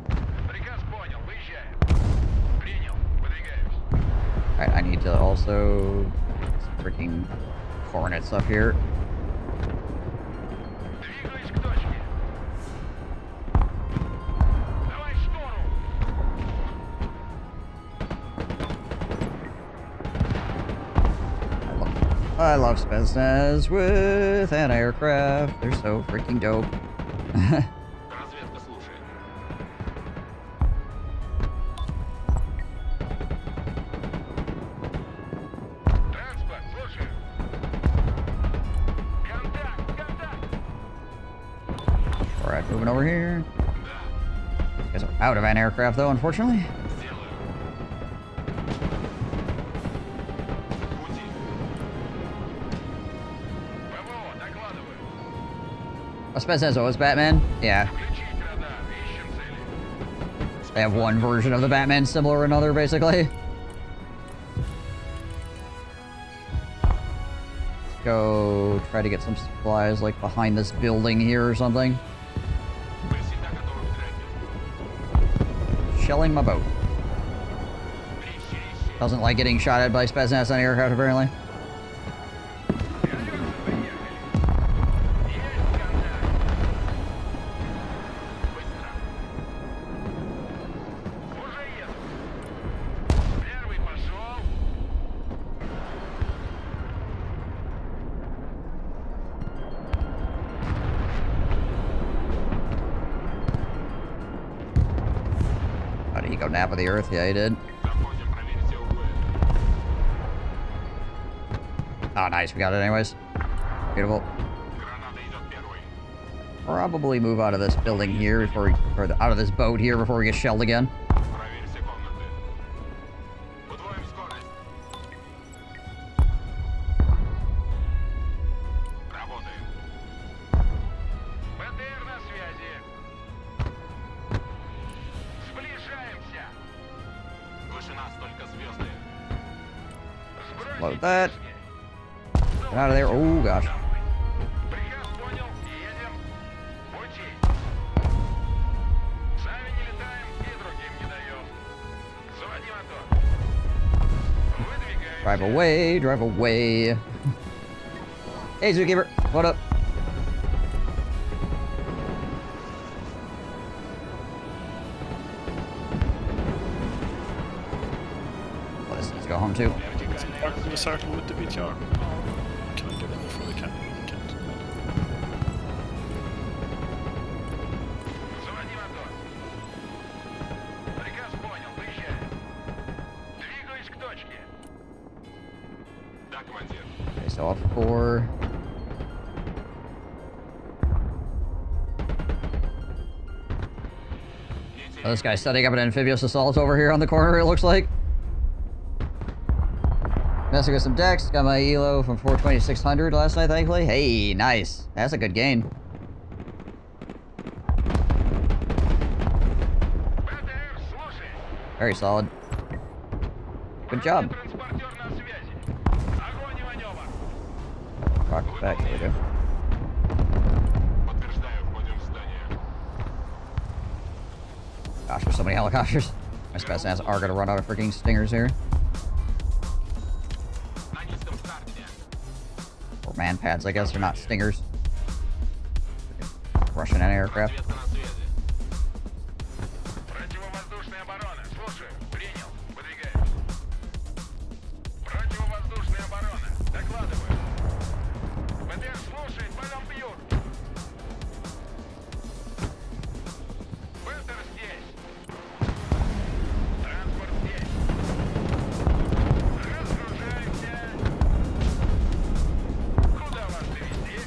Приказ понял, выезжаем. Принял, выдвигаемся. Alright, I need to also freaking coordinates up here. Двигаюсь к точке. Давай штурм. I love Spetsnaz with anti-aircraft. They're so freaking dope. Разведка слушает. Транспорт, слушаю. Контакт. Alright, moving over here. You guys are out of anti-aircraft though, unfortunately. Сделаю. Пути. ПВО, докладываю. Spetsnaz always Batman? Yeah. Включить радар, ищем цели. They have one version of the Batman similar to another, basically. Let's go try to get some supplies, like, behind this building here or something. Мы всегда готовы к драке. Shelling my boat. Ищи. Doesn't like getting shot at by Spetsnaz on aircraft, apparently. Вертолеты поехали. Есть контакт. Быстро. Уже еду. Первый пошел. Oh, did he go nap of the earth? Yeah, he did. Заходим, проверить все углы. Oh, nice. We got it anyways. Beautiful. Граната идет первой. Probably move out of this building here before we, or out of this boat here before we get shelled again. Проверь все комнаты. Удвоим скорость. Работаем. БТР на связи. Сближаемся. Выше нас только звезды. Load that. Get out of there. Oh, gosh. Приказ понял. Едем. Пути. Сами не летаем и другим не даем. Заводи мотор. Выдвигаемся. Drive away, drive away. Hey, Zookeeper. What up? Well, this needs to go home, too. Park in the circle with the BTR. Can I get in before they can? Can't. Заводи мотор. Приказ понял. Выезжаем. Двигаюсь к точке. Да, командир. Okay, so up 4. Oh, this guy's setting up an amphibious assault over here on the corner, it looks like. Messing with some decks. Got my elo from 420 to 600 last night, thankfully. Hey, nice. That's a good gain. БТР, слушай. Very solid. Good job. Транспортер на связи. Огонь и маневр. Rock back. Here we go. Подтверждаю, входим в здание. Gosh, there's so many helicopters. My Space ass are gonna run out of freaking stingers here. Or man pads, I guess. They're not stingers. Russian anti-aircraft. Противовоздушная оборона. Слушаю. Принял. Выдвигаюсь. Противовоздушная оборона. Докладываю. БТР слушает. Полем бьют. БТР здесь. Транспорт здесь. Разгружаемся. Куда вас довести?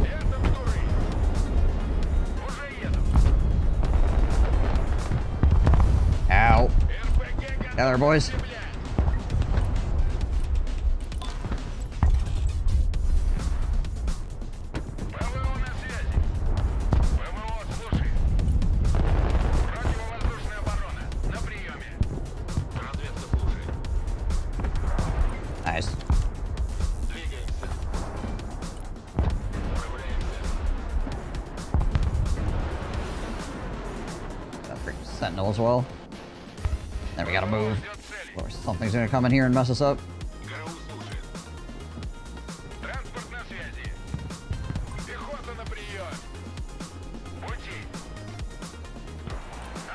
Это Туры. Уже еду. Ow. РПГ Yeah, there, boys. ПВО на связи. ПВО слушает. Противовоздушная оборона. На приеме. Разведка слушает. Nice. Двигаемся. Управляемся. Got a freaking sentinel as well. Then we gotta move. Ждет цели. Of course, something's gonna come in here and mess us up. ГРУ слушает. Транспорт на связи. Пехота на прием. Пути.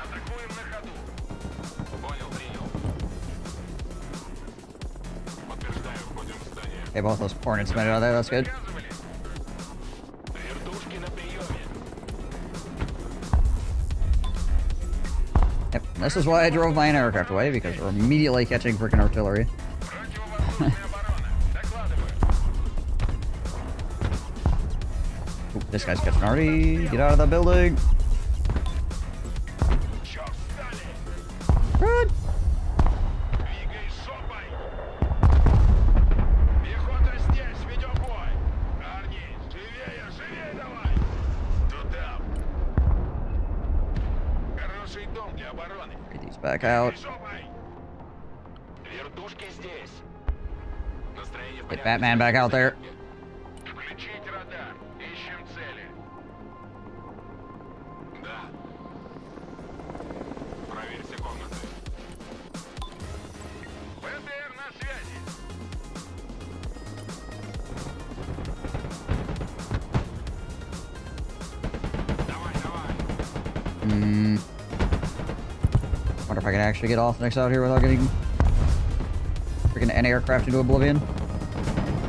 Атакуем на ходу. Понял, принял. Подтверждаю, входим в здание. Okay, both those Hornets made it out of there. That's good. Приказывали? Вертушки на приеме. Yep. This is why I drove my aircraft away, because we're immediately catching freaking artillery. Противовоздушная оборона. Докладываю. Oop, this guy's catching arty. Get out of the building. Чё встали? Run! Двигай сопой. Пехота здесь, ведем бой. Парни, живее, живее давай. Туда. Хороший дом для обороны. Get these back out. Двигай сопой. Вертушки здесь. Настроение в Get порядке. Batman back out there. Включить радар. Ищем цели. Да. Проверьте комнаты. БТР на связи. Давай, давай. Wonder if I can actually get off next out here without getting freaking any aircraft into oblivion.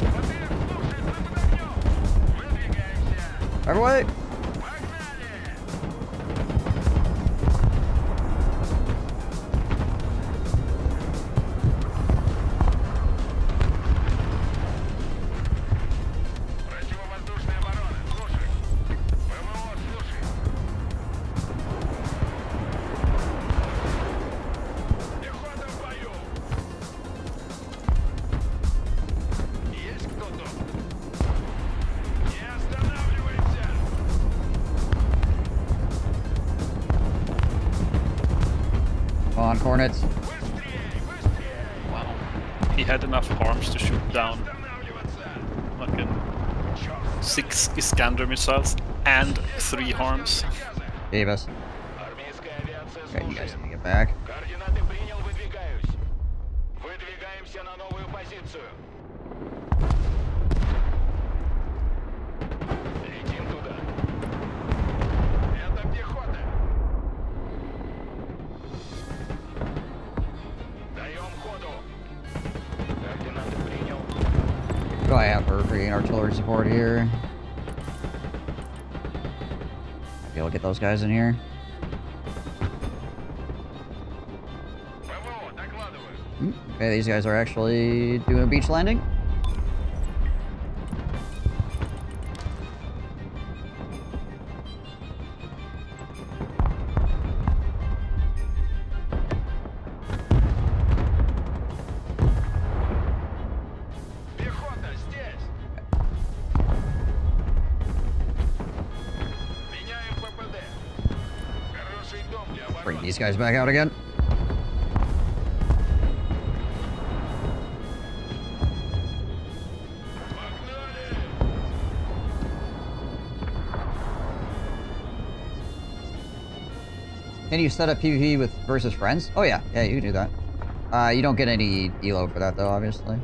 БТР слушает, развернем. Выдвигаемся. Everyway! Погнали. Противовоздушная оборона. Слушай. ПВО слушай. Пехота в бою. Есть кто-то? Не останавливайся. Come on, Hornets. Быстрее, быстрее. Wow. He had enough arms to shoot down Останавливаться. fucking Чёрт. 6 Iskander missiles and 3 harms. Davis. Армейская авиация Okay, you guys слушает. need to get back. Координаты принял, выдвигаюсь. Выдвигаемся на новую позицию. Летим туда. Это пехота. Даем ходу. Координаты принял. Go out for freaking artillery support here. Be able to get those guys in here. ПВО, докладываю. Okay, these guys are actually doing a beach landing. Пехота здесь. Меняем ППД. Хороший дом для Bring обороны. these guys back out again. Погнали! Can you set up PvP with versus friends? Oh yeah, yeah, you can do that. You don't get any elo for that though, obviously.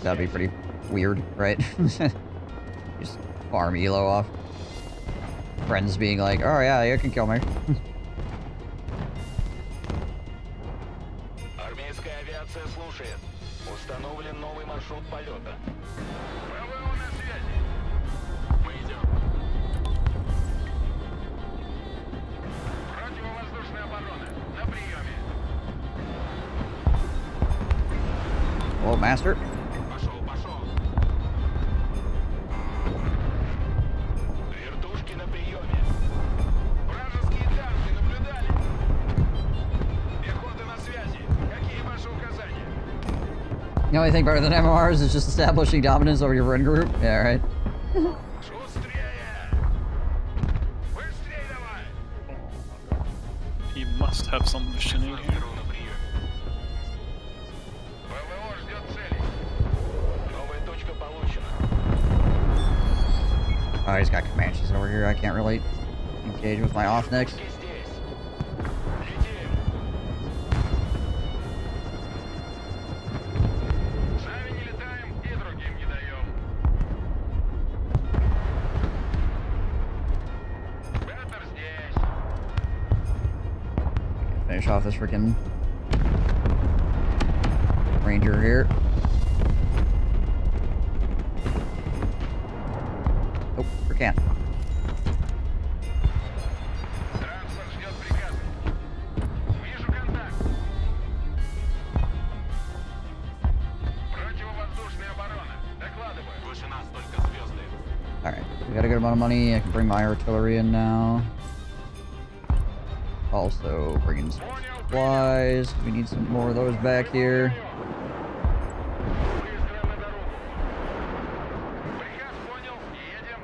That'd be pretty weird, right? Just farm elo off. Friends being like, oh yeah, you can kill me. Армейская авиация слушает. Установлен новый маршрут полета. ПВО на связи. Мы идем. Противовоздушная оборона. На приеме. Hello, master. Пошел, пошел. Вертушки на приеме. Вражеские танки наблюдали. Пехота на связи. Какие ваши указания? The only thing better than MMRs is just establishing dominance over your friend group. Yeah, right. Шустрее! Быстрее давай! He must have some visioning here. На приеме. ПВО ждет цели. Новая точка получена. Oh, he's got Comanches over here. I can't really engage with my off next. Пушки здесь. Летим. Сами не летаем и другим не даем. Беттер здесь. Finish off this freaking Ranger here. Oh, we can't. Транспорт ждет приказа. Вижу контакт. Противовоздушная оборона. Докладываю. Выше нас только звезды. Alright, we got a good amount of money. I can bring my artillery in now. Also, bring in some supplies. We need some more of those back here. Быстро на дорогу. Приказ понял. Едем.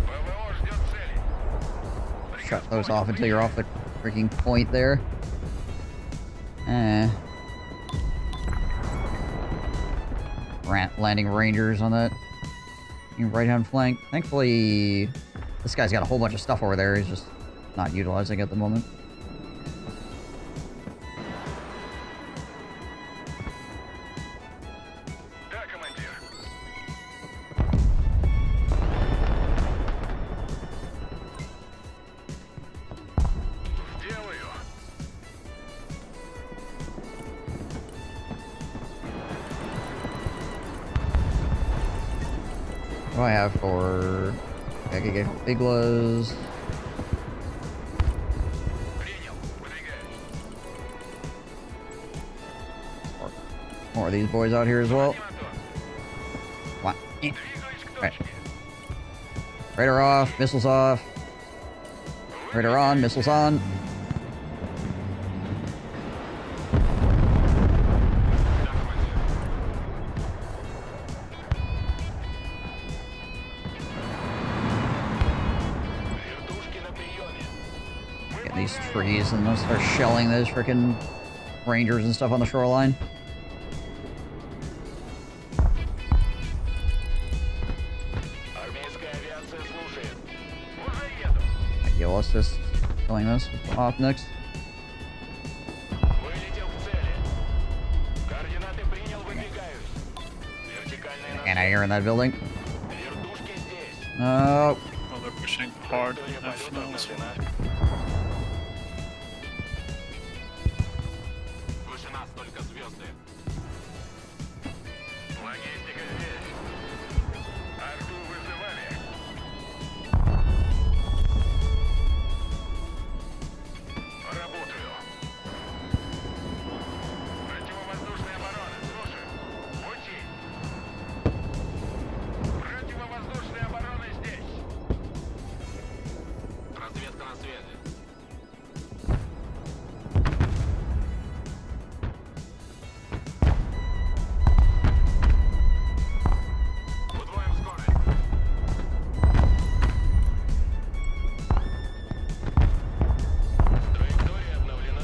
ПВО ждет цели. Shut those off until you're off the freaking point there. Landing Rangers on that right-hand flank. Thankfully, this guy's got a whole bunch of stuff over there. He's just not utilizing at the moment. Да, командир. Сделаю. What do I have for... I could get Biglas. Принял. Выдвигаюсь. More of these boys out here as well. Мотор. What? Eh. Двигаюсь к Right. точке. Radar off, missiles off. Radar on, missiles on. Да, командир. Вертушки на приеме. Get these trees and they'll start shelling those freaking Rangers and stuff on the shoreline. Армейская авиация слушает. Уже еду. Yeah, let's just killing this off next. Вылетел к цели. Координаты принял, выдвигаюсь. Вертикальная And I hear in that building. Вертушки здесь. Oh, Oh, they're pushing hard. Траектория F полета now as well. обновлена. Выше нас только звезды. Логистика здесь. Арту вызывали. Работаю. Противовоздушная оборона. Слушаю. Учись. Противовоздушная оборона здесь. Разведка на связи. Удвоим скорость. Траектория обновлена.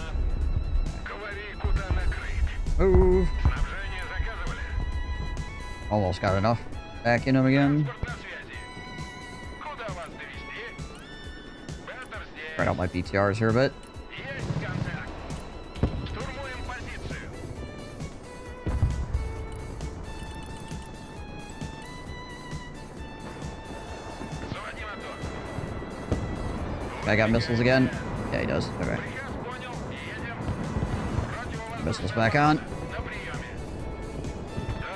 Move. Снабжение заказывали. Almost got enough. Back in him again. Транспорт на связи. Куда вас довезти? Бендер здесь. Try out my BTRs here a bit. Есть контакт. Штурмуем позицию. Заводи мотор. Guy got missiles again. Yeah, he does. Okay. Приказ понял. Едем. Противовоздушный Missiles back on. на приеме. Да.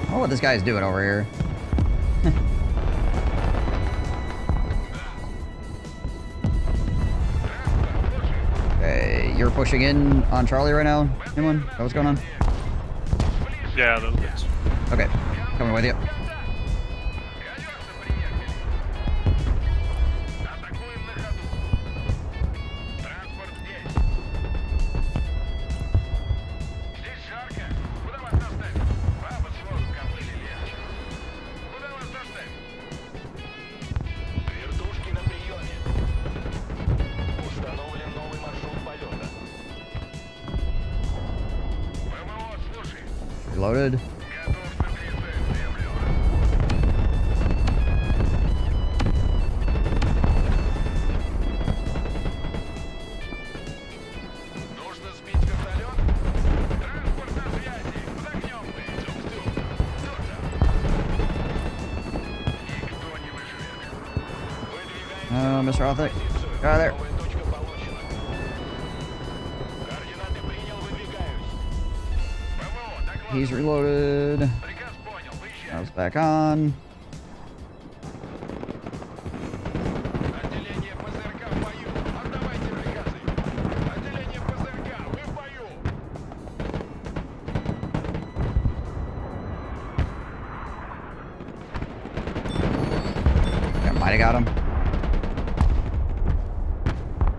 I don't know what this guy's doing over here. Okay, you're pushing in on Charlie right now, anyone? Is that what's going on? Yeah, a little bit. Okay, coming with you. Годятся, приехали. Атакуем на ходу. Транспорт здесь. Здесь жарко. Куда вас доставить? Баба с воздухом были легче. Куда вас доставить? Вертушки на приеме. Установлен новый маршрут полета. ПВО, слушай. Reloaded. Готов к прицелу, землю. Нужно сбить вертолет? Транспорт на связи. Под огнем вы. Тук-тук. Кто там? Никто не выживет. Выдвигаемся Mr. Arthur. на позицию. Get out of there. Новая точка получена. Координаты принял, выдвигаюсь. ПВО, доклад. He's reloaded. Приказ понял, выезжай. That was back on. Отделение ПЗРК в бою. Отдавайте приказы. Отделение ПЗРК, вы в бою. I might have got him.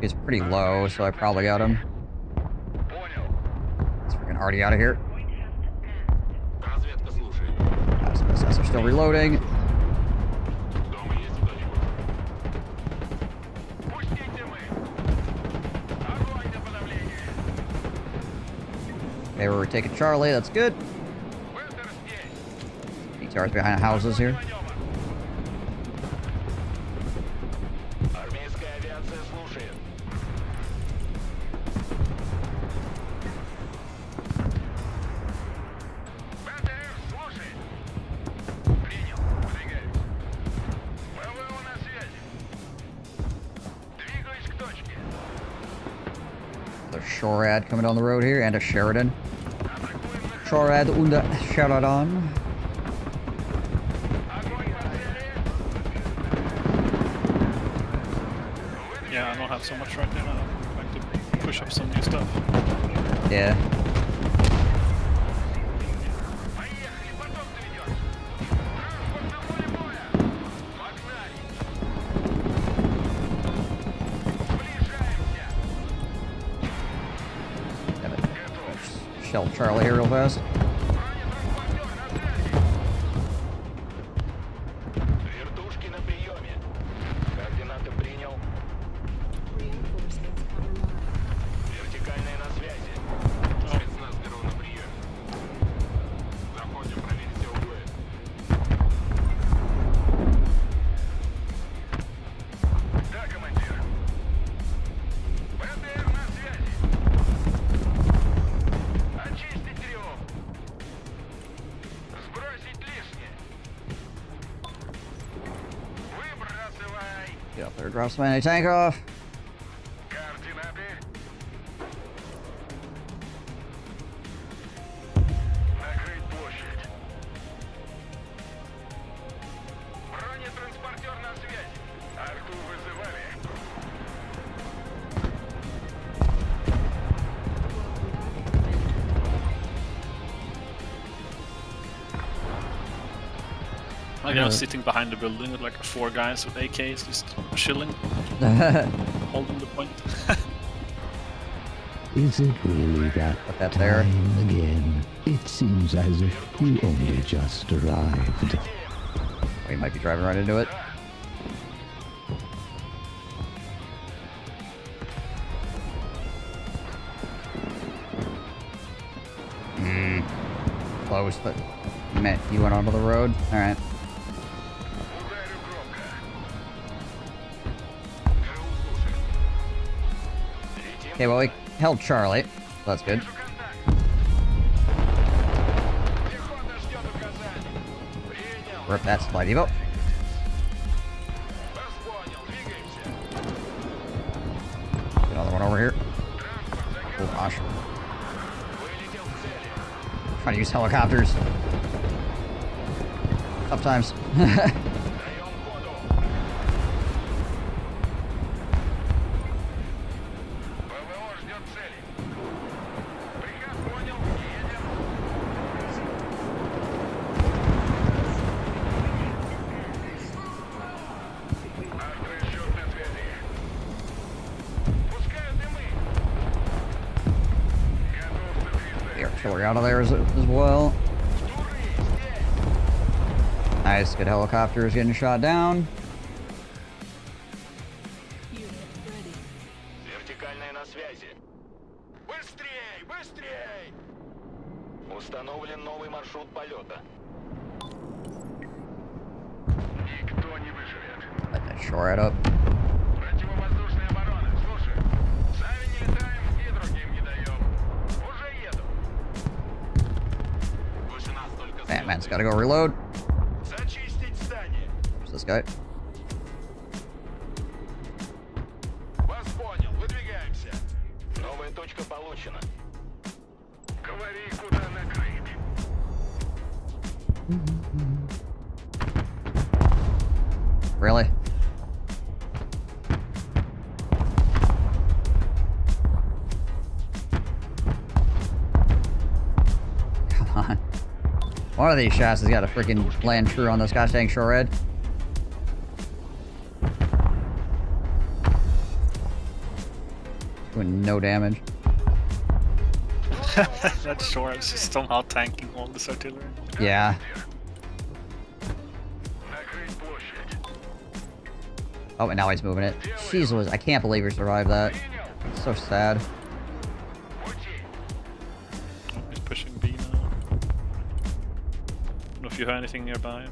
He's pretty low, so I probably got him. Понял. It's freaking already out of here. Разведка слушает. SPSS are still reloading. Дома есть кто-нибудь? Пустите мы. Огонь на подавление. Okay, we're taking Charlie. That's good. Бендер здесь. BTR's behind houses here. Маневр. Армейская авиация слушает. БТР слушает. Принял. Выдвигаюсь. ПВО на связи. Двигаюсь к точке. There's Shorad coming down the road here, and a Sheridan. Атакуем на Shorad und a Sheridan. огонь по цели. Yeah, I don't have so much right now. I'm trying to push up some new stuff. Yeah. Поехали, потом доведешь. Транспорт на поле боя. Погнали. Сближаемся. Damn it. Shell Charlie here real fast. Бронетранспортер на связи. Вертушки на приеме. Координаты принял. Вертикальные на связи. Спецназ беру на приеме. Заходим проверить все углы. Да, командир. БТР на связи. Очистить тревогу. Сбросить лишнее. Выбрасывай. Get up there, drop some anti-tank off. Координаты. Накрыть площадь. Бронетранспортер на связи. Арту вызывали. Like I was sitting behind the building with like 4 guys with AKs just chilling, holding the point. Is it really that Put that there. time again? It seems as if we only just arrived. We might be driving right into it. close, but meant you went onto the road. All right. Ударю громко. ГРУ слушает. Летим. Okay, well, we held Charlie. So that's good. Вижу контакт. Пехота ждет указаний. Принял. Rip that slidey boat. Вас понял. Двигаемся. Another one over here. Транспорт Oh загружен. gosh. Вылетел к цели. Trying to use helicopters. Tough times. Даем ходу. ПВО ждет цели. Приказ понял. Едем. Авторасчет на связи. Пускают дымы. Готов The к artillery out of there as well. Штуры здесь. Nice, good helicopters getting shot down. Вертикальная на связи. Быстрей, быстрей! Установлен новый маршрут полета. Никто не выживет. Let that shore head up. Противовоздушная оборона. Слушай, сами не летаем и другим не даем. Уже еду. Выше нас только Batman's gotta go reload. зачистить здание. Where's this guy? Вас понял, выдвигаемся. Новая точка получена. Говори, куда накрыть. Really? Come on. One of these shots has got to freaking land true on this gosh dang shore head. Doing no damage. That shore is just somehow tanking all this artillery. Yeah. Накрыть площадь. Oh, and now he's moving it. Jesus, I can't believe he survived that. Принял. It's so sad. Пути. Oh, he's pushing B now. Don't know if you heard anything nearby.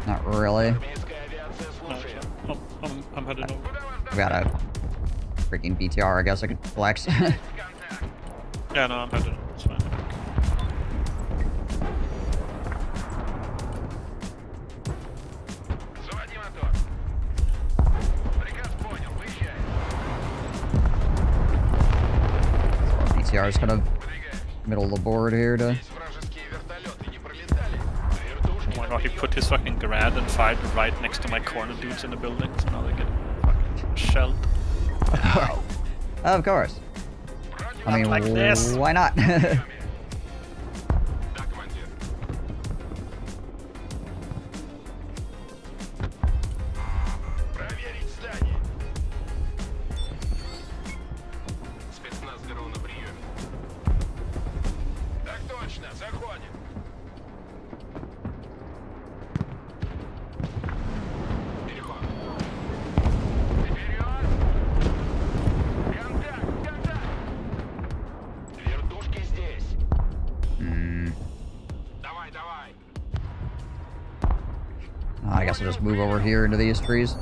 Not really. Армейская авиация No, слушает. I'm heading over. Куда вас I got a freaking BTR, I guess I could flex. контакт? Yeah, no, I'm heading over. It's fine. Заводи мотор. Приказ понял, выезжай. BTR is kind of Выдвигаемся. middle of the board here to... Здесь вражеские вертолеты не пролетали. Вертушки Oh my на god, he прием. put his fucking grad and fired right next to my corner dudes in the building, so now they get fucking shelled. Of course. I mean, like this. why not? Да, командир. Проверить здание. Спецназ ГРУ на приеме. Так точно, заходим. Переход. Вперед! Контакт! Контакт! Вертушки здесь. Hmm. Давай, давай. I guess I'll just move over here into these trees.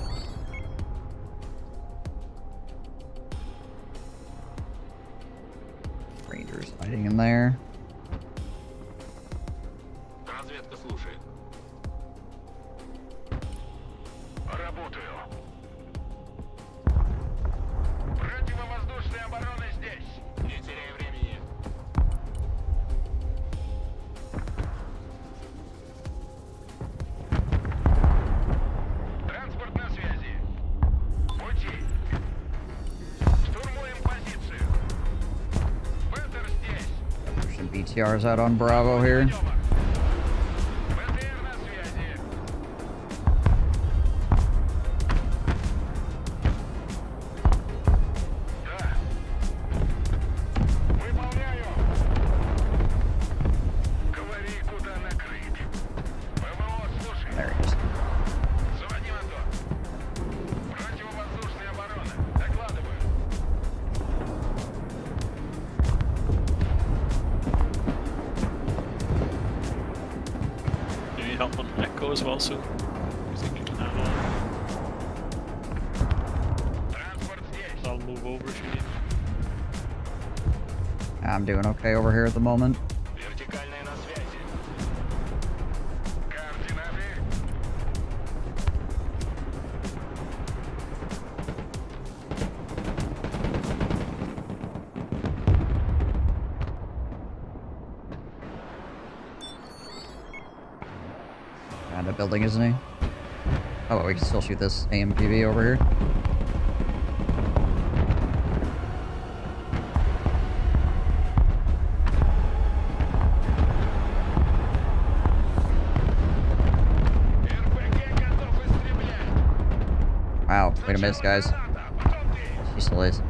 Rangers hiding in there. Разведка слушает. Работаю. Противовоздушная оборона здесь. Не теряй времени. Транспорт на связи. Пути. Штурмуем позицию. Петер здесь. Pushing BTRs out on Bravo here. Маневр. ПТР на связи. Да. Выполняю. Говори, куда накрыть. ПВО слушай. There he is. Заводи мотор. Противовоздушная оборона. Докладываю. need help on Echo as well soon. I think you can handle it. Транспорт здесь. I'll move over if you need. I'm doing okay over here at the moment. Вертикальная на связи. Координаты. Kind of building, isn't he? Oh, well, we can still shoot this AMPV over here. РПГ готов истреблять. Wow, wait a minute, guys. Граната, потом ты. She still is.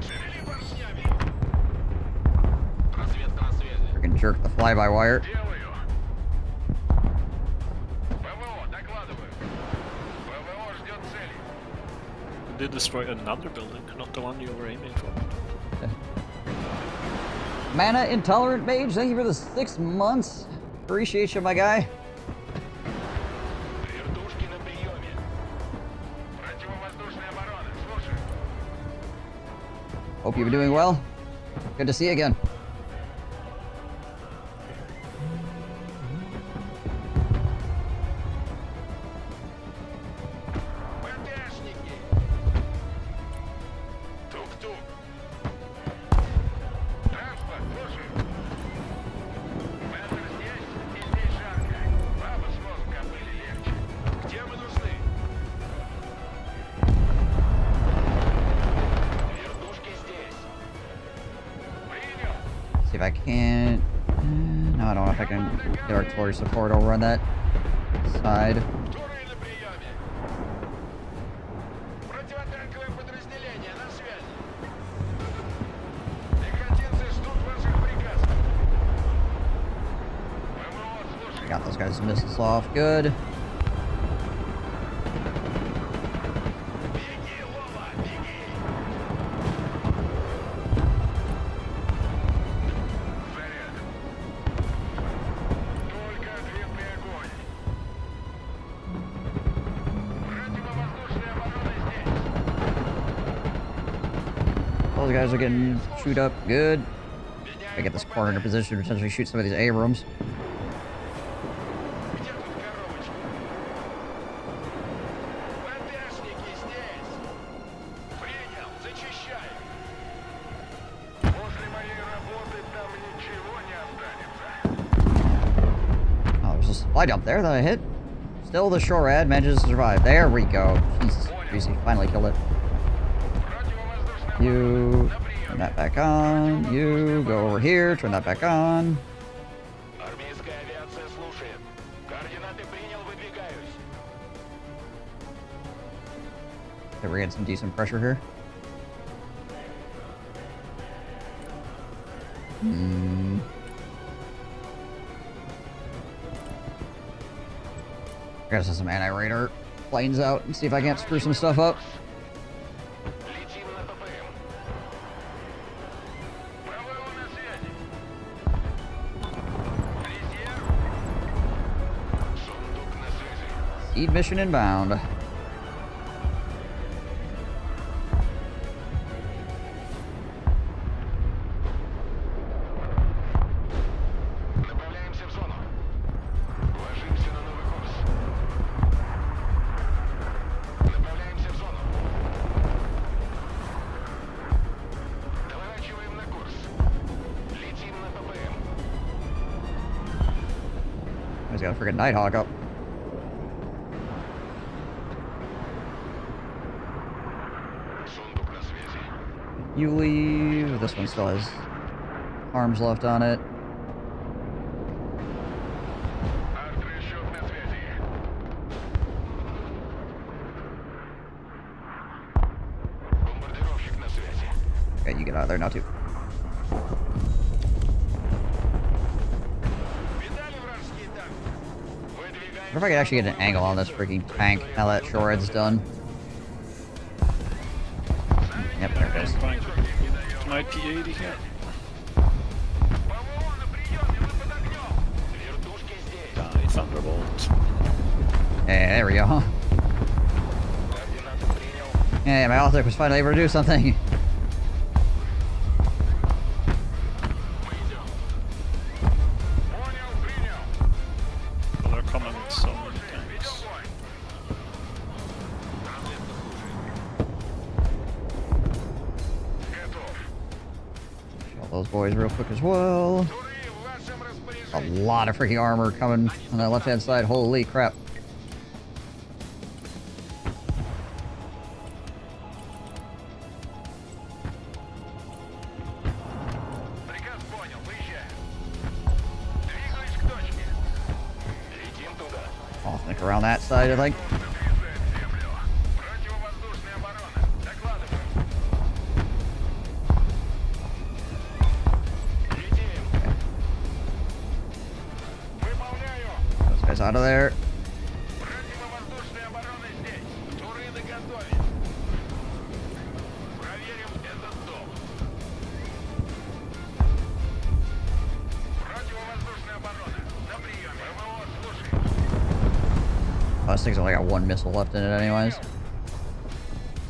Шевели поршнями. Разведка на связи. Freaking jerk the fly-by-wire. Делаю. ПВО, докладываю. ПВО ждет цели. You did destroy another building, not the one you were aiming for. Mana Intolerant Mage, thank you for the 6 months. Appreciate you, my guy. Вертушки на приеме. Противовоздушная оборона. Слушай. Hope you've been doing well. Good to see you again. ПТшники. Тук-тук. Транспорт, слушай. Мэтр здесь, и здесь жарко. Бабы с мозгом были легче. Где вы нужны? Вертушки здесь. Принял. See if I can't. No, I don't know if I can get artillery support over on that side. Туры на приеме. Противотанковое подразделение на связи. Пехотинцы ждут ваших приказов. ПВО, слушай. Got those guys' missiles off. Good. Беги, Лола, беги. Заряд. Только ответный огонь. Противовоздушная оборона здесь. Those guys are getting chewed up. Good. I get this corner position to potentially shoot some of these Abrams. Где тут коробочка? ПТшники здесь. Принял, зачищай. После моей работы там ничего не останется. Oh, there's a supply dump there that I hit. Still, the SHORAD manages to survive. There we go. Jesus, Juicy finally killed it. Противовоздушная You оборона на turn приеме. that back on. You go over here. Turn that back on. Армейская авиация слушает. Координаты принял, выдвигаюсь. Okay, we're getting some decent pressure here. I gotta send some anti-radar planes out and see if I can't screw some stuff up. Летим на ППМ. ПВО на связи. Резерв. Сундук на связи. Seed mission inbound. Направляемся в зону. Ложимся на новый курс. Направляемся в зону. Доворачиваем на курс. Летим на ППМ. I just got a freaking Nighthawk up. Сундук на связи. You leave. This one still has arms left on it. Артрасчет на связи. Бомбардировщик на связи. Okay, you get out of there now too. Видали вражеский танк? I Выдвигаемся. wonder if I could actually get an angle on this freaking tank now that SHORAD's done. Yep, there it is. Fine. My P80 here. ПВО на приеме, мы под огнем. Вертушки здесь. Thunderbolt. Yeah, there we go. Координаты принял. Yeah, my Altec was finally able to do something. Понял, принял. They're coming with so many tanks. Огонь. Готов. Kill those boys real quick as well. Туры в вашем A распоряжении. lot of freaking armor coming on that left-hand side. Holy crap. Приказ понял, выезжаем. Двигаюсь к точке. Летим туда. I'll sneak around that side, I think. Отрезает землю. Противовоздушная оборона. Докладываю. Летим. Выполняю. Those guys out of there. Противовоздушная оборона здесь. Туры наготове. Проверим этот дом. Противовоздушная оборона. На приеме. ПВО, слушай. Oh, this thing's only got one missile left in it anyways.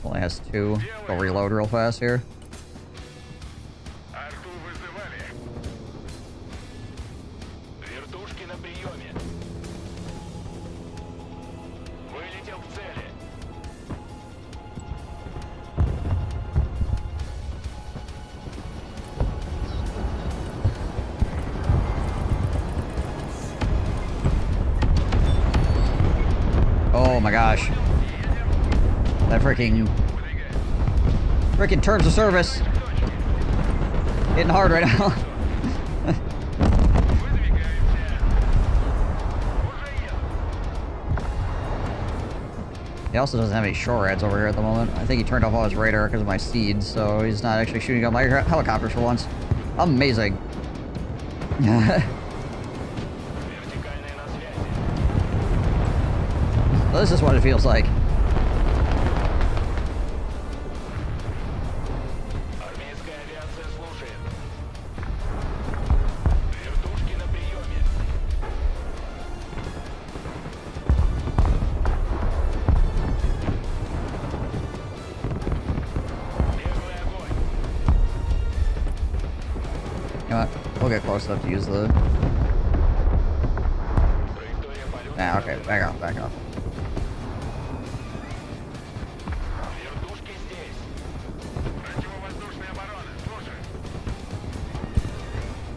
Only has two. Go reload real fast here. Арту вызывали. Вертушки на приеме. Вылетел к цели. Oh my gosh. That freaking terms of service. Hitting hard right now. He also doesn't have any shore heads over here at the moment. I think he turned off all his radar because of my seeds, so he's not actually shooting at my helicopters for once. Amazing. Вертикальная на связи. Well, this is what it feels like. Армейская авиация слушает. Вертушки на приеме. Первый огонь. You know what? We'll get close enough to use the... Траектория полета. Nah, okay, back off, back off. Вертушки здесь. Противовоздушная оборона. Слушай.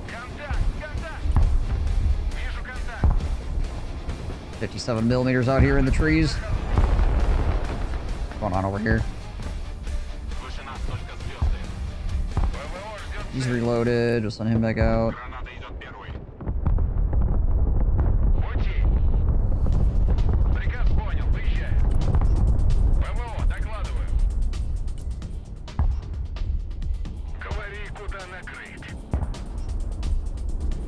Контакт! Контакт! Вижу контакт. 57 millimeters out here in the trees. What's going on over here? Выше нас только звезды. ПВО ждет. He's reloaded. We'll send him back out. Граната идет первой. Пути. Приказ понял. Выезжаем. ПВО, докладываю. Говори, куда накрыть.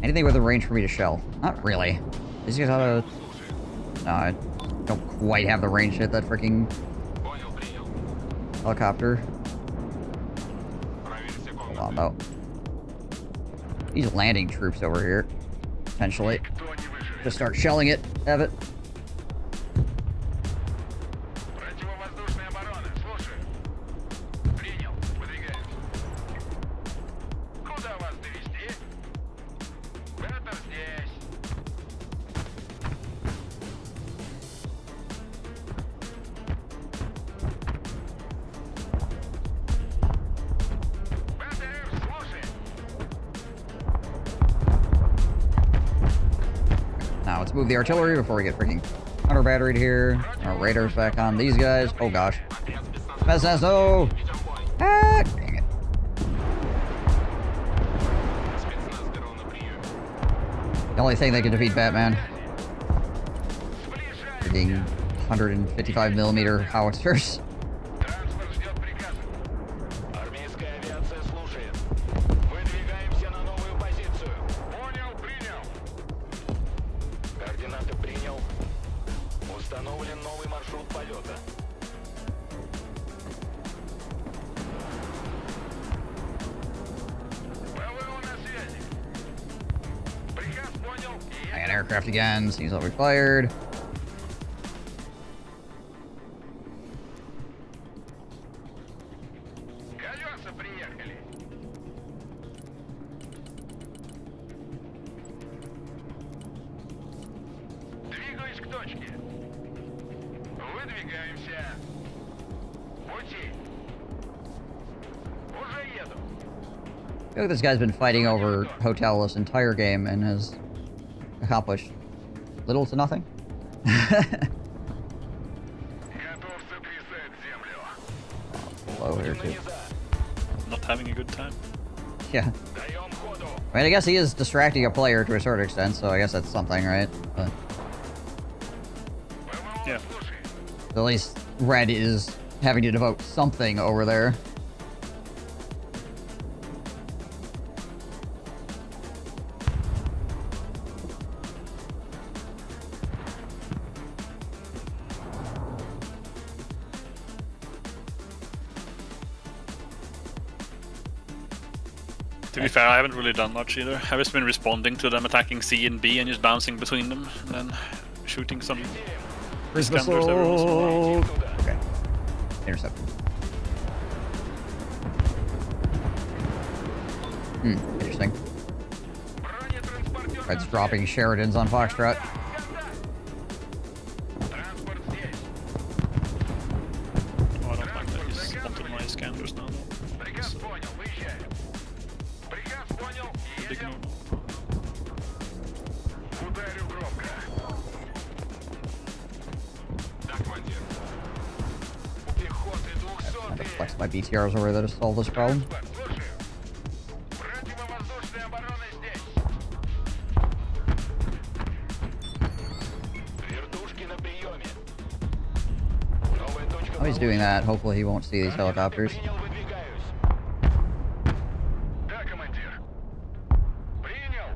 Anything with a range for me to shell? Not really. These guys have a... No, I don't quite have the range to hit that freaking Понял, принял. helicopter. Проверьте Hold комнату. on, though. These landing troops over here. Potentially. Кто не выживет? Just start shelling it. Have it. Противовоздушная оборона. Слушаю. Принял. Выдвигаем. Куда вас довести? Это здесь. БТР, слушай. Now, let's move the artillery before we get freaking counter batteried here. Our radar's back on these guys. Oh gosh. Spetsnaz, no! Ah, dang it. Спецназ ГРУ на приеме. The only thing that can defeat Batman. Freaking 155 millimeter howitzers. Транспорт ждет приказа. Армейская авиация слушает. Выдвигаемся на новую позицию. Понял, принял. Координаты принял. Установлен новый маршрут полета. ПВО на связи. Приказ понял. aircraft again. Seems like we fired. Колеса приехали. Двигаюсь к точке. Выдвигаемся. Пути. Уже еду. I feel like this guy's been fighting over hotel this entire game and has accomplished little to nothing. Готов сотрясать землю. Low here too. Not having a good time. Yeah. Даем ходу. I mean, I guess he is distracting a player to a certain extent, so I guess that's something, right? But ПВО Yeah. слушай. at least Red is having to devote something over there. To be fair, I haven't really done much either. I've just been responding to them attacking C and B and just bouncing between them and then shooting some Iskanders every once in a while. Okay. Intercept. Interesting. Бронетранспортер. Red's dropping Sheridans on Foxtrot. Транспорт здесь. Oh, I don't like that he's onto my Iskanders now. Приказ понял. Выезжаем. Приказ понял. Big Едем. no. Ударю громко. Да, командир. У пехоты I 200. flex my BTRs over there to solve this problem. Транспорт, слушаю. Противовоздушная оборона здесь. Вертушки на приеме. Новая точка. Oh, he's doing that. Hopefully he won't see these helicopters. Принял, выдвигаюсь. Да, командир. Принял.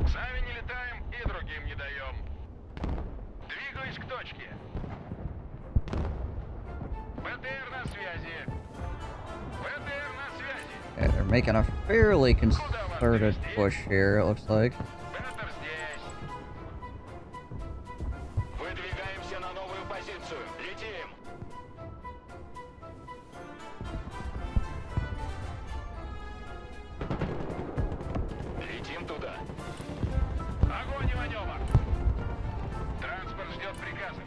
Сами не летаем и другим не даем. Двигаюсь к точке. БТР на связи. БТР на связи. Yeah, they're making a fairly concerted push here, it looks like. БТР здесь. Выдвигаемся на новую позицию. Летим. Летим туда. Огонь и маневр. Транспорт ждет приказа.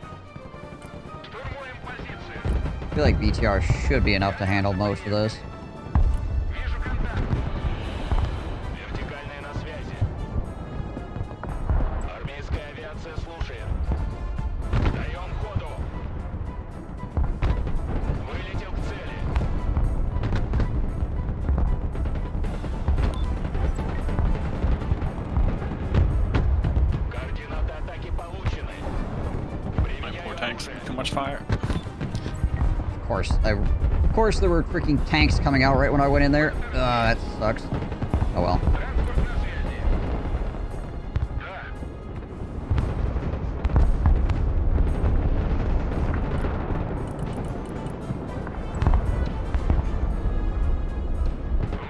Штурмуем позицию. I feel like BTR should be enough to handle most of this. Вижу контакт. Вертикальная на связи. Армейская авиация слушает. Даем ходу. Вылетел к цели. Координаты атаки получены. My Применяю poor tanks оружие. too much fire. Of course there were freaking tanks coming out right when I went in there. That sucks. Oh well. Транспорт на связи. Да.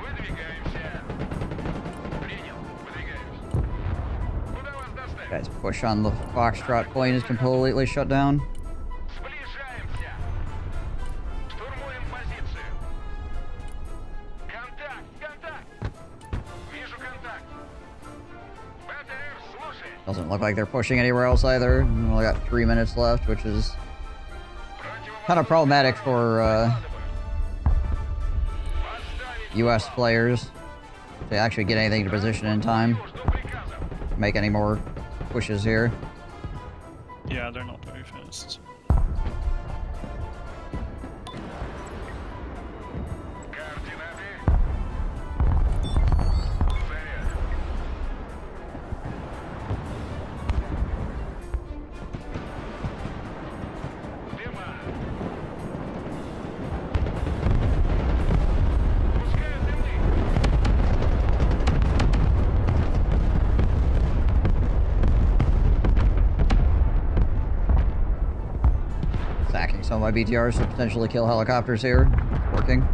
Выдвигаемся. Принял. Выдвигаемся. Куда вас доставить? Guys, push on the Foxtrot plane is completely shut down. Сближаемся. Штурмуем позицию. Контакт, контакт. Вижу контакт. БТР слушает. Doesn't look like they're pushing anywhere else either. We only got 3 minutes left, which is kind of problematic for US players to actually get anything to position in time. Жду приказов. Make any more pushes here. Yeah, they're not very fast. Координаты. Заряд. Дыма. Пускай дымы. Sacking some of my BTRs to potentially kill helicopters here. It's working.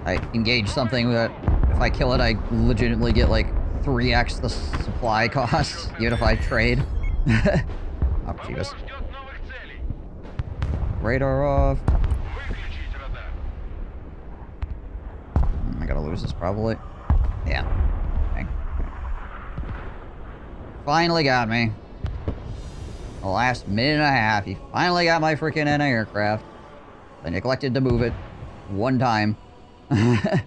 I engage something that if I kill it, I legitimately get like 3x the supply cost, even if I trade. Oh, Jesus. Враг ждет новых целей. Radar off. Выключить радар. I gotta lose this probably. Yeah. Okay. Finally got me. The last minute and a half, he finally got my freaking anti-aircraft. I neglected to move it one time. Куда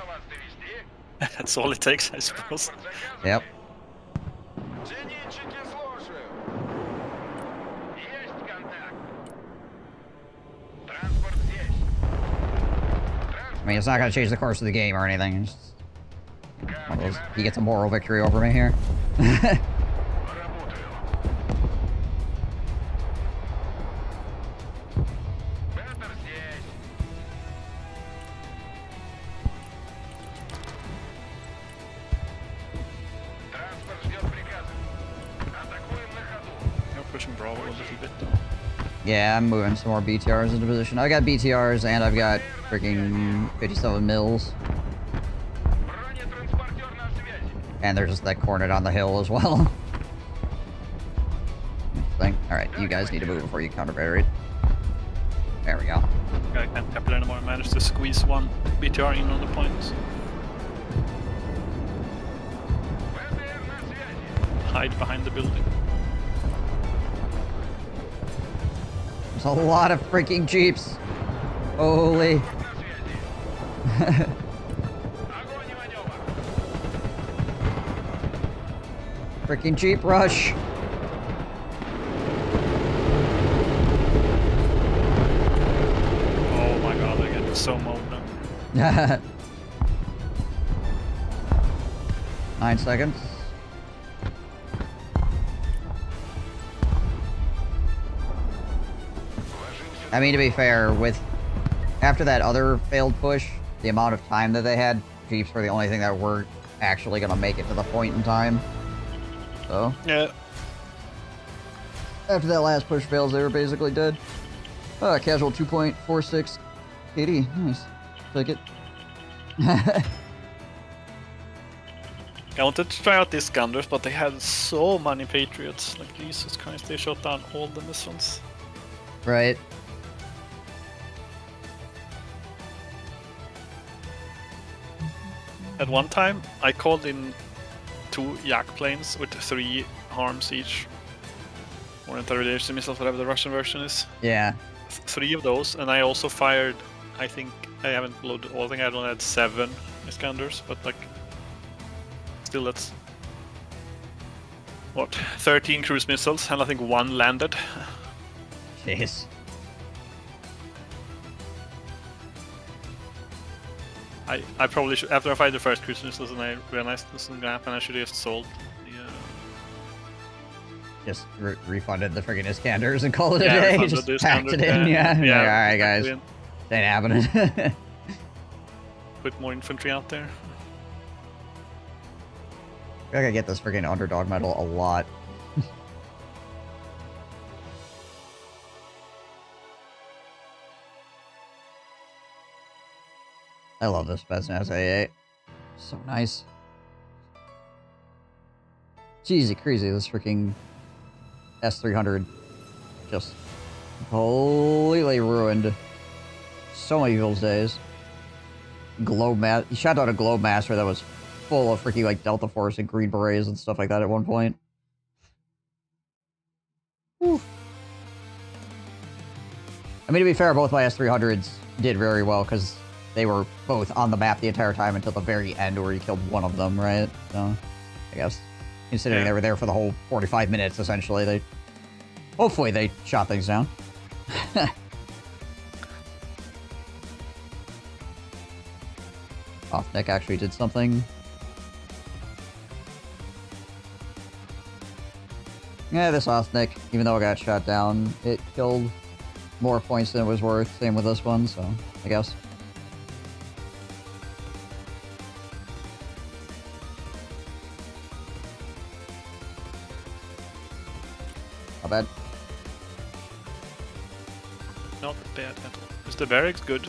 вас довести? That's all it takes, I suppose. Транспорт заказан? Yep. Зенитчики, слушаю. Есть контакт. Транспорт здесь. I mean, it's not gonna change the course of the game or anything. It's just one of those, Координаты. he gets a moral victory over me here. Работаю. Беттер здесь. Транспорт ждет приказа. Атакуем на ходу. You're pushing Bravo a little bit. Yeah, I'm moving some more BTRs into position. I got BTRs and I've got freaking 57 mils. Бронетранспортер на связи. And there's just that cornet on the hill as well. Alright, you guys need to move before you counter barrier. There we go. I can't capture anymore. I managed to squeeze one BTR in on the point. БТР на связи. Hide behind the building. There's a lot of freaking jeeps. Holy. На связи. Огонь и маневр. Freaking jeep rush. Oh my god, I get so mowed now. 9 seconds. I mean, to be fair, after that other failed push, the amount of time that they had, jeeps were the only thing that were actually gonna make it to the point in time. So, Yeah. after that last push fails, they were basically dead. Casual 2.46 KD. Nice. Take it. I wanted to try out these Gunders, but they had so many Patriots. Like, Jesus Christ, they shot down all the missiles. Right. At one time, I called in 2 Yak planes with 3 harms each. Or interrogation missiles, whatever the Russian version is. Yeah. 3 of those, and I also fired, I think, I haven't loaded all, I think I only had 7 Iskanders, but like, still that's, what, 13 cruise missiles, and I think 1 landed. Jeez. I probably should, after I fired the first cruise missiles and I realized this was gonna happen, I should have just sold the, Just refunded the friggin' Iskanders and called it Yeah, a day. refunded Just the packed it Iskanders, in. yeah. Yeah. Yeah, Like, alright, packed guys. it in. Ain't happening. Put more infantry out there. I gotta get this friggin' underdog medal a lot. I love this Spetsnaz A8. So nice. Jeezy crazy, this freaking S300 just completely ruined so many people's days. He shot out a Globe Master that was full of freaking like Delta Force and Green Berets and stuff like that at one point. Whew. I mean, to be fair, both my S300s did very well because they were both on the map the entire time until the very end where you killed one of them, right? So, I guess, considering they were there for the whole 45 minutes, essentially, hopefully they shot things down. Off-Nick actually did something. Yeah, this Off-Nick, even though it got shot down, it killed more points than it was worth. Same with this one, so I guess. Not bad. Not bad at all. Is the barracks good?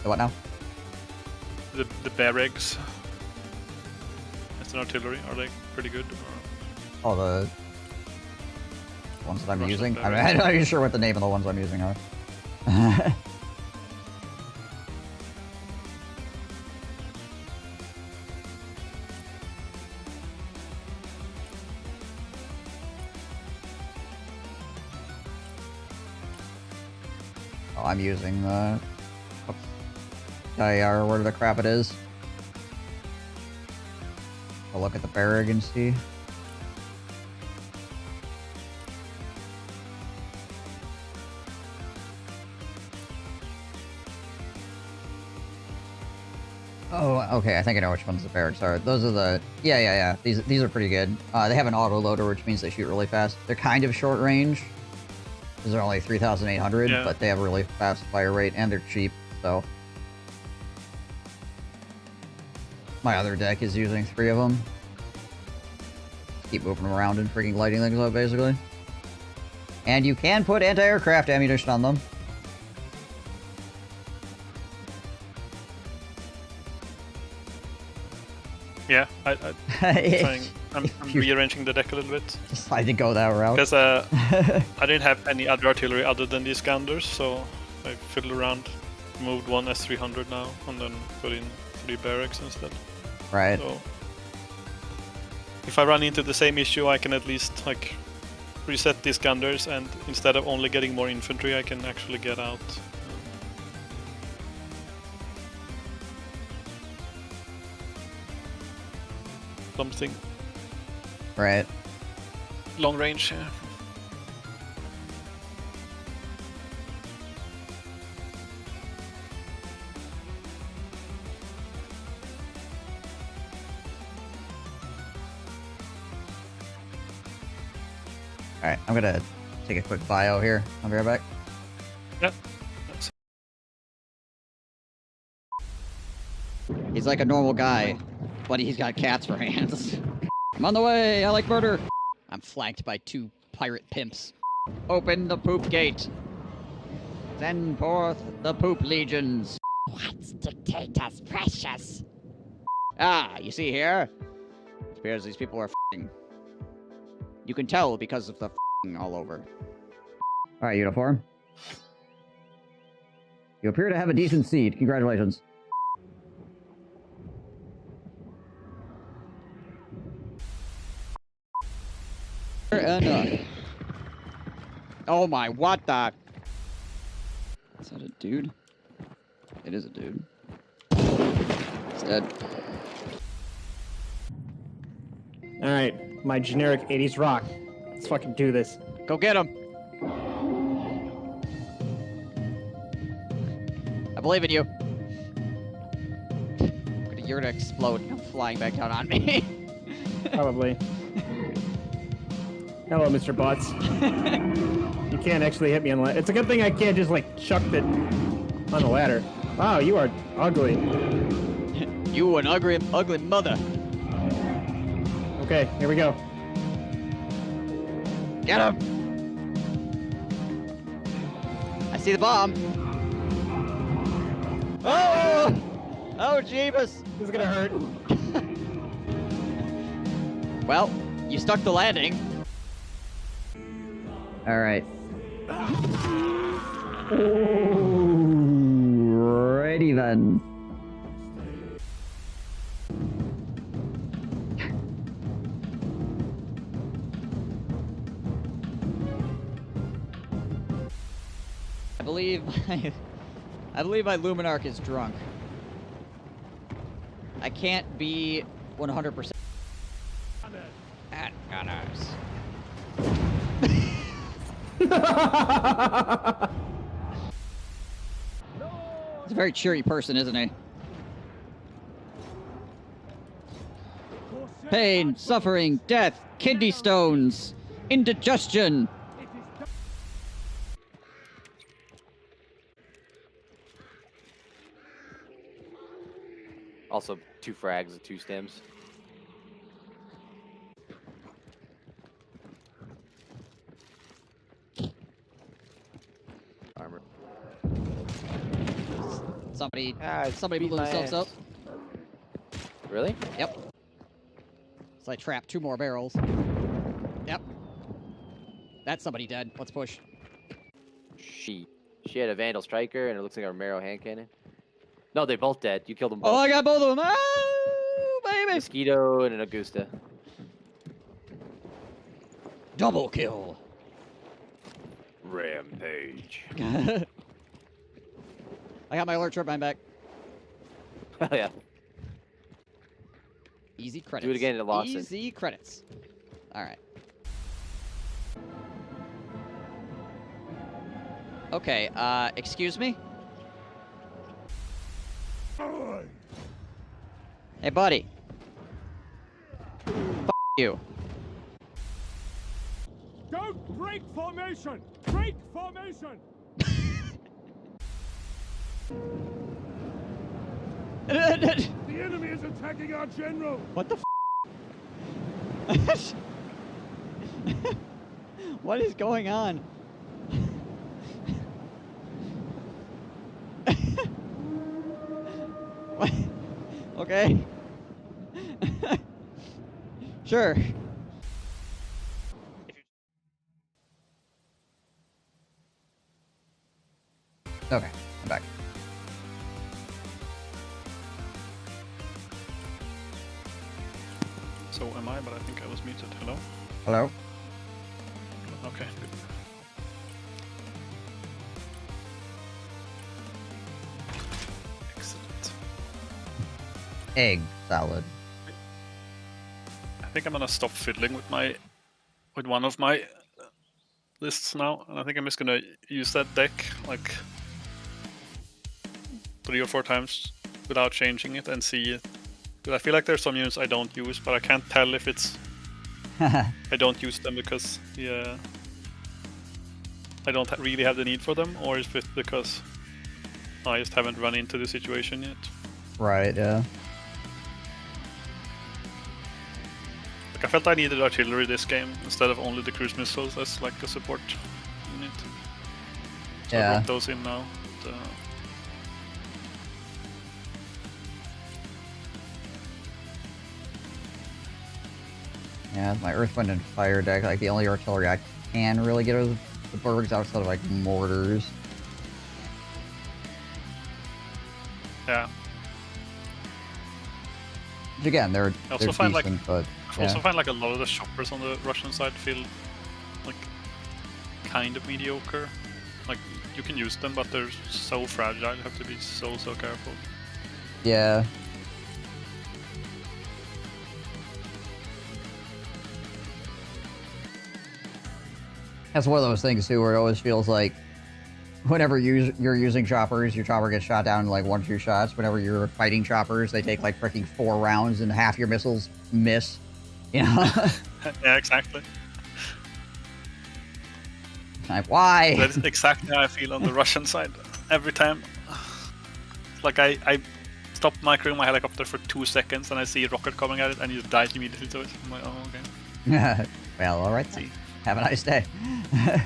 So what now? the barracks as an artillery, are they pretty good? Or... Oh, the ones that I'm Russian using? I mean, barracks. I'm not even sure what the name of the ones I'm using are. Oh, I'm using the... or whatever the crap it is. I'll look at the barrack and see. Oh, okay, I think I know which ones the barracks are. Those are the... Yeah. These are pretty good. They have an auto-loader, which means they shoot really fast. They're kind of short range. Because they're only 3,800, Yeah. but they have a really fast fire rate, and they're cheap, so... My other deck is using 3 of them. Keep moving them around and freaking lighting things up, basically. And you can put anti-aircraft ammunition on them. Yeah, I'm If you rearranging the deck a little bit. decide to go that route. Because I didn't have any other artillery other than these Ganders, so I fiddled around, moved one S300 now, and then put in 3 barracks instead. Right. So if I run into the same issue, I can at least like reset these Ganders, and instead of only getting more infantry, I can actually get out something Right. long range. Yeah. Alright, I'm gonna take a quick bio here. I'll be right back. Yep. He's like a normal guy, but he's got cats for hands. I'm on the way, I like murder. I'm flanked by 2 pirate pimps. Open the poop gate. Send forth the poop legions. What's dictators precious? Ah, you see here? It appears these people are f***ing. You can tell because of the f***ing all over. Alright, uniform. You appear to have a decent seed. Congratulations. Enough. Oh my, what the? Is that a dude? It is a dude. It's dead. Alright, my generic 80s rock. Let's fucking do this. Go get him! I believe in you. You're gonna explode and come flying back down on me. Probably. Hello, Mr. Butts. You can't actually hit me on the ladder. It's a good thing I can't just, like, chuck it on the ladder. Wow, you are ugly. You an ugly mother. Okay, here we go. Get him! I see the bomb. Oh! Oh, Jeebus! This is gonna hurt. Well, you stuck the landing. Alright. Alrighty then. I believe my Luminarch is drunk. I can't be 100%. At gunners. He's a very cheery person, isn't he? Pain, suffering, death, kidney stones, indigestion. Also, 2 frags and 2 stems. Armor. Somebody Ah, blew beat my themselves ass. up. Really? Yep. So I trapped 2 more barrels. Yep. That's somebody dead. Let's push. She had a Vandal Striker, and it looks like a Romero hand cannon. No, they're both dead. You killed them both. Oh, I got both of them. Oh, baby. Mosquito and an Augusta. Double kill. Rampage. I got my alert turbine back. Hell yeah. Easy credits. Do it again at Lawson. Easy credits. All right. Okay, excuse me? Hey, buddy. F you. Don't break formation! Break formation! The enemy is attacking our general! What the f? What is going on? What? Okay. Sure. Okay, I'm back. So am I, but I think I was muted. Hello? Hello? Okay, good. Excellent. Egg salad. I think I'm gonna stop fiddling with one of my lists now, and I think I'm just gonna use that deck like 3 or 4 times without changing it and see it. Because I feel like there's some units I don't use, but I can't tell if it's I don't use them because I don't really have the need for them, or is it because I just haven't run into the situation yet. Right, yeah. Like I felt I needed artillery this game instead of only the cruise missiles as like a support unit. So I brought those in now. But, yeah, my Earth, Wind, and Fire deck, like the only artillery I can really get are the Bergs outside of like mortars. yeah. Which again, they're I also they're find decent, but I also find like a lot of the shoppers on the Russian side feel like kind of mediocre. Like you can use them, but they're so fragile. You have to be so careful. yeah. That's one of those things too, where it always feels like whenever you're using choppers, your chopper gets shot down in like 1 or 2 shots. Whenever you're fighting choppers, they take like freaking 4 rounds and half your missiles miss. You know? Yeah, exactly. Like, why? That's exactly how I feel on the Russian side. Every time, like I stop microing my helicopter for 2 seconds and I see a rocket coming at it and you just die immediately to it. I'm like, oh, okay. Well, alright. See. Have a nice day. I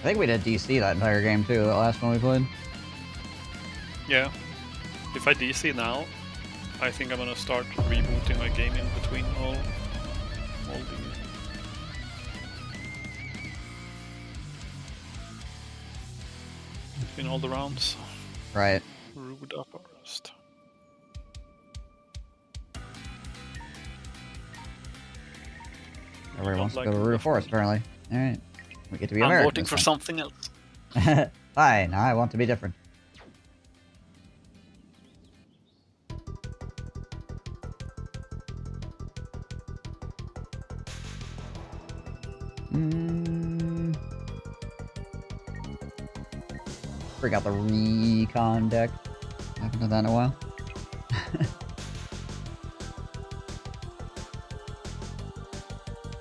think we did DC that entire game too, the last one we played. Yeah. If I DC now, I think I'm gonna start rebooting my game in between all the rounds. Right. Rude up first. Everybody wants to go to Ruda Forest, apparently. Alright. We get to be I'm American. voting for something else. Fine, I want to be different. Bring out the recon deck. Haven't done that in a while.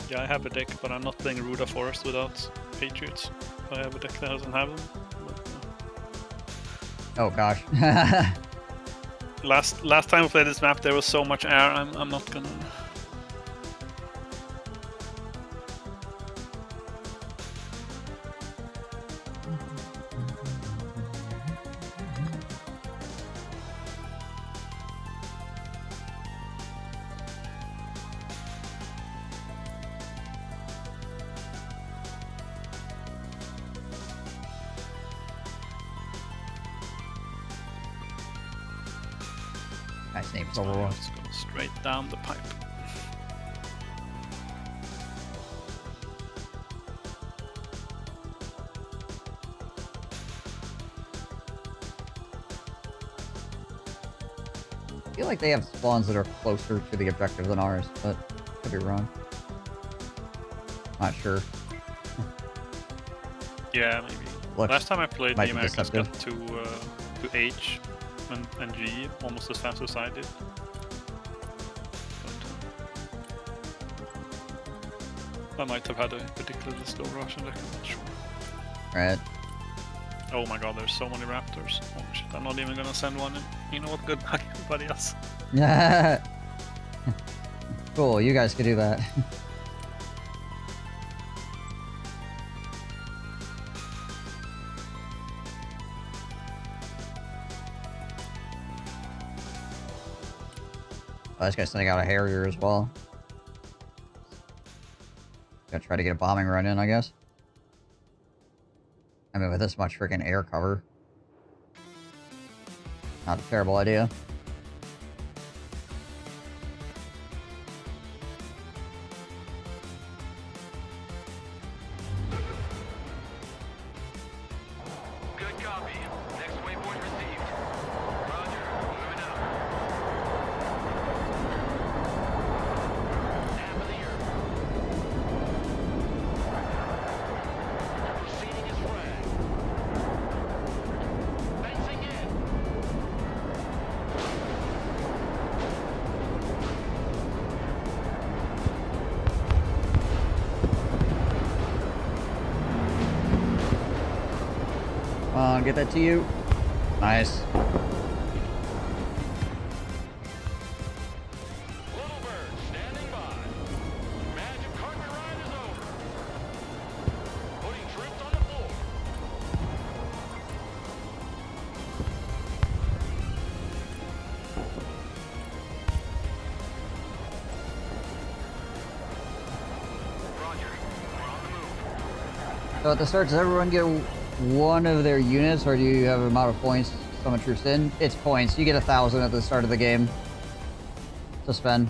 Yeah, I have a deck, but I'm not playing Ruda Forest without Patriots. I have a deck that doesn't have them. But, Oh gosh. Last time we played this map, there was so much air. I'm not gonna. Nice name, So Overwatch. let's go straight down the pipe. I feel like they have spawns that are closer to the objective than ours, but could be wrong. Not sure. Yeah, maybe. Looks- Last time I played, might the be Americans got deceptive. to H and G almost as fast as I did. But I might have had a particularly slow Russian deck, I'm not sure. Right. Oh my god, there's so many raptors. Oh shit, I'm not even gonna send one in. You know what, good luck everybody else. Cool, you guys could do that. Oh, this guy's sending out a Harrier as well. Gonna try to get a bombing run in, I guess. I mean, with this much freaking air cover. Not a terrible idea. Good copy. Next waypoint received. Roger. Moving out. Half of the earth. Proceeding as flag. Fencing in. Come on, get that to you. Nice. Little bird standing by. Magic carpet ride is over. Putting troops on the floor. Roger. We're on the move. So at the start, does everyone get one of their units, or do you have an amount of points summon troops in? It's points. You get 1,000 at the start of the game to spend.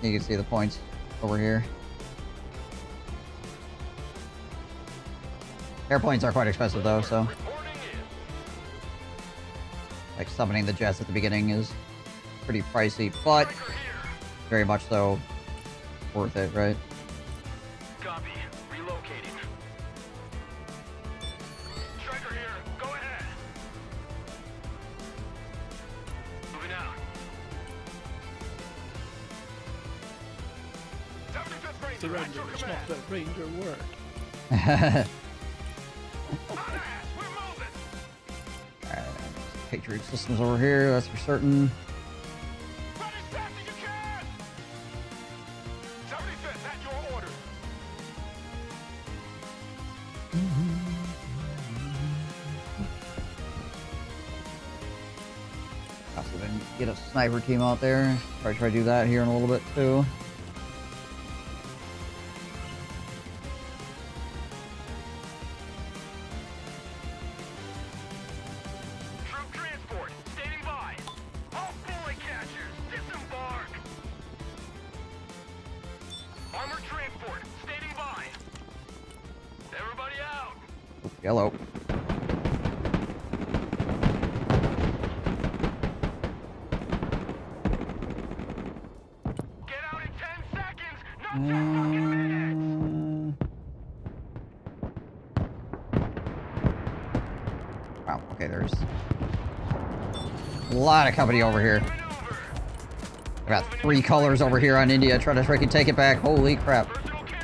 You can see the points over here. Air points are quite expensive though, so like summoning the jets at the beginning is pretty pricey, but very much so worth it, right? Copy. Relocating. Striker here. Go ahead. Moving out. 75th Ranger. Surrender at your is command. not the ranger word. Alright, We're moving. Patriot systems over here, that's for certain. Run as fast as you can. 75th at your orders. Also then get a sniper team out there. Probably try to do that here in a little bit too. Troop transport, standing by. All bullet catchers, disembark. Armor transport, standing by. Everybody out. Yellow. Get out in 10 seconds. No fucking minutes. Wow, okay, there's a lot of company over here. I got 3 colors over here on India trying to freaking take it back. Holy crap. Personal care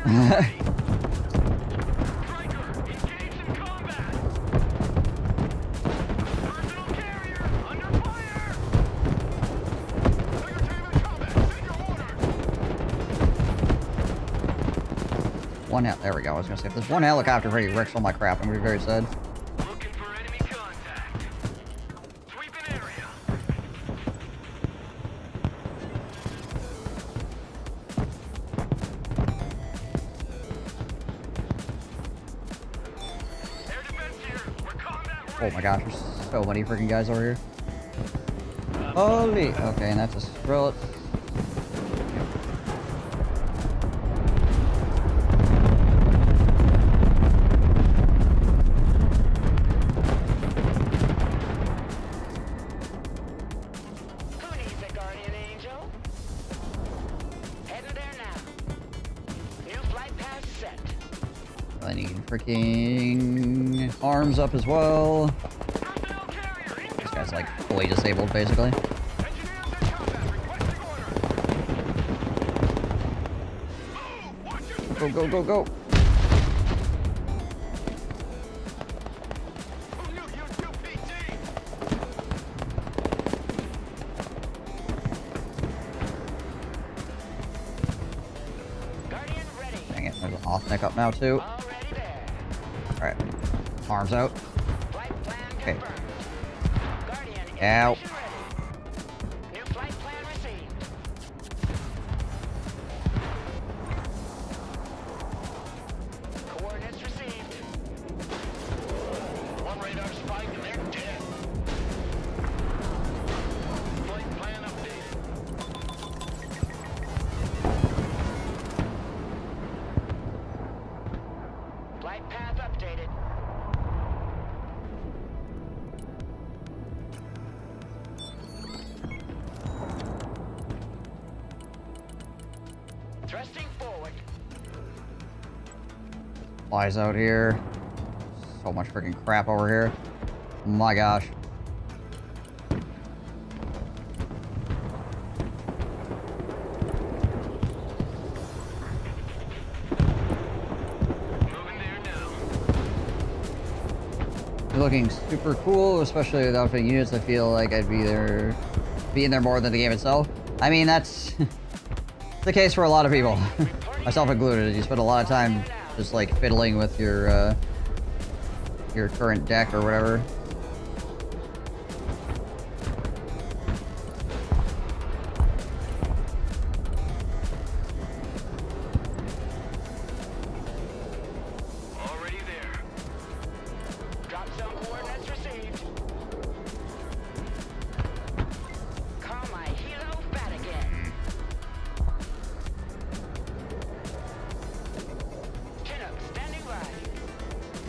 One out. There we go. I was gonna say, if there's one helicopter where he wrecks all my crap, I'm gonna be very sad. Looking for enemy contact. Sweeping area. Air defense here. We're combat Oh ready. my gosh, there's so many freaking guys over here. Holy. Okay, and that's a scroll. Who needs a guardian angel? Heading there now. New flight path set. I need freaking arms up as well. Personnel carrier in This guy's like fully disabled, basically. Engineers in combat requesting order. Move! Watch your Go, go, go, go. Who knew you'd do PT? Guardian ready. Dang it, there's an off neck up now, too. Already there. Alright. Arms out. Flight plan Okay. confirmed. Guardian Ow. installation ready. New flight plan received. Coordinates received. One radar spike and they're dead. Flight plan updated. Flight path updated. Thrusting forward. Flies out here. So much freaking crap over here. Oh my gosh. Moving there now. They're looking super cool, especially with outfitting units. I feel like I'd be in there more than the game itself. I mean, that's the case for a lot of people, myself included. You spend a lot of time just like fiddling with your current deck or whatever. Already there. Drop zone coordinates received. Call my helo fat again. Chinook standing by.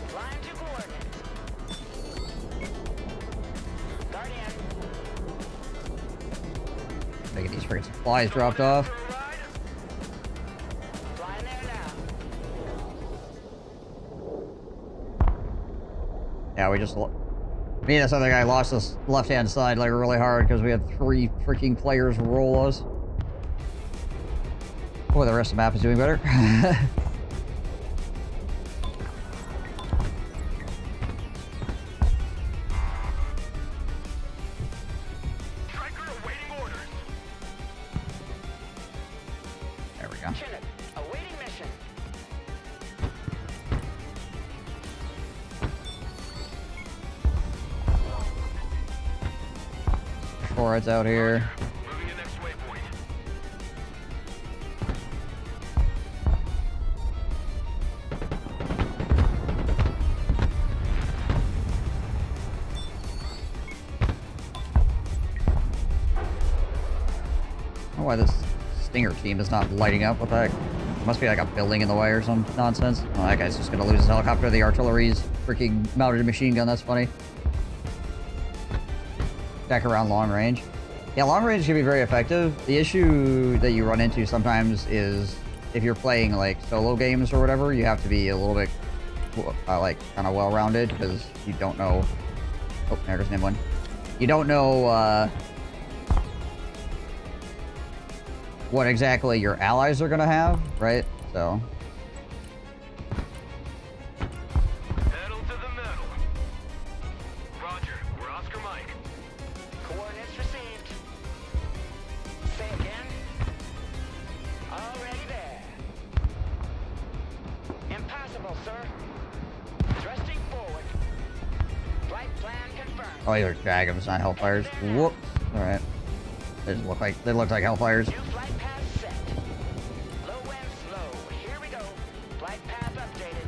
Flying to coordinates. Guardian. Making these freaking supplies dropped off. For a ride? Flying there now. Yeah, we just... Me and this other guy lost this left-hand side like really hard because we had 3 freaking players roll us. Boy, the rest of the map is doing better. Striker awaiting orders. There we go. Chinook awaiting mission. Forwards out here. Moving to next waypoint. I don't know why this Stinger team is not lighting up. What the heck? Must be like a building in the way or some nonsense. Oh, that guy's just gonna lose his helicopter. The artillery's freaking mounted a machine gun. That's funny. Deck around long range. Yeah, long range can be very effective. The issue that you run into sometimes is if you're playing like solo games or whatever, you have to be a little bit like kind of well-rounded because you don't know. Oh, there's an M1. You don't know what exactly your allies are gonna have, right? So Oh, these are Jagums, not Hellfires. Whoops. Alright. They look like Hellfires. New flight path set. Low and slow. Here we go. Flight path updated.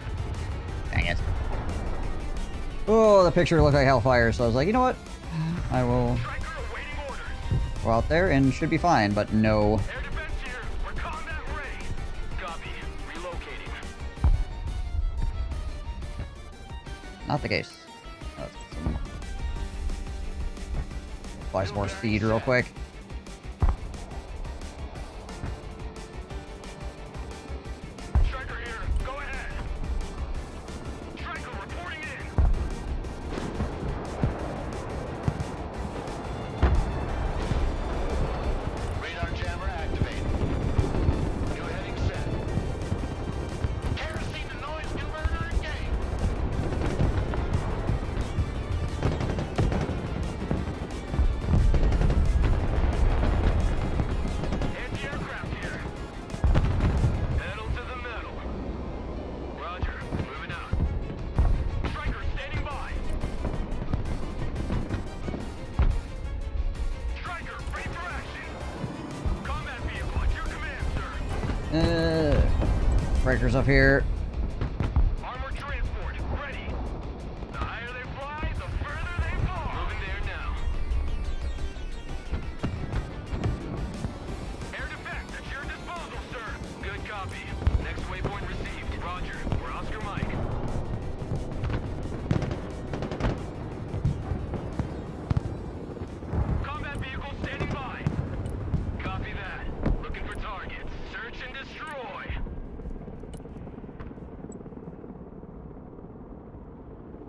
Dang it. Oh, the picture looked like Hellfire, so I was like, you know what? I will go out there and should be fine, but no. Air defense here. We're combat ready. Copy. Relocating. Not the case. Apply some more speed real quick. Striker here. Go ahead. Striker reporting in. Radar jammer activated. New heading set. Kerosene to noise converter engaged. Anti-aircraft here. Pedal to the metal. Roger. Moving out. Striker standing by. Striker, ready for action. Combat vehicle at your command, sir. Breakers up here. Armored transport, ready. The higher they fly, the further they fall. Moving there now. Air defense at your disposal, sir. Good copy. Next waypoint received. Roger. We're Oscar Mike. Combat vehicle standing by. Copy that. Looking for targets. Search and destroy.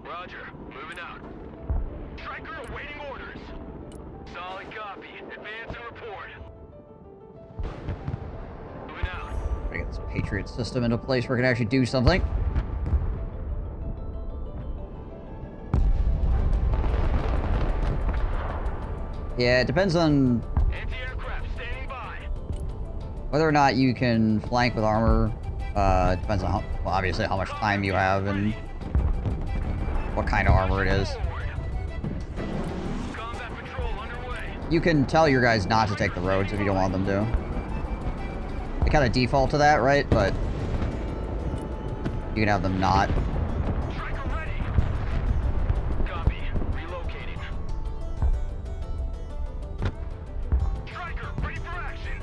Roger. Moving out. Striker awaiting orders. Solid copy. Advance and report. Moving out. Gotta get this Patriot system into place where it can actually do something. Yeah, it depends on Anti-aircraft standing by. whether or not you can flank with armor. Depends on how, well, obviously how much time you have and what kind of armor it is. Combat patrol underway. You can tell your guys not to take the roads if you don't want them to. They kind of default to that, right? But you can have them not. Striker ready. Copy. Relocating. Striker ready for action.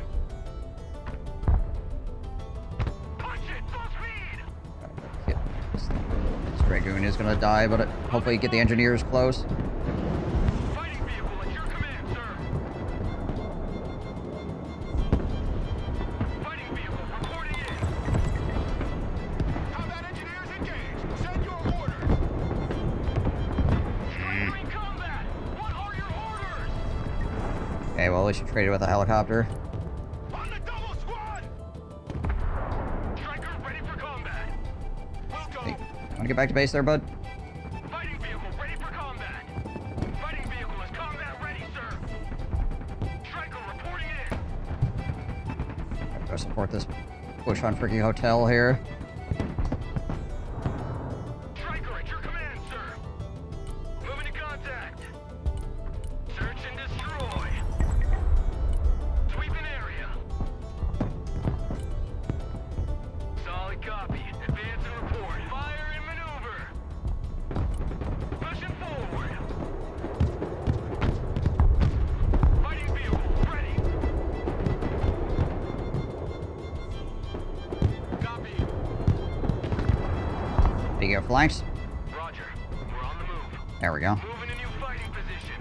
Punch it. Full speed. Yeah, this Dragoon is gonna die, but hopefully get the engineers close. Fighting vehicle at your command, sir. Fighting vehicle reporting in. Combat engineers engaged. Send your order. Striker in combat. What are your orders? Okay, well at least you traded with a helicopter. On the double squad. Striker ready for combat. Welcome. Hey, wanna get back to base there, bud? Fighting vehicle ready for combat. Fighting vehicle is combat ready, sir. Striker reporting in. Gotta support this push on freaking hotel here. Striker at your command, sir. Moving to contact. Search and destroy. Sweeping area. Solid copy. Advance and report. Fire and maneuver. Pushing forward. Fighting vehicle ready. Copy. Do you get flanks? Roger. We're on the move. There we go. Moving to new fighting position.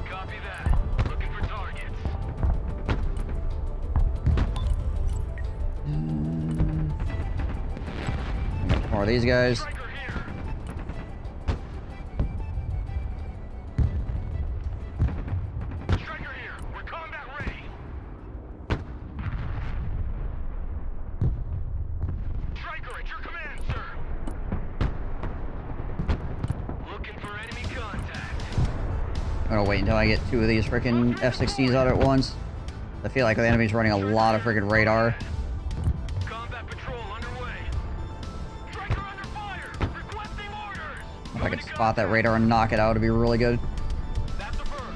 Copy that. Looking for targets. More of these guys. Striker here. Striker here. We're combat ready. Striker at your command, sir. Looking for enemy contact. I'm gonna wait until I get two of these freaking F-16s out at once. I feel like the enemy's running a lot of freaking radar. Combat patrol underway. Striker under fire. Requesting orders. If I could spot that radar and knock it out, it'd be really good. That's a bird.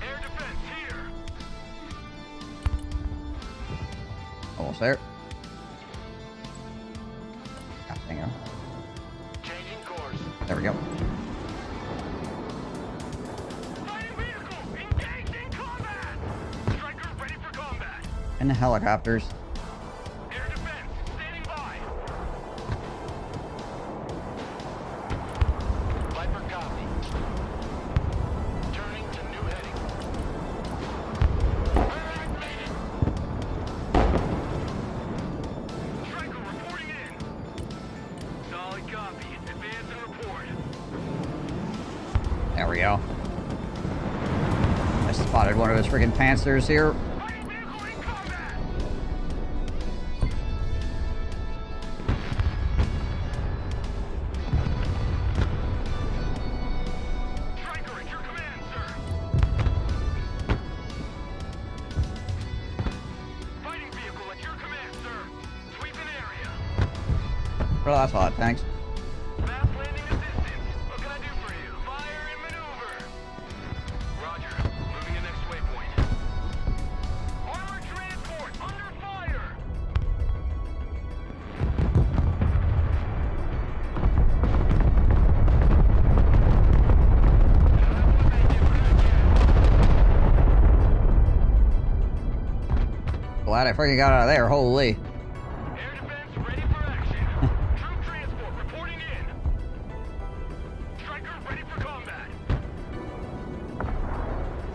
Air defense here. Almost there. God dang it. Changing course. There we go. Fighting vehicle engaged in combat. Striker ready for combat. And the helicopters. Air defense standing by. Viper copy. Turning to new heading. Striker reporting in. Solid copy. Advance and report. There we go. I spotted one of his freaking Panthers here. Fighting vehicle in combat. Striker at your command, sir. Fighting vehicle at your command, sir. Sweeping area. Well, that's hot, thanks. Fast landing assistance. What can I do for you? Fire and maneuver. Roger. Moving to next waypoint. Armored transport under fire. Glad I freaking got out of there, holy. Air defense ready for action. Troop transport reporting in. Striker ready for combat.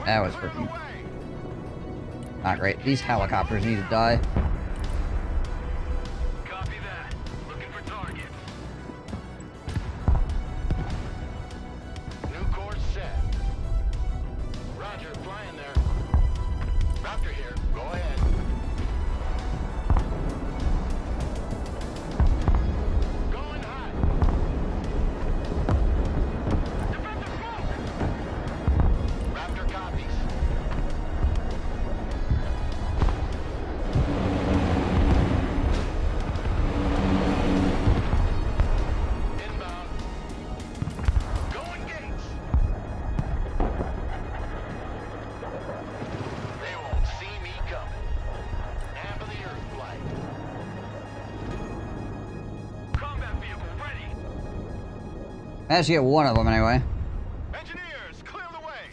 That was freaking not great. These helicopters need to die. Copy that. Looking for targets. New course set. Roger, flying there. Raptor here. Go ahead. Going high. Defensive smoke. Raptor copies. Inbound. Going gates. They won't see me coming. Half of the Earth flight. Combat vehicle ready. Managed to get one of them anyway. Engineers, clear the way.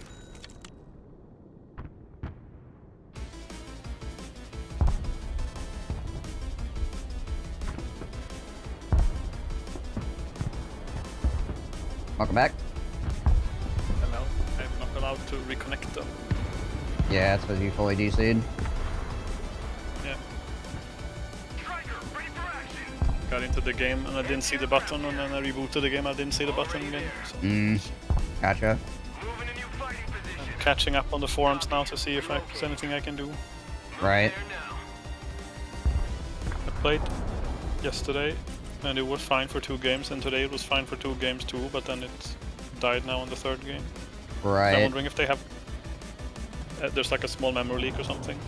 Welcome back. Hello. I'm not allowed to reconnect them. Yeah, it's because you fully DC'd. Yeah. Striker, ready for action. Got into the game and I didn't see the button, and then I rebooted the game. I didn't see the button again. So Gotcha. Moving to new fighting position. I'm catching up on the forums now to see if there's anything I can do. Right. There now. I played yesterday and it was fine for 2 games, and today it was fine for 2 games too, but then it died now on the 3rd game. So I'm Right. wondering if they have... there's like a small memory leak or something.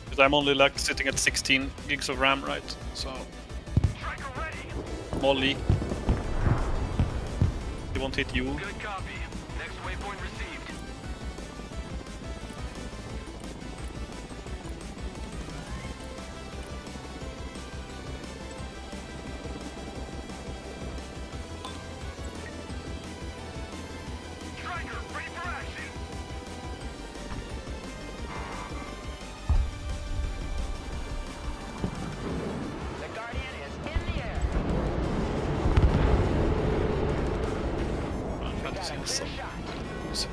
Because I'm only like sitting at 16 gigs of RAM, right? So... Striker ready. small leak. It won't hit you. Good copy. Next waypoint received. Striker, ready for action. The Guardian is in the air. I'm trying to Got a see clear some shot. music.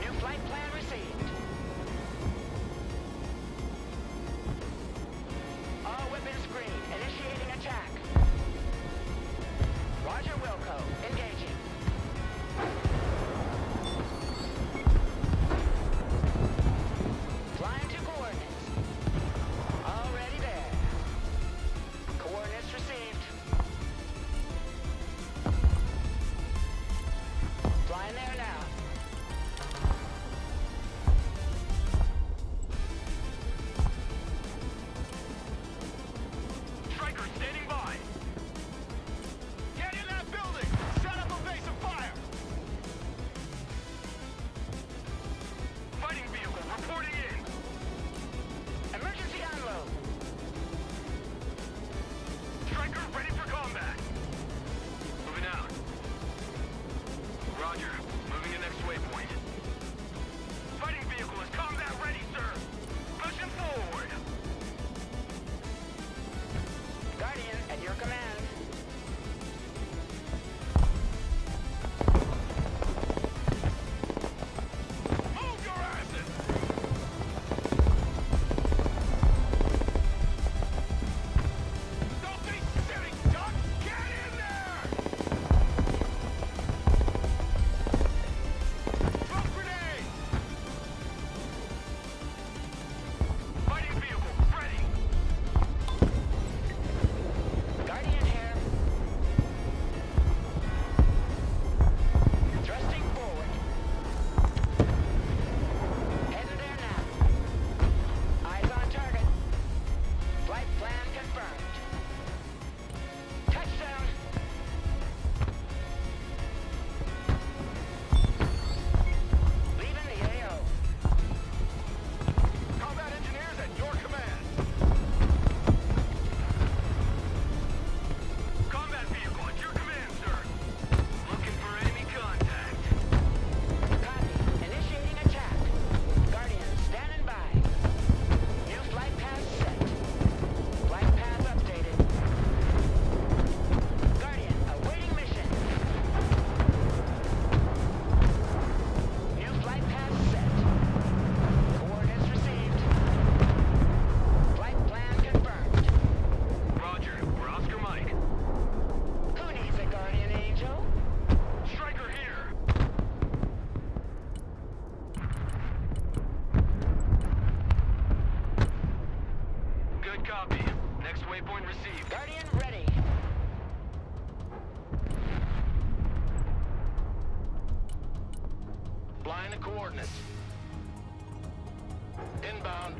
New flight plan received. All weapons green. Initiating attack. Roger Wilco. Engaging. Flying to coordinates. Already there. Coordinates received. copy. Next waypoint received. Guardian ready. Flying the coordinates. Inbound.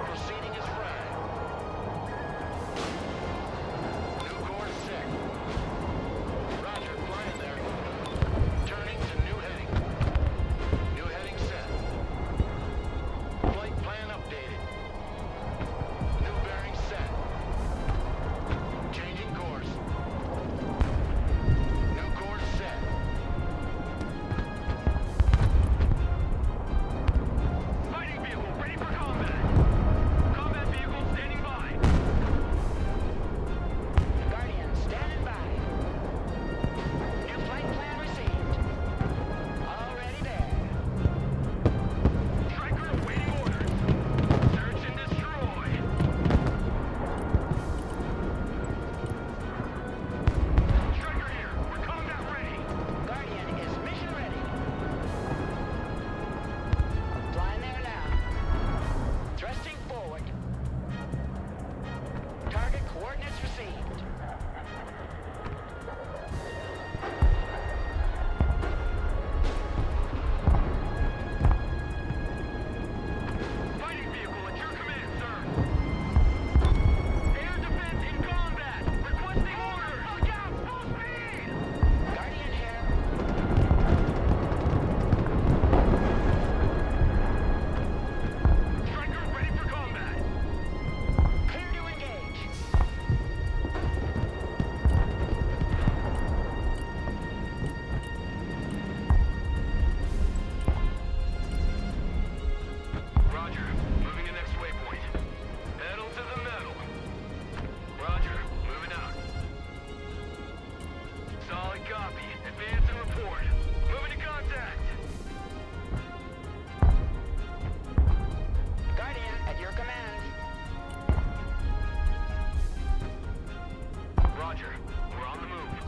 Proceeding as frag. New course set. Roger, flying there. Turning to new heading. New heading set. Flight plan updated. New bearing set. Changing course. New course set. Fighting vehicle ready for combat. Combat vehicle standing by. Guardian standing by. New flight plan received. Already there. Striker awaiting orders. Search and destroy. Striker here. We're combat ready. Guardian is mission ready. Flying there now. Thrusting forward. Target coordinates received. Fighting vehicle at your command, sir. Air defense in combat. Requesting orders. Look out! Full speed! Guardian here. Striker ready for combat. Clear to engage. Roger. Moving to next waypoint. Pedal to the metal. Roger. Moving out. Solid copy. Advance and report. Moving to contact. Guardian at your command. Roger. We're on the move.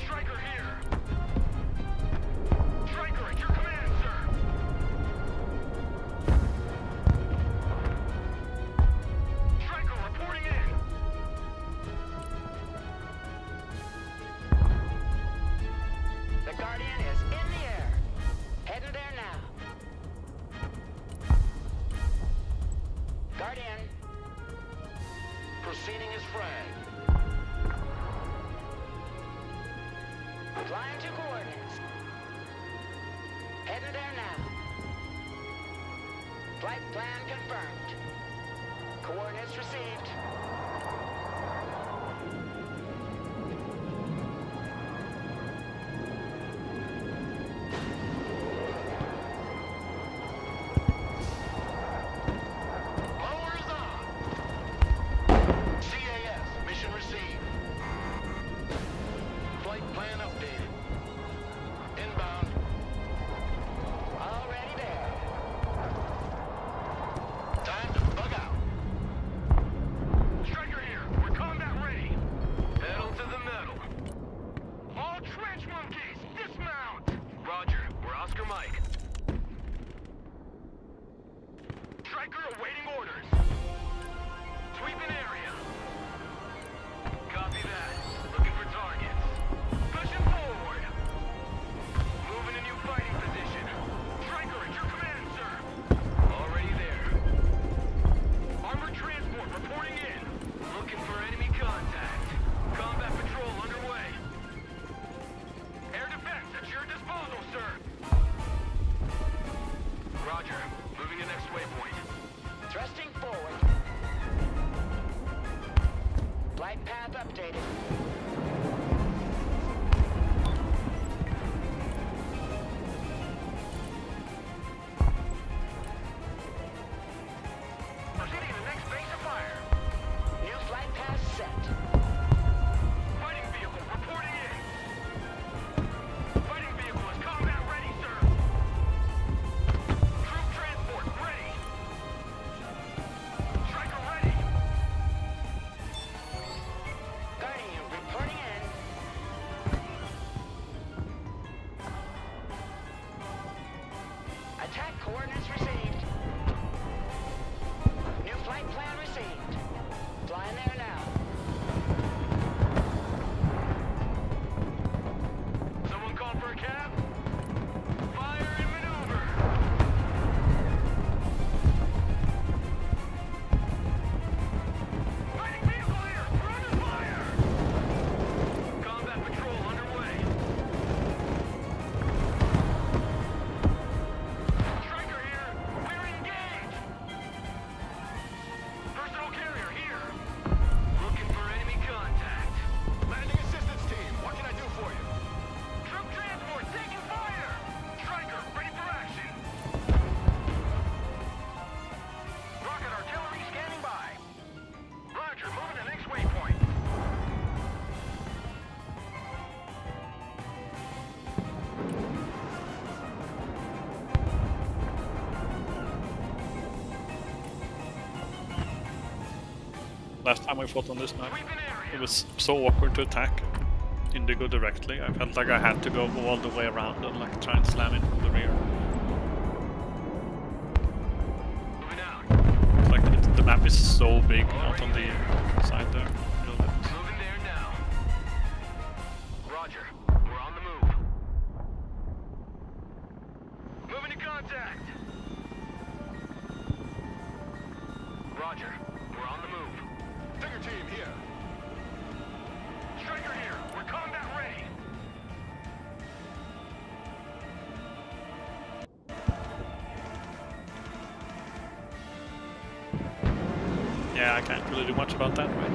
Striker here. Striker at your command, sir. Striker reporting in. The Guardian is in the air. Heading there now. Guardian. Proceeding as frag. Flying to coordinates. Heading there now. Flight plan confirmed. Coordinates received. Blower is on. CAS, mission received. Flight plan updated. Inbound. Already there. Time to bug out. last time I fought on this map. It was so awkward to attack Indigo directly. I felt like I had to go all the way around and like try and slam in from the rear. It's like the map is so big out on the side there. Moving there now. Roger. We're on the move. Moving to contact. Roger. We're on the move. Tiger team here. Striker here. We're combat ready. Yeah, I can't really do much about that, right?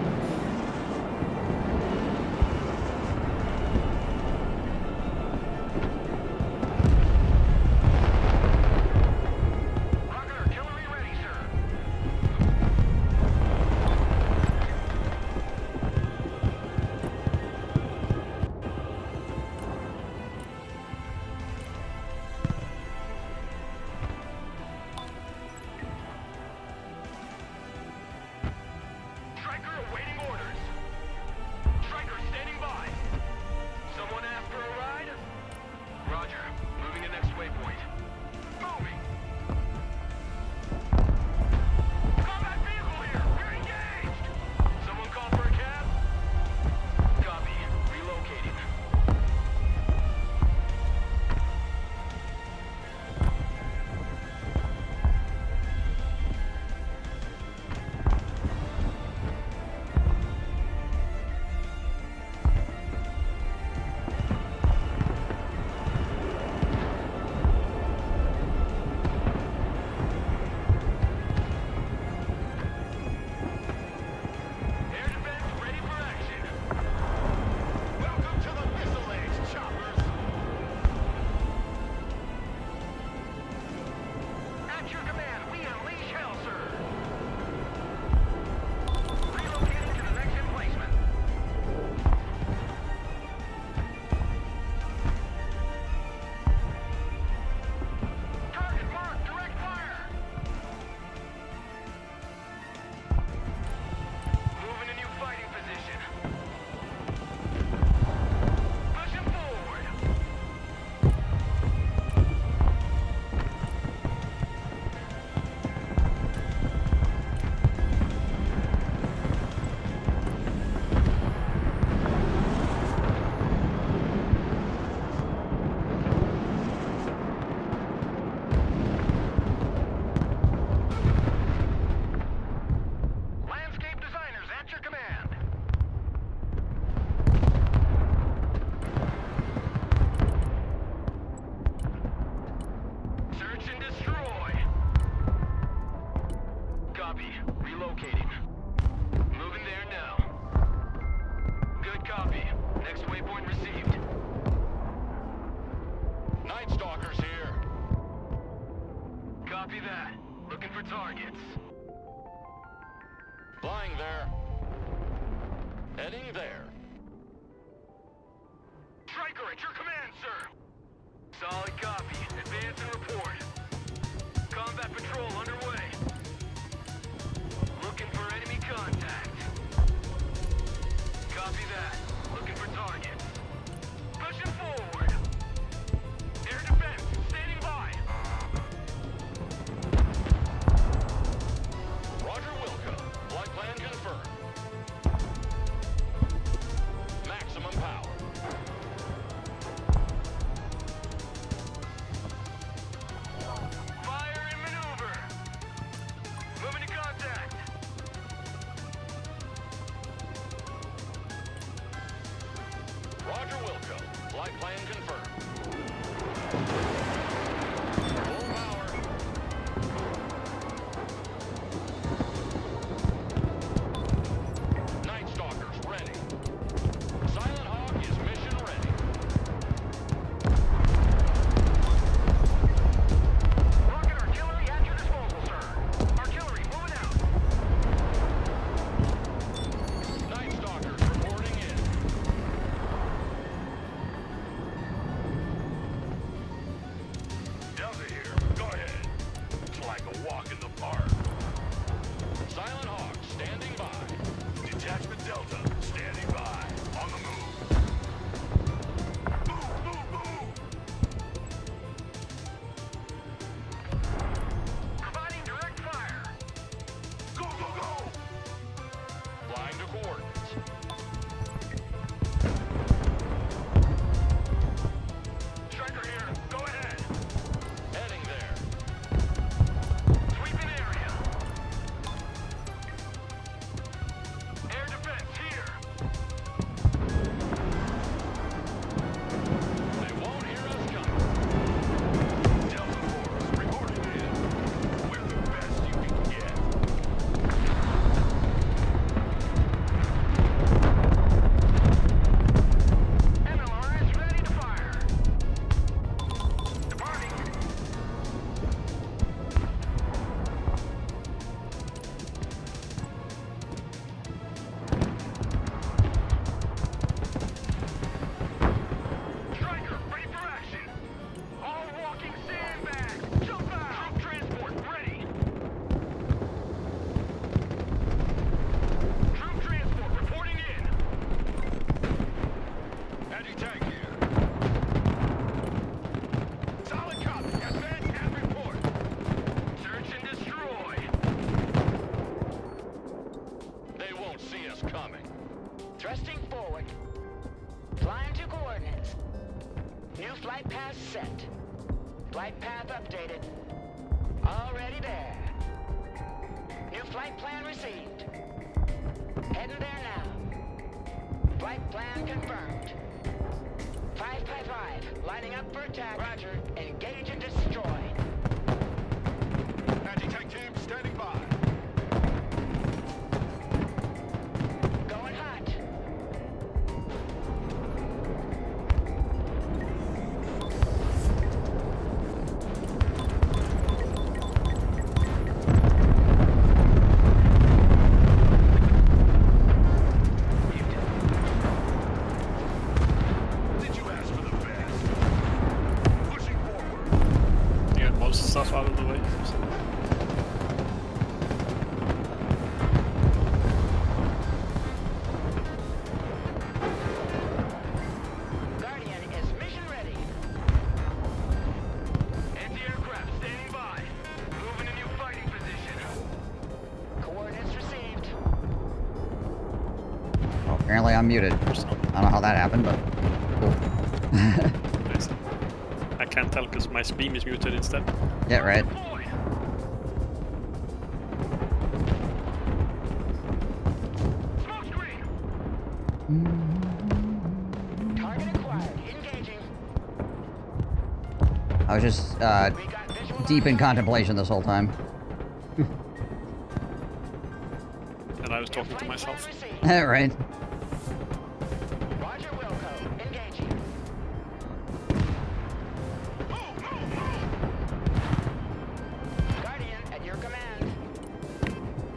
Rocket artillery ready, sir. Striker awaiting orders. Striker standing by. Someone asked for a ride? Roger. Moving to next waypoint. Moving. Combat vehicle here. We're engaged. Someone call for a cab? Copy. Relocating. Air defense ready for action. Welcome to the Missile Age, choppers. At your command, we unleash hell, sir. Relocating to the next emplacement. Target marked, direct fire. Moving a new fighting position. Pushing forward. Landscape designers at your command. Search and destroy. Copy. Relocating. Moving there now. Good copy. Next waypoint received. Night Stalkers here. Copy that. Looking for targets. Flying there. Heading there. Striker at your command, sir. Solid copy. Advance and report. Combat patrol underway. Looking for enemy contact. Copy that. Looking for targets. Pushing forward. Air defense standing by. Roger Wilco. Flight plan confirmed. Maximum power. Fire and maneuver. Moving to contact. Roger Wilco. Flight plan confirmed. Full power. Night Stalkers ready. Silent Hawk is mission ready. Rocket artillery at your disposal, sir. Artillery moving out. Night Stalkers reporting in. forward. Climb to coordinates. New flight path set. Flight path updated. Already there. New flight plan received. Heading there now. Flight plan confirmed. 555, lining up for attack. Roger. Engage and destroy. Anti-tank team standing by. Going hot. Did you ask for the best? Pushing forward. Get most stuff out of the way. Guardian is mission ready. Anti-aircraft standing by. Moving a new fighting position. Coordinates received. Well, apparently I'm muted. I don't know how that happened, but cool. Nice. I can't tell because my beam is muted instead. Yeah, right. Deploy. Smoke screen. Target acquired. Engaging. I was just We got visual deep in contemplation this whole time. And I was talking to myself. Right. Roger Wilco. Engaging. Guardian at your command.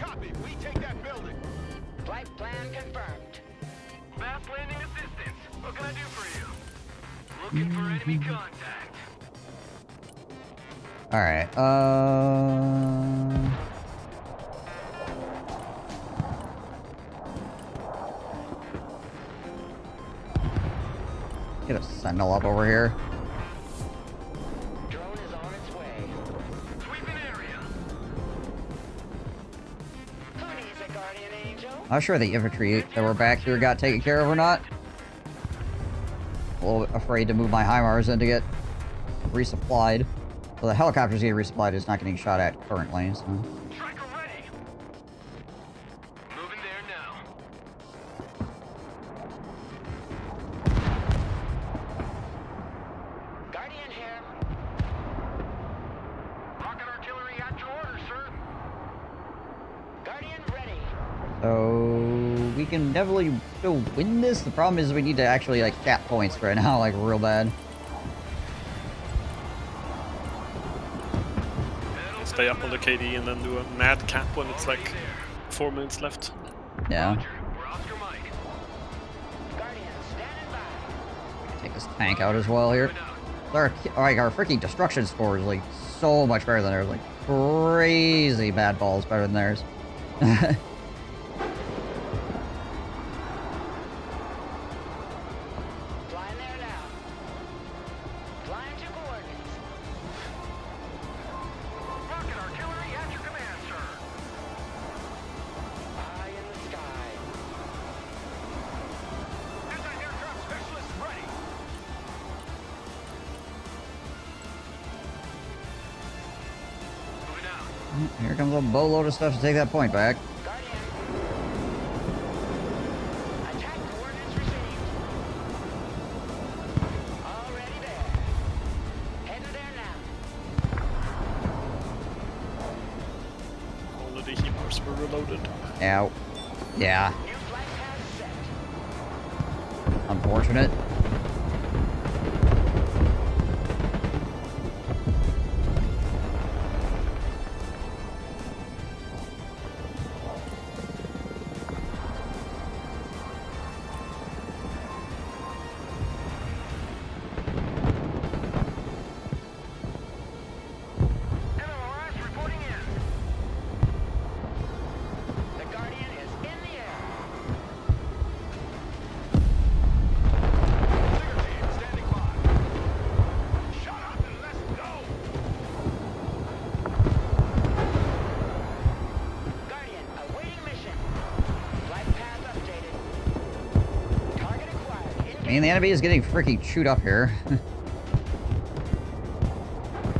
Copy. We take that building. Flight plan confirmed. Fast landing assistance. What can I do for you? Looking for enemy contact. Alright, get a sentinel up over here. Drone is on its way. Sweeping area. Who needs a guardian angel? Not sure the infantry that were back here got taken care of or not. A little bit afraid to move my HIMARS in to get resupplied. Well, the helicopters getting resupplied is not getting shot at currently, so. Striker ready. Moving there now. Guardian here. Rocket artillery at your order, sir. Guardian ready. So we can definitely still win this. The problem is we need to actually like cap points right now, like real bad. Stay up on the KD and then do a mad cap when it's like 4 minutes left. Yeah. We're Oscar Mike. Guardian standing by. Take this tank out as well here. Our freaking destruction score is like so much better than theirs. Like crazy bad balls better than theirs. Flying there now. Flying to coordinates. Rocket artillery at your command, sir. Eye in the sky. Anti-aircraft specialist ready. Moving out. Here comes a boatload of stuff to take that point back. Guardian. Attack coordinates received. Already there. Heading there now. All of the HIMARS were reloaded. Ow. Yeah. New flight path set. Unfortunate. MLRS reporting in. The Guardian is in the air. mean, the enemy is getting freaking chewed up here.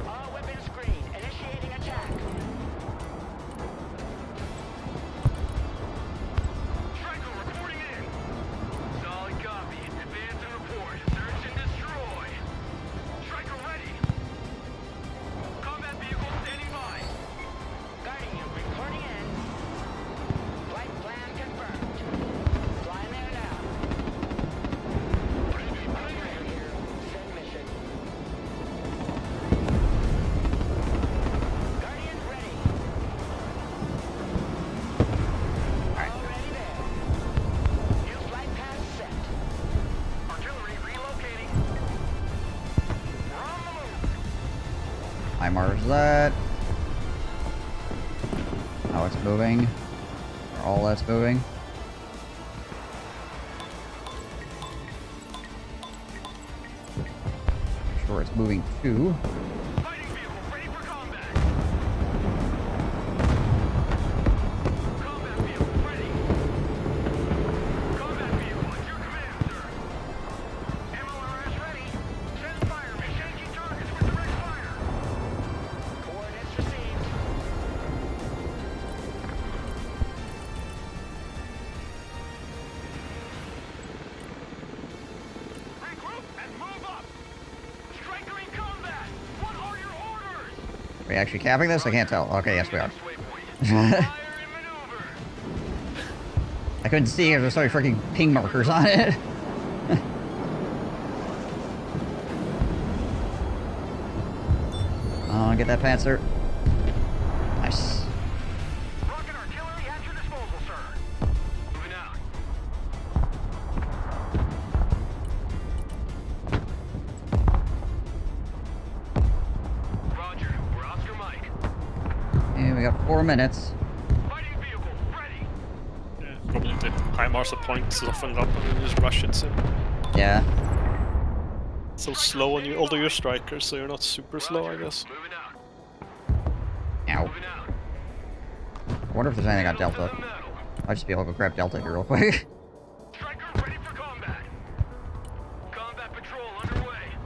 All weapons green. Initiating attack. Striker reporting in. Solid copy. Advance and report. Search and destroy. Striker ready. Combat vehicle standing by. Guardian reporting in. Flight plan confirmed. Flying there now. Operator here. Send mission. Guardian ready. Already there. New flight path set. Artillery relocating. We're on the move. HIMARS that. Now it's moving. Or all that's moving. Sure it's moving too. Fighting vehicle ready for combat. Combat vehicle ready. Combat vehicle at your command, sir. MLRS ready. Send fire. Be changing targets with direct fire. Coordinates received. Regroup and move up. Striker in combat. What are your orders? Are we actually capping this? I can't tell. Okay, yes we are. Next waypoint. Fire in maneuver. I couldn't see if there's so many freaking ping markers on it. Oh, get that Panzer. Nice. Rocket artillery at your disposal, sir. Moving out. Roger. We're Oscar Mike. And we got 4 minutes. Fighting vehicle ready. Yeah, probably the HIMARS point softened up and then just rush it soon. Yeah. So slow on you, although you're strikers, so you're not super slow, I guess. Moving out. Ow. Moving out. I wonder if there's anything on Delta. I'll just be able to go grab Delta here real quick. Striker ready for combat. Combat patrol underway.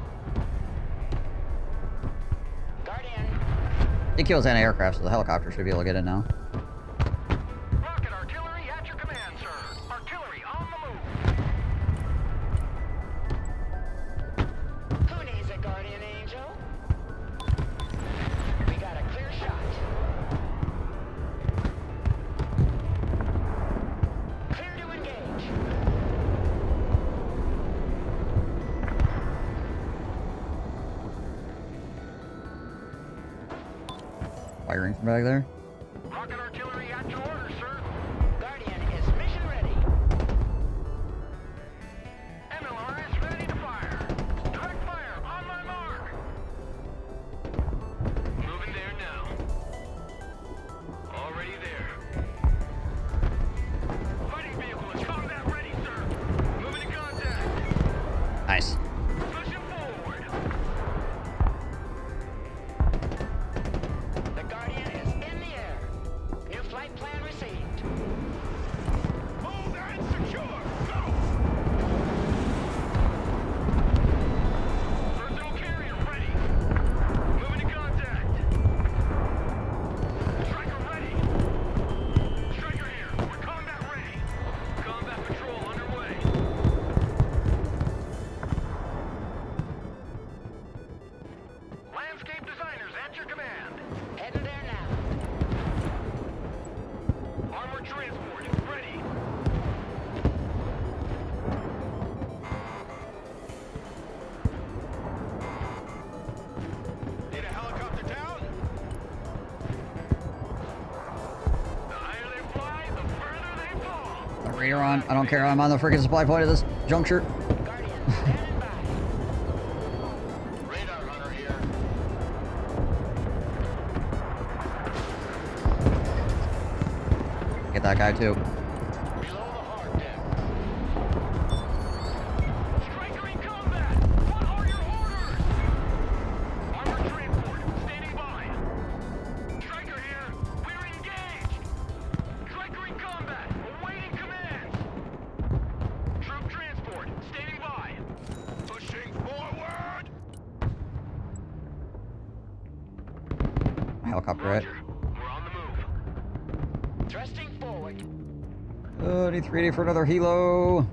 Guardian. It kills anti-aircraft, so the helicopter should be able to get in now. Rocket artillery at your command, sir. Artillery on the move. Who needs a guardian angel? We got a clear shot. Clear to engage. Firing from back there. Rocket artillery at your orders, sir. Guardian is mission ready. MLRS ready to fire. Direct fire on my mark. Moving there now. Already there. Fighting vehicle is combat ready, sir. Moving to contact. Nice. Pushing forward. The Guardian is in the air. New flight plan received. Move and secure. Go. Personal carrier ready. Moving to contact. Striker ready. Striker here. We're combat ready. Combat patrol underway. Landscape designers at your command. Heading there now. Armored transport ready. Need a helicopter down? The higher they fly, the further they fall. The radar on. I don't care. I'm on the freaking supply point of this juncture. Guardian standing by. Radar hunter here. Get that guy too. Below the hard deck. Striker in combat. What are your orders? Armored transport standing by. Striker here. We're engaged. Striker in combat. Awaiting command. Troop transport standing by. helicopter at? We're on the move. Thrusting forward. Oh, need 3D for another helo.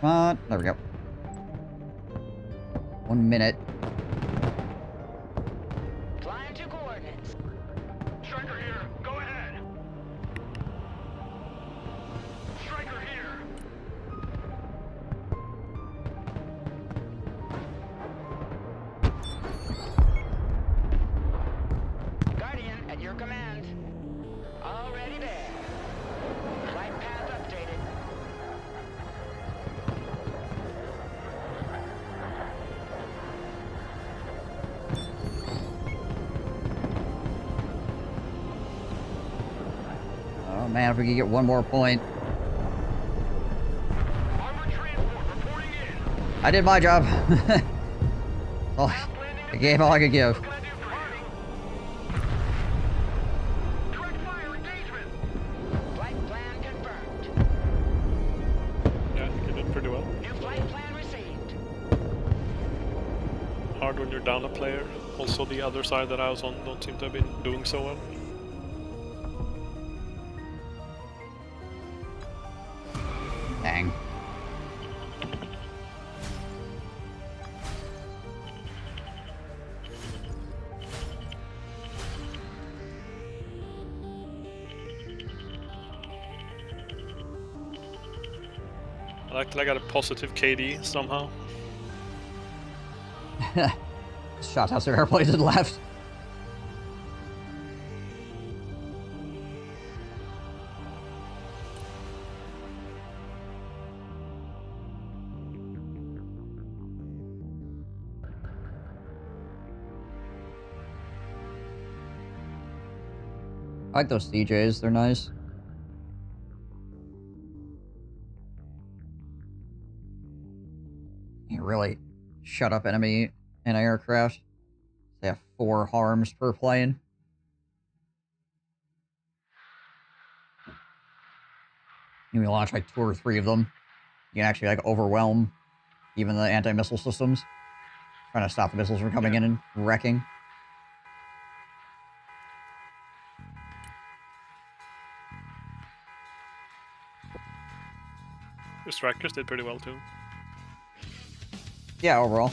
Come on. There we go. 1 minute. Flying to coordinates. Striker here. Go ahead. Striker here. Guardian, at your command. Already there. Flight path updated. Oh man, if we could get one more point. Armored transport reporting in. I did my job. Oh, I gave all I could give. What can I do for you? Direct fire engagement. Flight plan confirmed. Yeah, I think you did pretty well. New flight plan received. Hard when you're down a player. Also, the other side that I was on don't seem to have been doing so well. Dang. I like that I got a positive KD somehow. Shot out some airplanes and left. I like those CJs, they're nice. You really shut up enemy anti-aircraft. They have 4 harms per plane. You can launch like 2 or 3 of them. You can actually like overwhelm even the anti-missile systems. Trying to stop the missiles from coming in and wrecking. The strikers did pretty well too. Yeah, overall.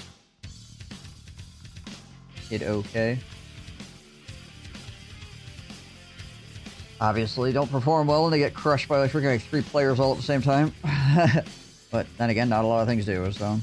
Did okay. Obviously, don't perform well and they get crushed by like freaking like 3 players all at the same time. But then again, not a lot of things do, so.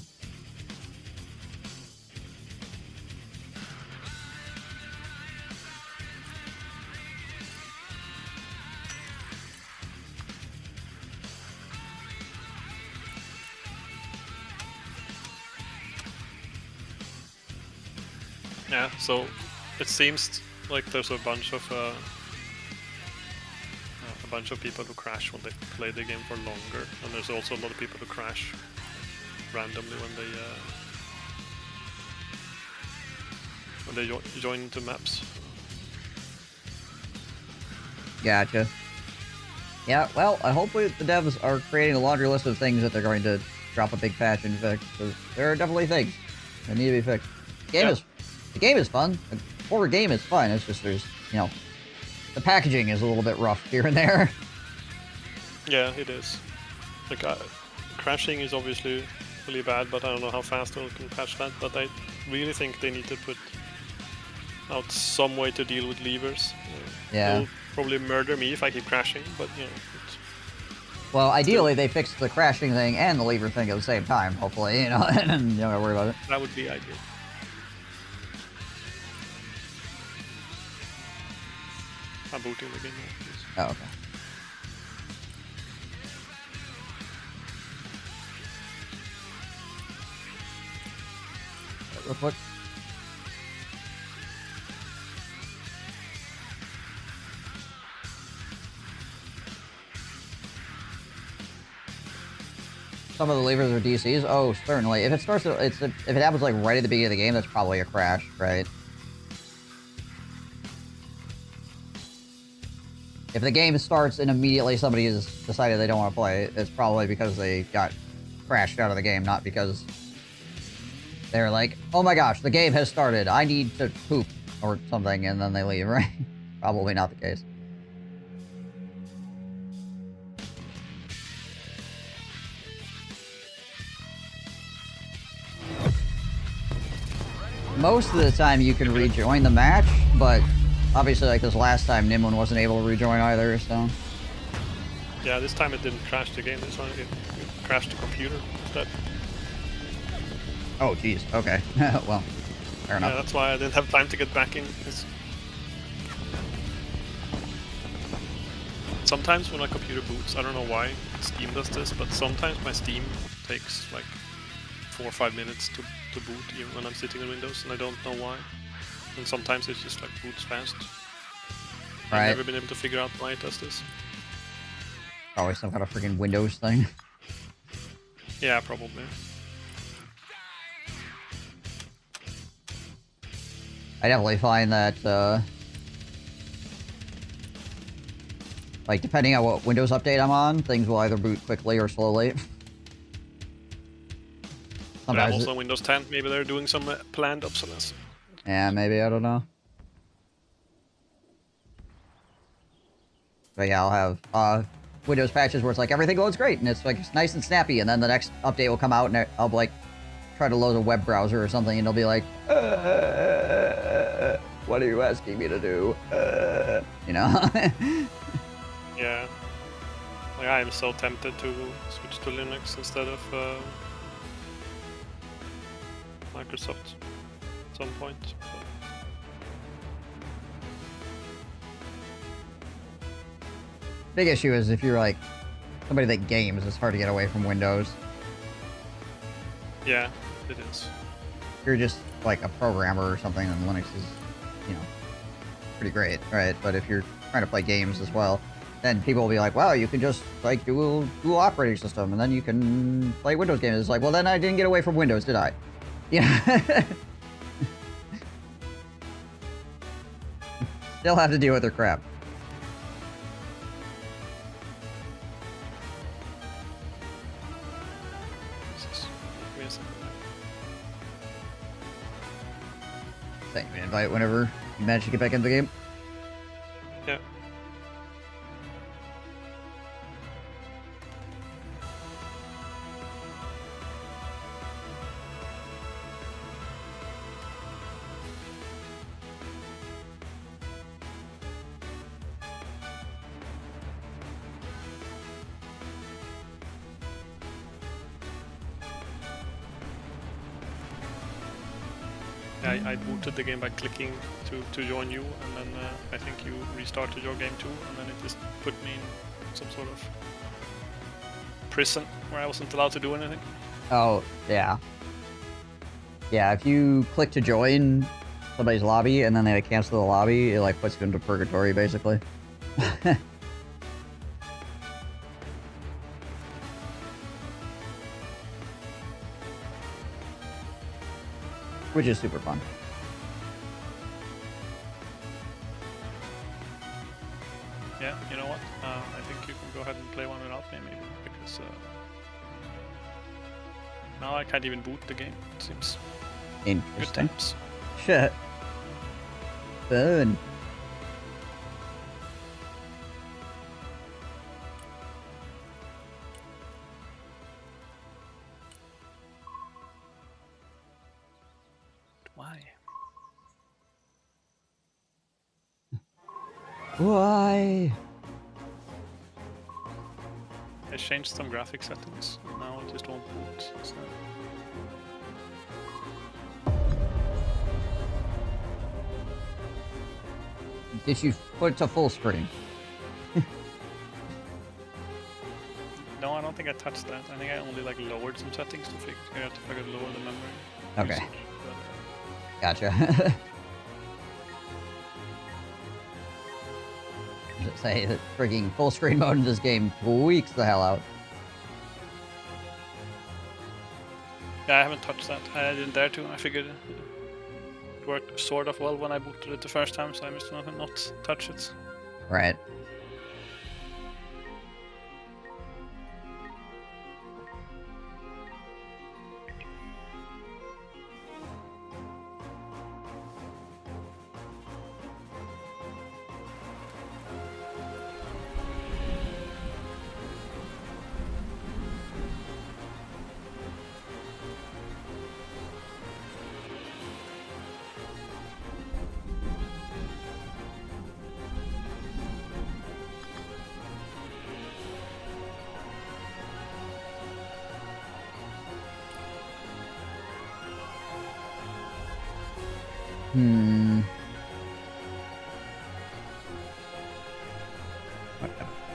Yeah, so it seems like there's a bunch of people who crash when they play the game for longer, and there's also a lot of people who crash randomly when they join into maps. Gotcha. Yeah, well, hopefully the devs are creating a laundry list of things that they're going to drop a big patch and fix, because there are definitely things that need to be fixed. The game is fun. The horror game is fun. It's just there's, you know, the packaging is a little bit rough here and there. Yeah, it is. Like crashing is obviously really bad, but I don't know how fast they can patch that. But I really think they need to put out some way to deal with levers. Yeah. They'll probably murder me if I keep crashing, but you know. Well, ideally they fix the crashing thing and the lever thing at the same time. Hopefully, you know, and you don't gotta worry about it. That would be ideal. I'm booting the game now, please. Oh, okay. Real quick. Some of the levers are DCs? Oh, certainly. If it starts, if it happens like right at the beginning of the game, that's probably a crash, right? If the game starts and immediately somebody has decided they don't want to play, it's probably because they got crashed out of the game, not because they're like, oh my gosh, the game has started, I need to poop. or something, and then they leave, right? Probably not the case. Most of the time you can rejoin the match, but obviously like this last time Nimlin wasn't able to rejoin either, so... Yeah, this time it didn't crash the game, this one it crashed the computer instead. Oh jeez, okay. Well, fair enough. Yeah, that's why I didn't have time to get back in. Sometimes when my computer boots, I don't know why Steam does this, but sometimes my Steam takes like 4 or 5 minutes to boot even when I'm sitting in Windows, and I don't know why. And sometimes it just like boots fast. Right. I've never been able to figure out why it does this. Always some kind of freaking Windows thing. Yeah, probably. I definitely find that, like, depending on what Windows update I'm on, things will either boot quickly or slowly. Yeah, also Windows 10, maybe they're doing some planned obsolescence. Yeah, maybe, I don't know. But yeah, I'll have, Windows patches where it's like, everything loads great, and it's like, it's nice and snappy, and then the next update will come out, and I'll, like, try to load a web browser or something, and it'll be like, what are you asking me to do? You know? Yeah. Like, I am so tempted to switch to Linux instead of Microsoft at some point. Big issue is if you're like somebody that games, it's hard to get away from Windows. Yeah, it is. If you're just like a programmer or something, then Linux is, you know, pretty great, right? But if you're trying to play games as well, then people will be like, wow, you can just like dual operating system, and then you can play Windows games. It's like, well, then I didn't get away from Windows, did I? Yeah. Still have to deal with their crap. Send you an invite whenever you manage to get back into the game. Yeah. I booted the game by clicking to join you, and then I think you restarted your game too, and then it just put me in some sort of prison where I wasn't allowed to do anything. Oh, yeah. Yeah, if you click to join somebody's lobby and then they cancel the lobby, it like puts you into purgatory, basically. Which is super fun. Yeah, you know what? I think you can go ahead and play one without me, maybe, because now I can't even boot the game. It seems interesting. Good times. Shit. Fun. Why? Why? I changed some graphic settings. Now it just won't boot. So. Did you put it to full screen? No, I don't think I touched that. I think I only like lowered some settings to figure out if I could lower the memory. Okay. usage, Gotcha. Say that frigging full screen mode in this game tweaks the hell out. Yeah, I haven't touched that. I didn't dare to. I figured it worked sort of well when I booted it the first time, so I must not touch it. Right.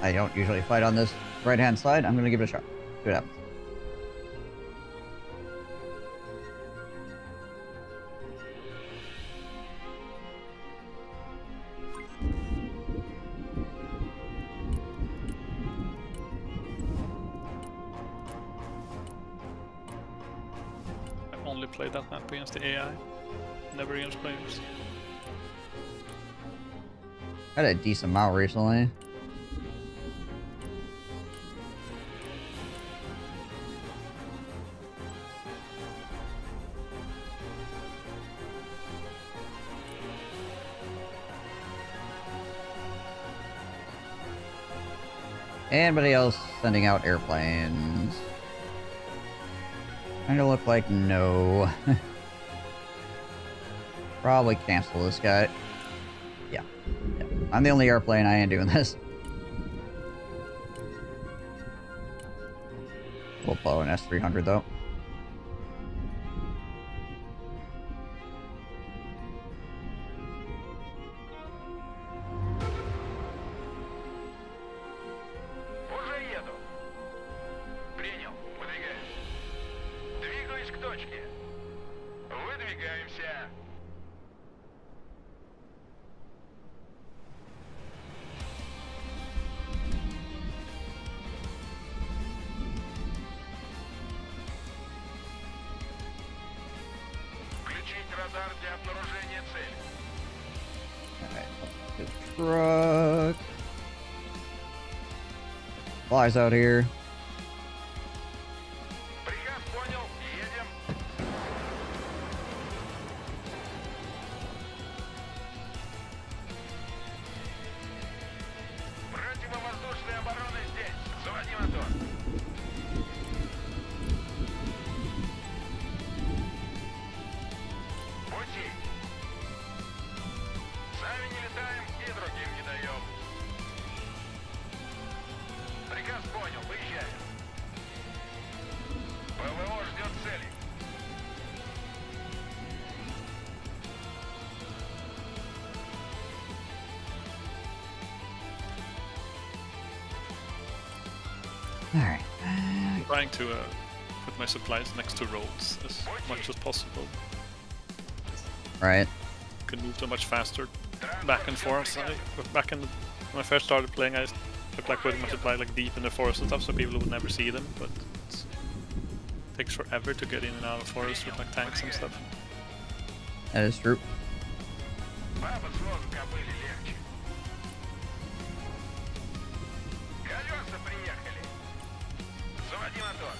I don't usually fight on this right-hand side. I'm gonna give it a shot. See what happens. I've only played that map against the AI, never against players. I had a decent amount recently. Anybody else sending out airplanes? Kinda look like no. Probably cancel this guy. Yeah. I'm the only airplane. I ain't doing this. We'll blow an S-300 though. Уже еду. Принял. Выдвигаюсь. Двигаюсь к точке. Выдвигаемся. Включить радар для обнаружения цели. Alright, truck. Flies out here. Приказ понял. Едем. Противовоздушная оборона здесь. Заводи мотор. Пути. Сами не летаем и другим не даем. Приказ понял. Выезжаем. ПВО ждет цели. Alright. Trying to put my supplies next to roads as much as possible. Right. Can move them much faster back and forth. Back in when I first started playing, I took like putting my supply like deep in the forest and stuff, so people would never see them. But it takes forever to get in and out of forest with like tanks and stuff. That is true. Баба с возу кобыли легче. Колеса приехали. Заводи мотор.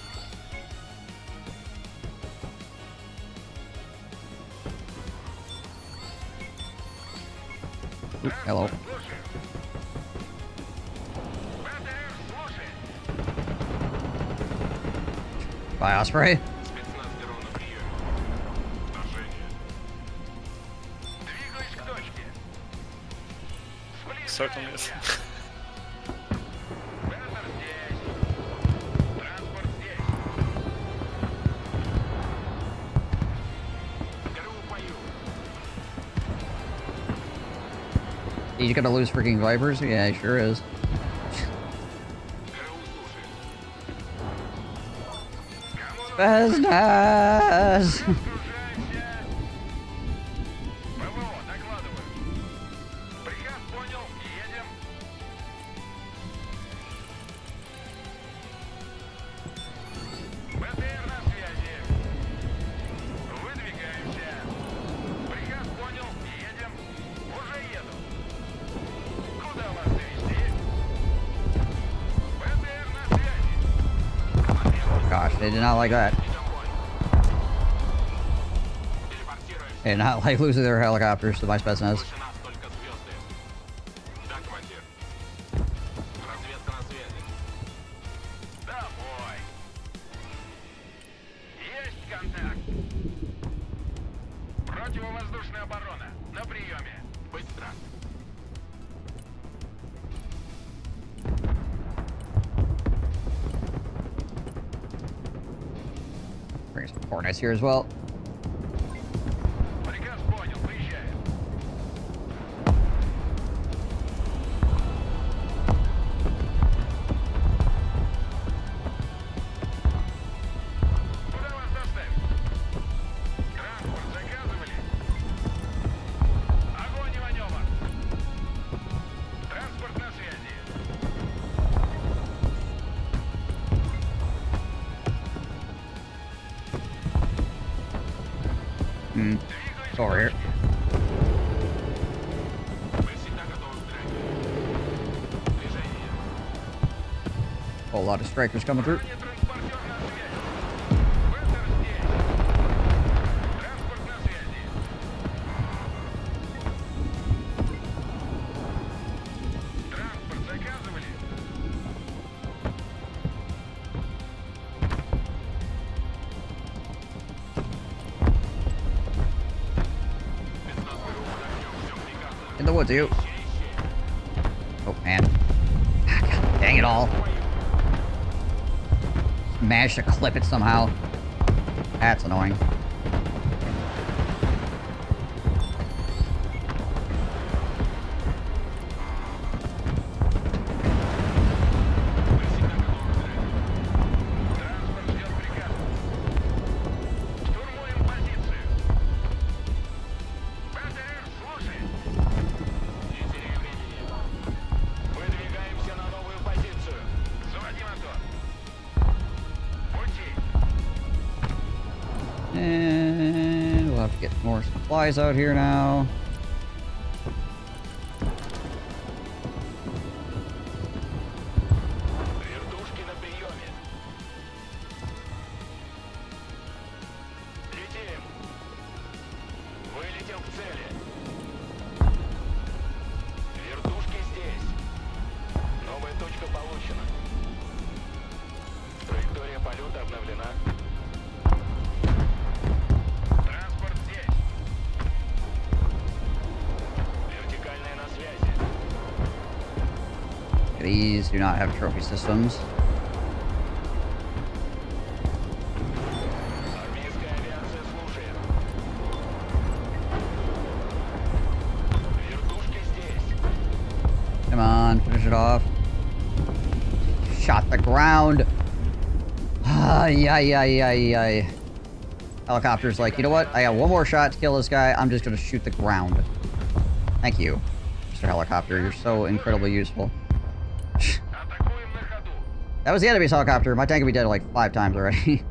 Oop, hello. Слушаю. БТР, слушай. Bye, Osprey. Спецназ Перо на приеме. Вторжение. Двигаюсь к точке. Certainly is. Ветер здесь. Транспорт здесь. Беру пою. He's gonna lose freaking Vipers? Yeah, he sure is. Беру слушай. Business! Разгружаемся. ПВО, докладываю. Приказ понял. Едем. БТР на связи. Выдвигаемся. Приказ понял. Едем. Уже еду. Куда вас довезти? БТР на связи. Gosh, they did not like that. They did not like losing their helicopters to my Spetsnaz. Да, командир. Разведка на связи. Домой. Есть контакт. Противовоздушная оборона. На приеме. Быстро. Bring some Hornets here as well. Приказ понял. Выезжаем. It's over here. A lot of strikers coming through. In the woods, you. Oh, man. God, dang it all. Managed to clip it somehow. That's annoying. And we'll have to get more supplies out here now. These do not have trophy systems. Come on, finish it off. Shot the ground. Ay. Helicopter's like, you know what? I got one more shot to kill this guy. I'm just gonna shoot the ground. Thank you, Mr. Helicopter. You're so incredibly useful. That was the enemy's helicopter. My tank could be dead like 5 times already.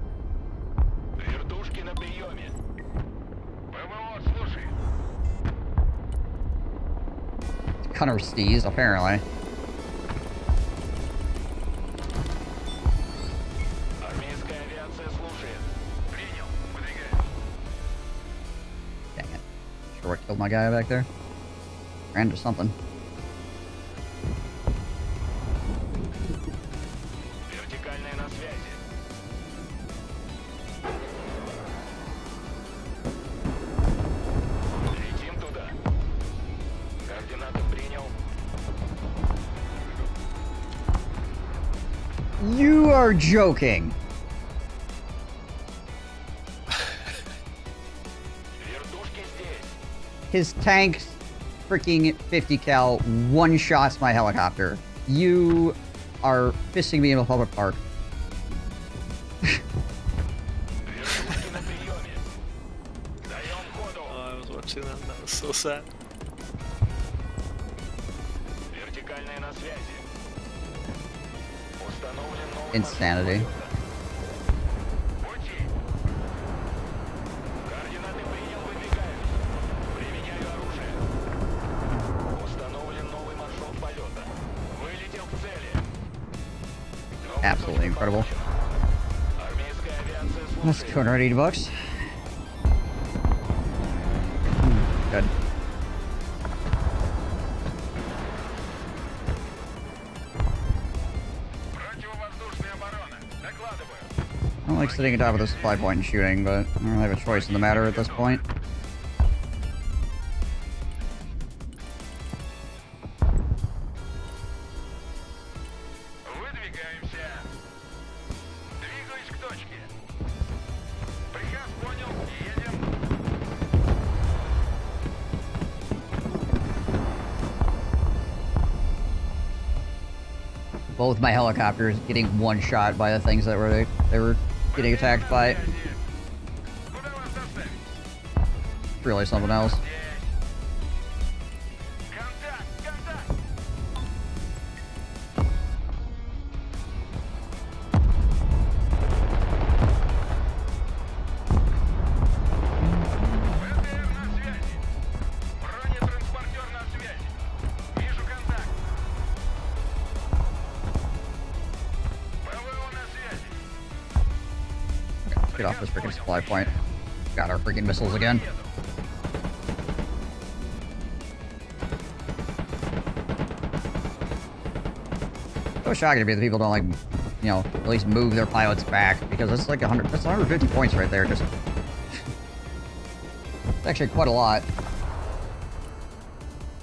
Connor Steez, apparently. Dang it. Sure what killed my guy back there? Ran into something. You are joking. His tank's freaking 50 cal one-shots my helicopter. You are fisting me in a public park. I was watching that. That was so sad. Insanity. Absolutely incredible. That's $280. Good. I don't like sitting on top of the supply point and shooting, but I don't really have a choice in the matter at this point. Both my helicopters getting one shot by the things that they were getting attacked by. It's really something else. get off this freaking supply point. Got our freaking missiles again. So shocking to me that people don't, like, you know, at least move their pilots back, because it's like 100, that's 150 points right there, just... It's actually quite a lot.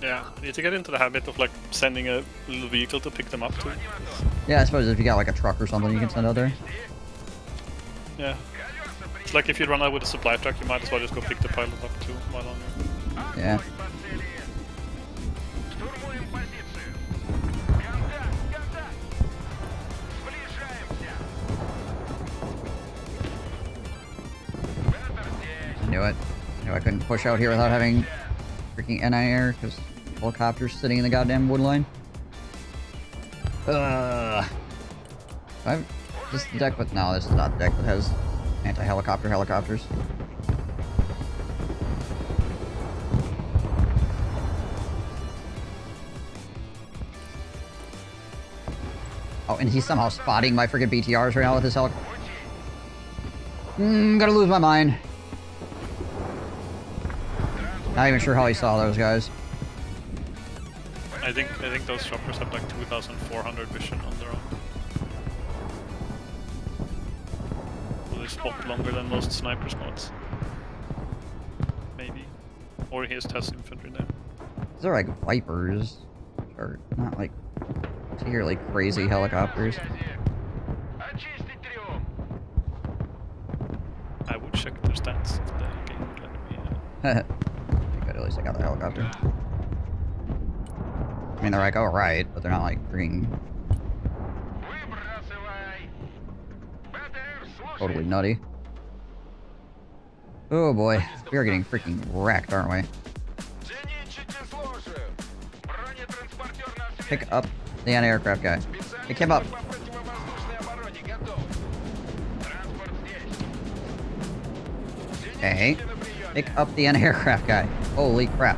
Yeah, you need to get into the habit of like sending a little vehicle to pick them up too. Yeah, I suppose if you got like a truck or something you can send out there. Yeah. It's like if you run out with a supply truck, you might as well just go pick the pilot up too while on you. Yeah. I knew it. I knew I couldn't push out here without having freaking NIR, because helicopters sitting in the goddamn wood line. This is the deck with... No, this is not the deck that has anti-helicopter helicopters. Oh, and he's somehow spotting my freaking BTRs right now with his helicopter. Gonna lose my mind. Not even sure how he saw those guys. I think those choppers have like 2,400 vision on their own. So they spot longer than most sniper spots. Maybe. Or he just has infantry there. These are like Vipers, which are not like particularly crazy helicopters. I would check their stats if the game would let me. Good, at least I got the helicopter. I mean, they're like, oh, right, but they're not like freaking totally nutty. Oh boy, we are getting freaking wrecked, aren't we? Pick up the anti-aircraft guy. Pick him up. Okay. Pick up the anti-aircraft guy. Holy crap.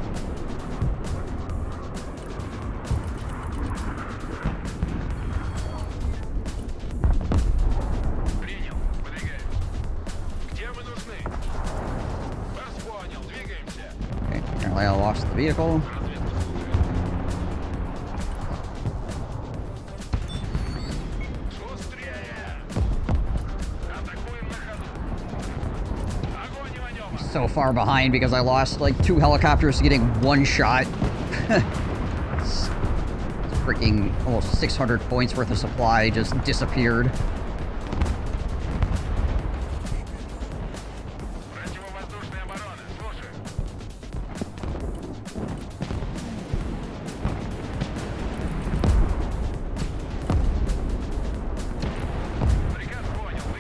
Okay, apparently I lost the vehicle. So far behind because I lost like 2 helicopters getting one shot. It's freaking almost 600 points worth of supply just disappeared.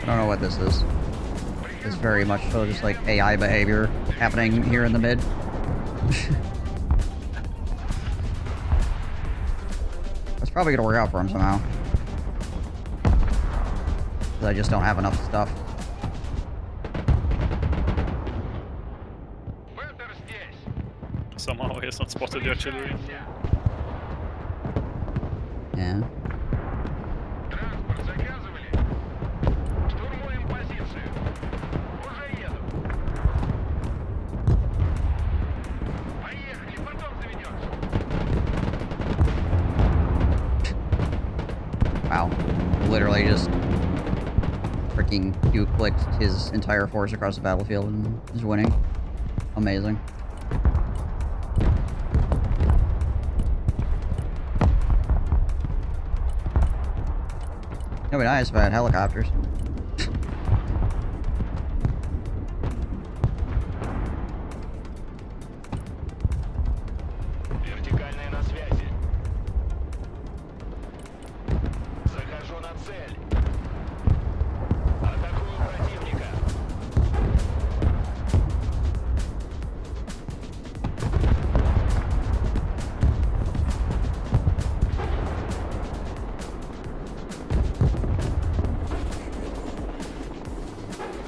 I don't know what this is. It's very much so just like AI behavior happening here in the mid. That's probably gonna work out for him somehow. 'Cause I just don't have enough stuff. Somehow he has not spotted the artillery. Yeah. Wow. Literally just freaking Q-clicked his entire force across the battlefield and is winning. Amazing. It'd be nice if I had helicopters. Вертикальная на связи. Захожу на цель. Атакую противника.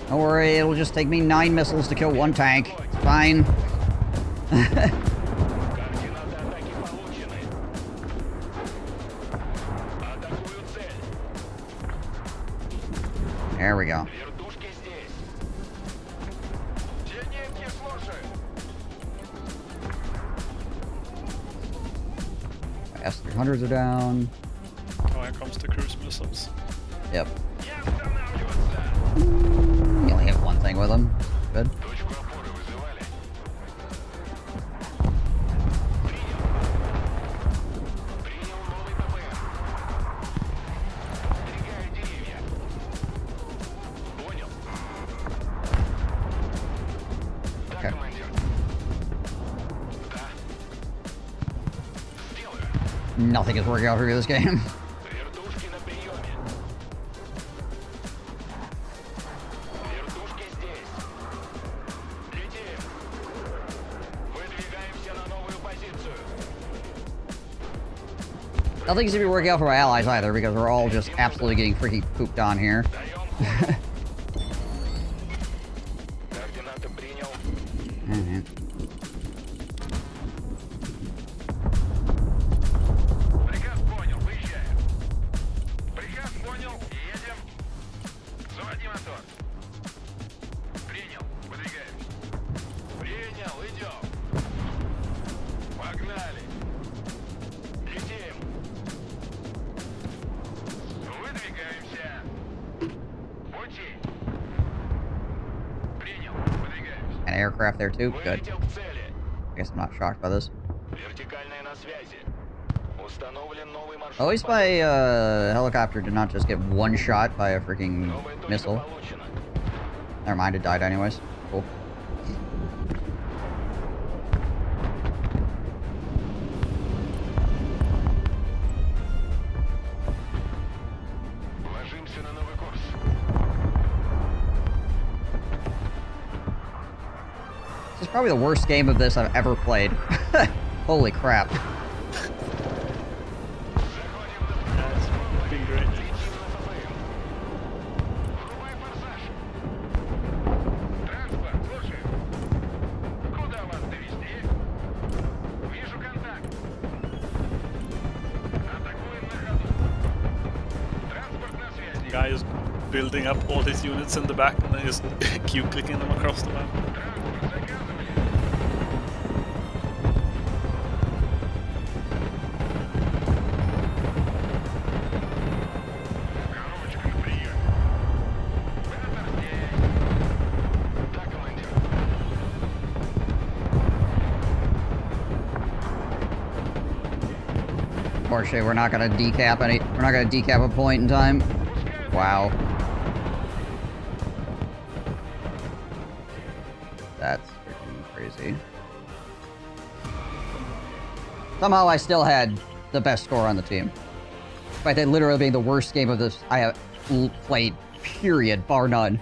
Don't worry, it'll just take me 9 missiles to kill 1 tank. It's fine. Координаты атаки получены. Атакую цель. There we go. Вертушки здесь. Hunters are down. Oh, here comes the cruise missiles. Yep. You only hit one thing with them. Good. Okay. Nothing is working out for you this game. Nothing seems to be working out for my allies either, because we're all just absolutely getting freaking pooped on here. Alright. An aircraft there too? Good. I guess I'm not shocked by this. At least my helicopter did not just get one shot by a freaking missile. Never mind, it died anyways. Cool. This is probably the worst game of this I've ever played. Holy crap. Guy is building up all his units in the back and then just Q-clicking them across the map. Unfortunately, we're not gonna decap any. We're not gonna decap a point in time. Wow. That's freaking crazy. Somehow I still had the best score on the team. Despite that literally being the worst game of this I have played, period, bar none.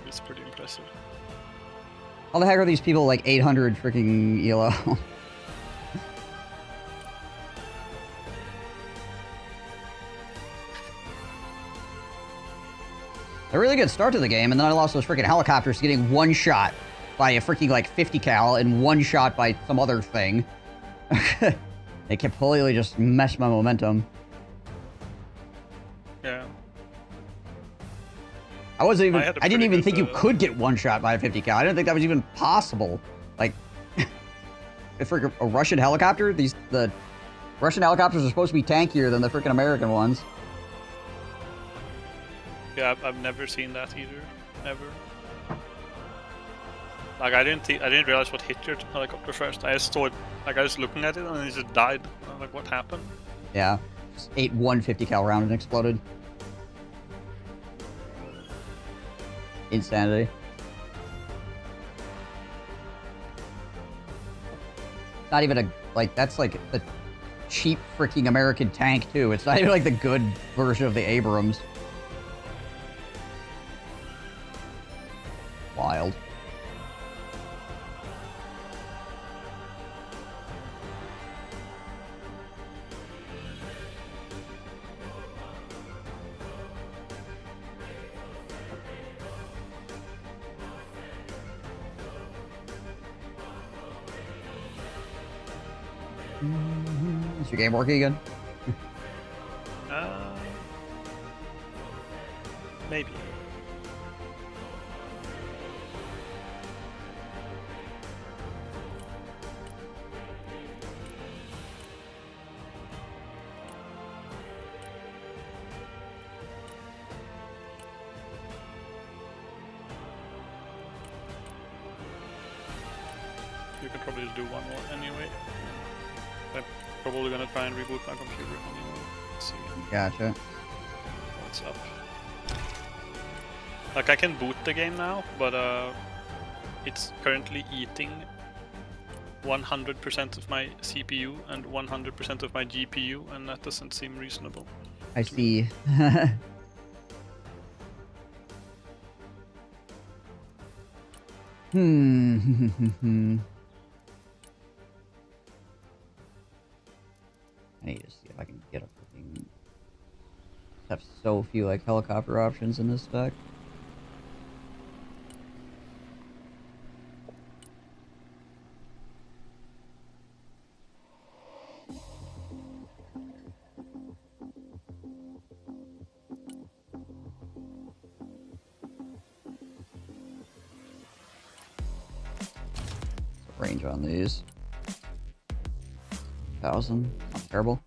It's pretty impressive. How the heck are these people like 800 freaking ELO? A really good start to the game, and then I lost those freaking helicopters getting one shot by a freaking like 50 cal and one shot by some other thing. They completely just messed my momentum. Yeah. I wasn't even. I didn't even think you good, could get one shot by a 50 cal. I didn't think that was even possible. Like, for a Russian helicopter, the Russian helicopters are supposed to be tankier than the freaking American ones. Yeah, I've never seen that either, ever. Like I didn't realize what hit your helicopter first. I just thought, like I was looking at it and it just died. I'm like, what happened? Yeah, just ate one 50 cal round and exploded. Insanity. It's not even a, like, that's like a cheap freaking American tank too. It's not even like the good version of the Abrams. Wild. Is your game working again? Maybe. you can probably just do one more anyway. I'm probably gonna try and reboot my computer anyway. Let's see Gotcha. what's up. Like, I can boot the game now, but it's currently eating 100% of my CPU and 100% of my GPU, and that doesn't seem reasonable. I see. Hmm. I need to see if I can get a freaking... have so few like helicopter options in this deck. Range on these. 1,000. Not terrible.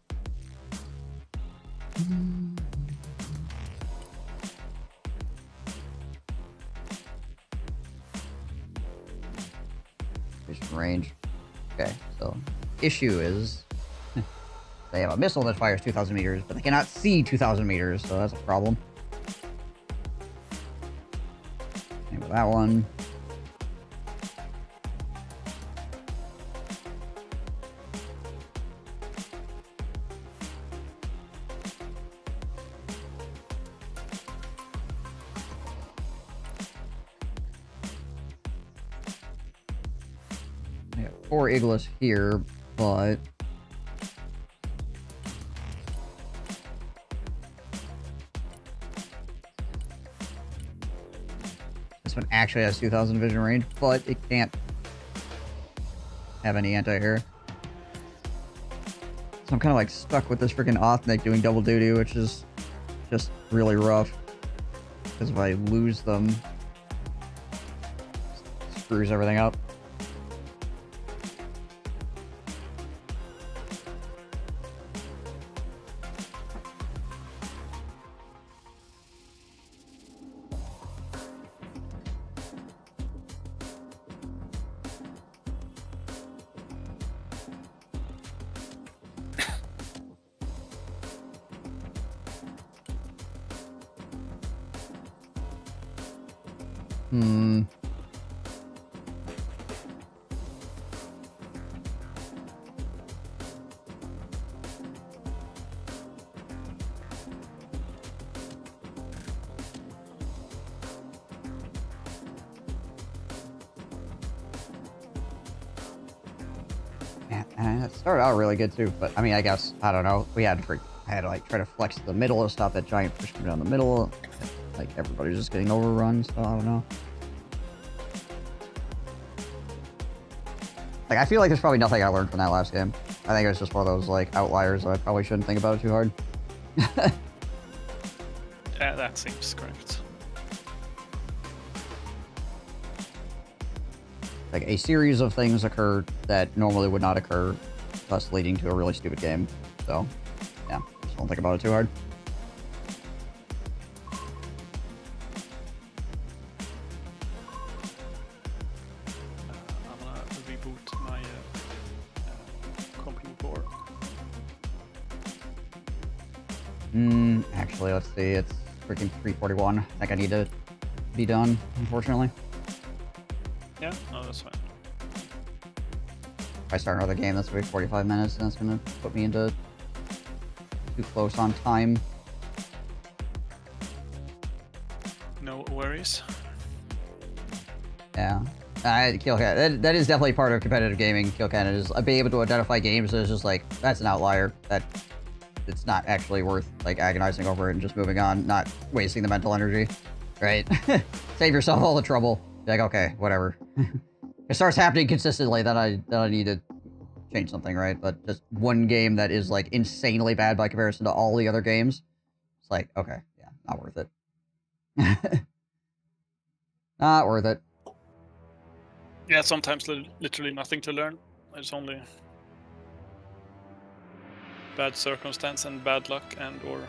Vision range. Okay, so issue is they have a missile that fires 2,000 meters, but they cannot see 2,000 meters, so that's a problem. Same with that one. I got 4 Iglis here, but this one actually has 2,000 vision range, but it can't have any anti-air. So I'm kind of like stuck with this freaking Othnik doing double duty, which is just really rough. Because if I lose them, it screws everything up. Hmm. And it started out really good too, but I mean, I guess, I don't know. I had to like try to flex the middle and stop that giant push down the middle. Like everybody's just getting overrun, so I don't know. Like, I feel like there's probably nothing I learned from that last game. I think it was just one of those like outliers that I probably shouldn't think about it too hard. Yeah, that seems correct. Like, a series of things occur that normally would not occur, thus leading to a really stupid game. So, yeah, just don't think about it too hard. I'm gonna reboot my company board. Actually, let's see, it's freaking 3:41. I think I need to be done, unfortunately. Yeah, no, that's fine. If I start another game, that's gonna be 45 minutes, and that's gonna put me into too close on time. No worries. Yeah. Killcat. That is definitely part of competitive gaming, Killcat, is being able to identify games that is just like, that's an outlier, that it's not actually worth like agonizing over it and just moving on, not wasting the mental energy, right? Save yourself all the trouble. Be like, okay, whatever. It starts happening consistently, then I need to change something, right? But just one game that is like insanely bad by comparison to all the other games, it's like, okay, yeah, not worth it. Not worth it. Yeah, sometimes literally nothing to learn. It's only bad circumstance and bad luck and or...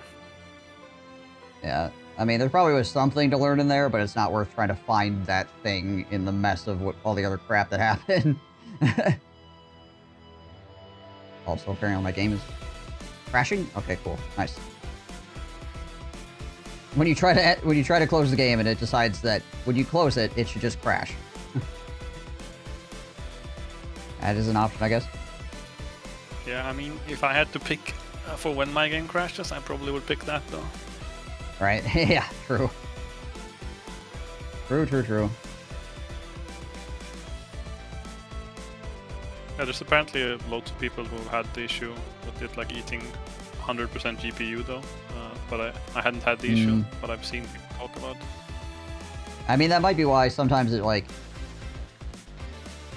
Yeah, I mean, there probably was something to learn in there, but it's not worth trying to find that thing in the mess of what all the other crap that happened. Also, apparently my game is crashing. Okay, cool, nice. When you try to close the game and it decides that when you close it, it should just crash. That is an option, I guess. Yeah, I mean, if I had to pick for when my game crashes, I probably would pick that though. Right? Yeah, true. True. Yeah, there's apparently loads of people who had the issue with it like eating 100% GPU though, but I hadn't had the issue, but I've seen people talk about it. I mean, that might be why sometimes it, like,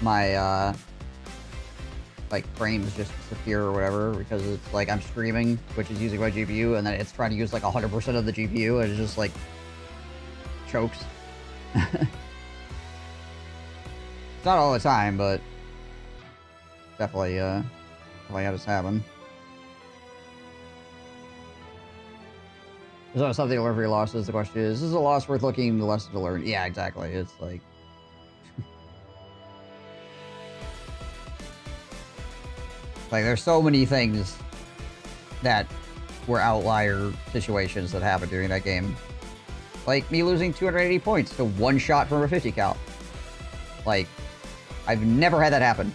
my, like, frames just disappear or whatever, because it's, like, I'm streaming, which is using my GPU, and then it's trying to use, like, 100% of the GPU, and it just, like, chokes. It's not all the time, but definitely, definitely had this happen. There's always something to learn for your losses. The question is this a loss worth looking, the lesson to learn? Yeah, exactly. It's like... like, there's so many things that were outlier situations that happened during that game. Like, me losing 280 points to one shot from a 50 cal. Like, I've never had that happen.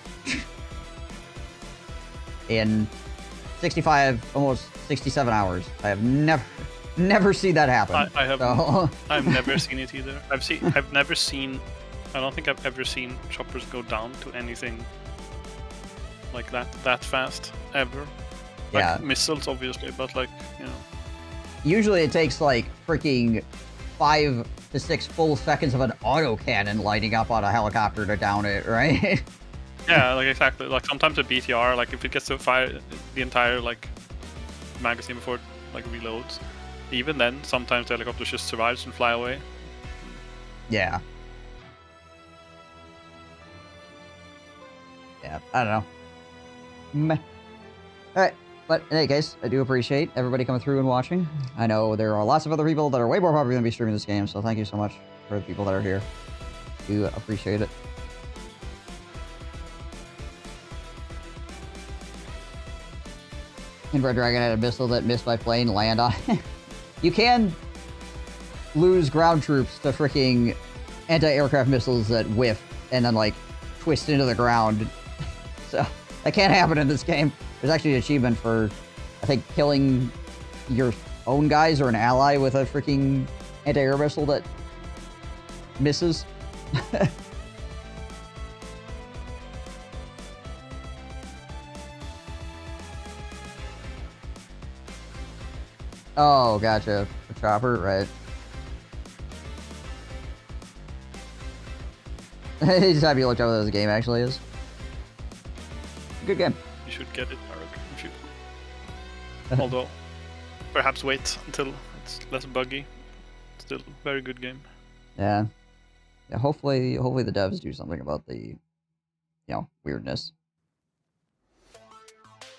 In 65, almost 67 hours. I have never seen that happen. I have. So... I've never seen it either. I've never seen. I don't think I've ever seen choppers go down to anything like that fast ever. Like, yeah. Missiles, obviously, but like, you know. Usually it takes like freaking 5 to 6 full seconds of an autocannon lighting up on a helicopter to down it, right? Yeah, like exactly. Like sometimes a BTR, like if it gets to fire the entire like magazine before it like reloads, even then sometimes the helicopter just survives and fly away. Yeah. Yeah, I don't know. Meh. Alright, but in any case, I do appreciate everybody coming through and watching. I know there are lots of other people that are way more probably going to be streaming this game, so thank you so much for the people that are here. Do appreciate it. And Red Dragon had a missile that missed my plane land on. You can lose ground troops to freaking anti-aircraft missiles that whiff and then like twist into the ground. So that can't happen in this game. There's actually an achievement for, I think, killing your own guys or an ally with a freaking anti-air missile that misses. Oh, gotcha. The chopper, right. He's happy you looked up what this game actually is. Good game. You should get it, Eric. You should. Although, perhaps wait until it's less buggy. Still, very good game. Yeah. Yeah. Hopefully the devs do something about the, you know, weirdness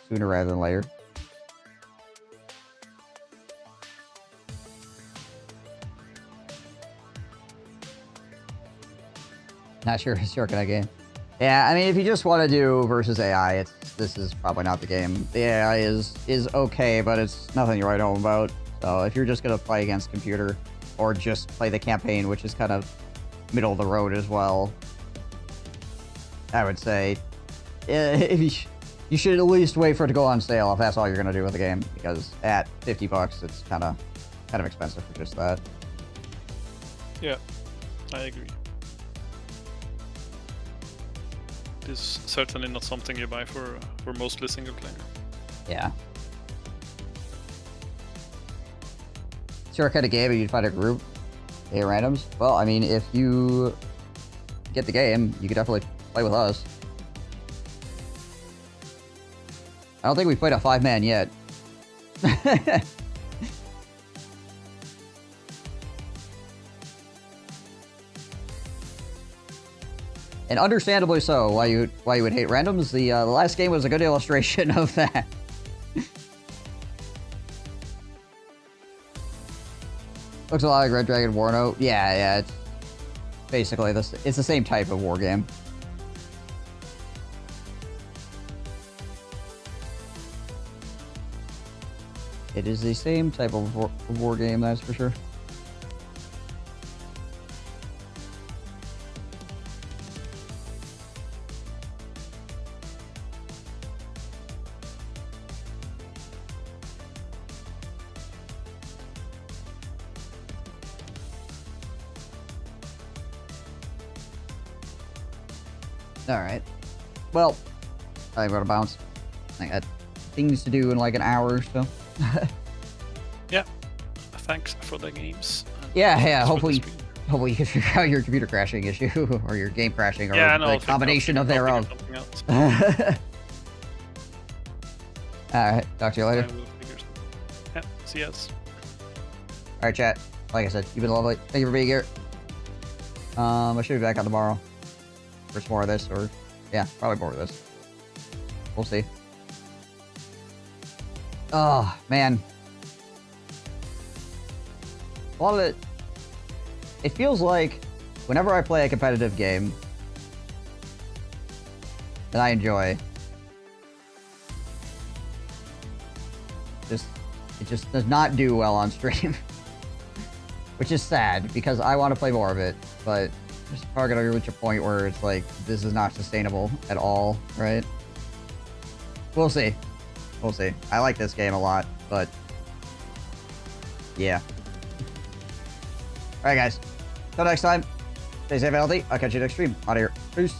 sooner rather than later. Not sure it's your kind of game. Yeah, I mean, if you just want to do versus AI, this is probably not the game. The AI is okay, but it's nothing you write home about. So if you're just gonna play against computer, or just play the campaign, which is kind of middle of the road as well, I would say if you should at least wait for it to go on sale if that's all you're gonna do with the game, because at $50 it's kind of expensive for just that. Yeah, I agree. Is certainly not something you buy for mostly single player. Yeah. It's your kind of game, and you'd find a group, a randoms. Well, I mean, if you get the game, you could definitely play with us. I don't think we've played a 5-man yet. And understandably so, why you would hate randoms. The last game was a good illustration of that. Looks a lot like Red Dragon Warno. Yeah, it's basically this. It's the same type of war game. It is the same type of war game, that's for sure. Alright. Well, I'm gonna bounce. I got things to do in like an hour or so. Yeah. Thanks for the games. Yeah, thanks for the hopefully stream. you can figure out your computer crashing issue, or your game crashing, or Yeah, I know, the combination of thereof. I'll figure Alright, talk to you later. I will figure yeah, see us. Alright, chat. Like I said, you've been lovely. Thank you for being here. I should be back on tomorrow for some more of this, or yeah, probably more of this. We'll see. Oh, man. A lot of it feels like whenever I play a competitive game that I enjoy, it just does not do well on stream. Which is sad, because I want to play more of it, but there's probably gonna reach a point where it's like, this is not sustainable at all, right? We'll see. We'll see. I like this game a lot, but yeah. Alright guys, till next time, stay safe and healthy. I'll catch you next stream. Out of here. Peace.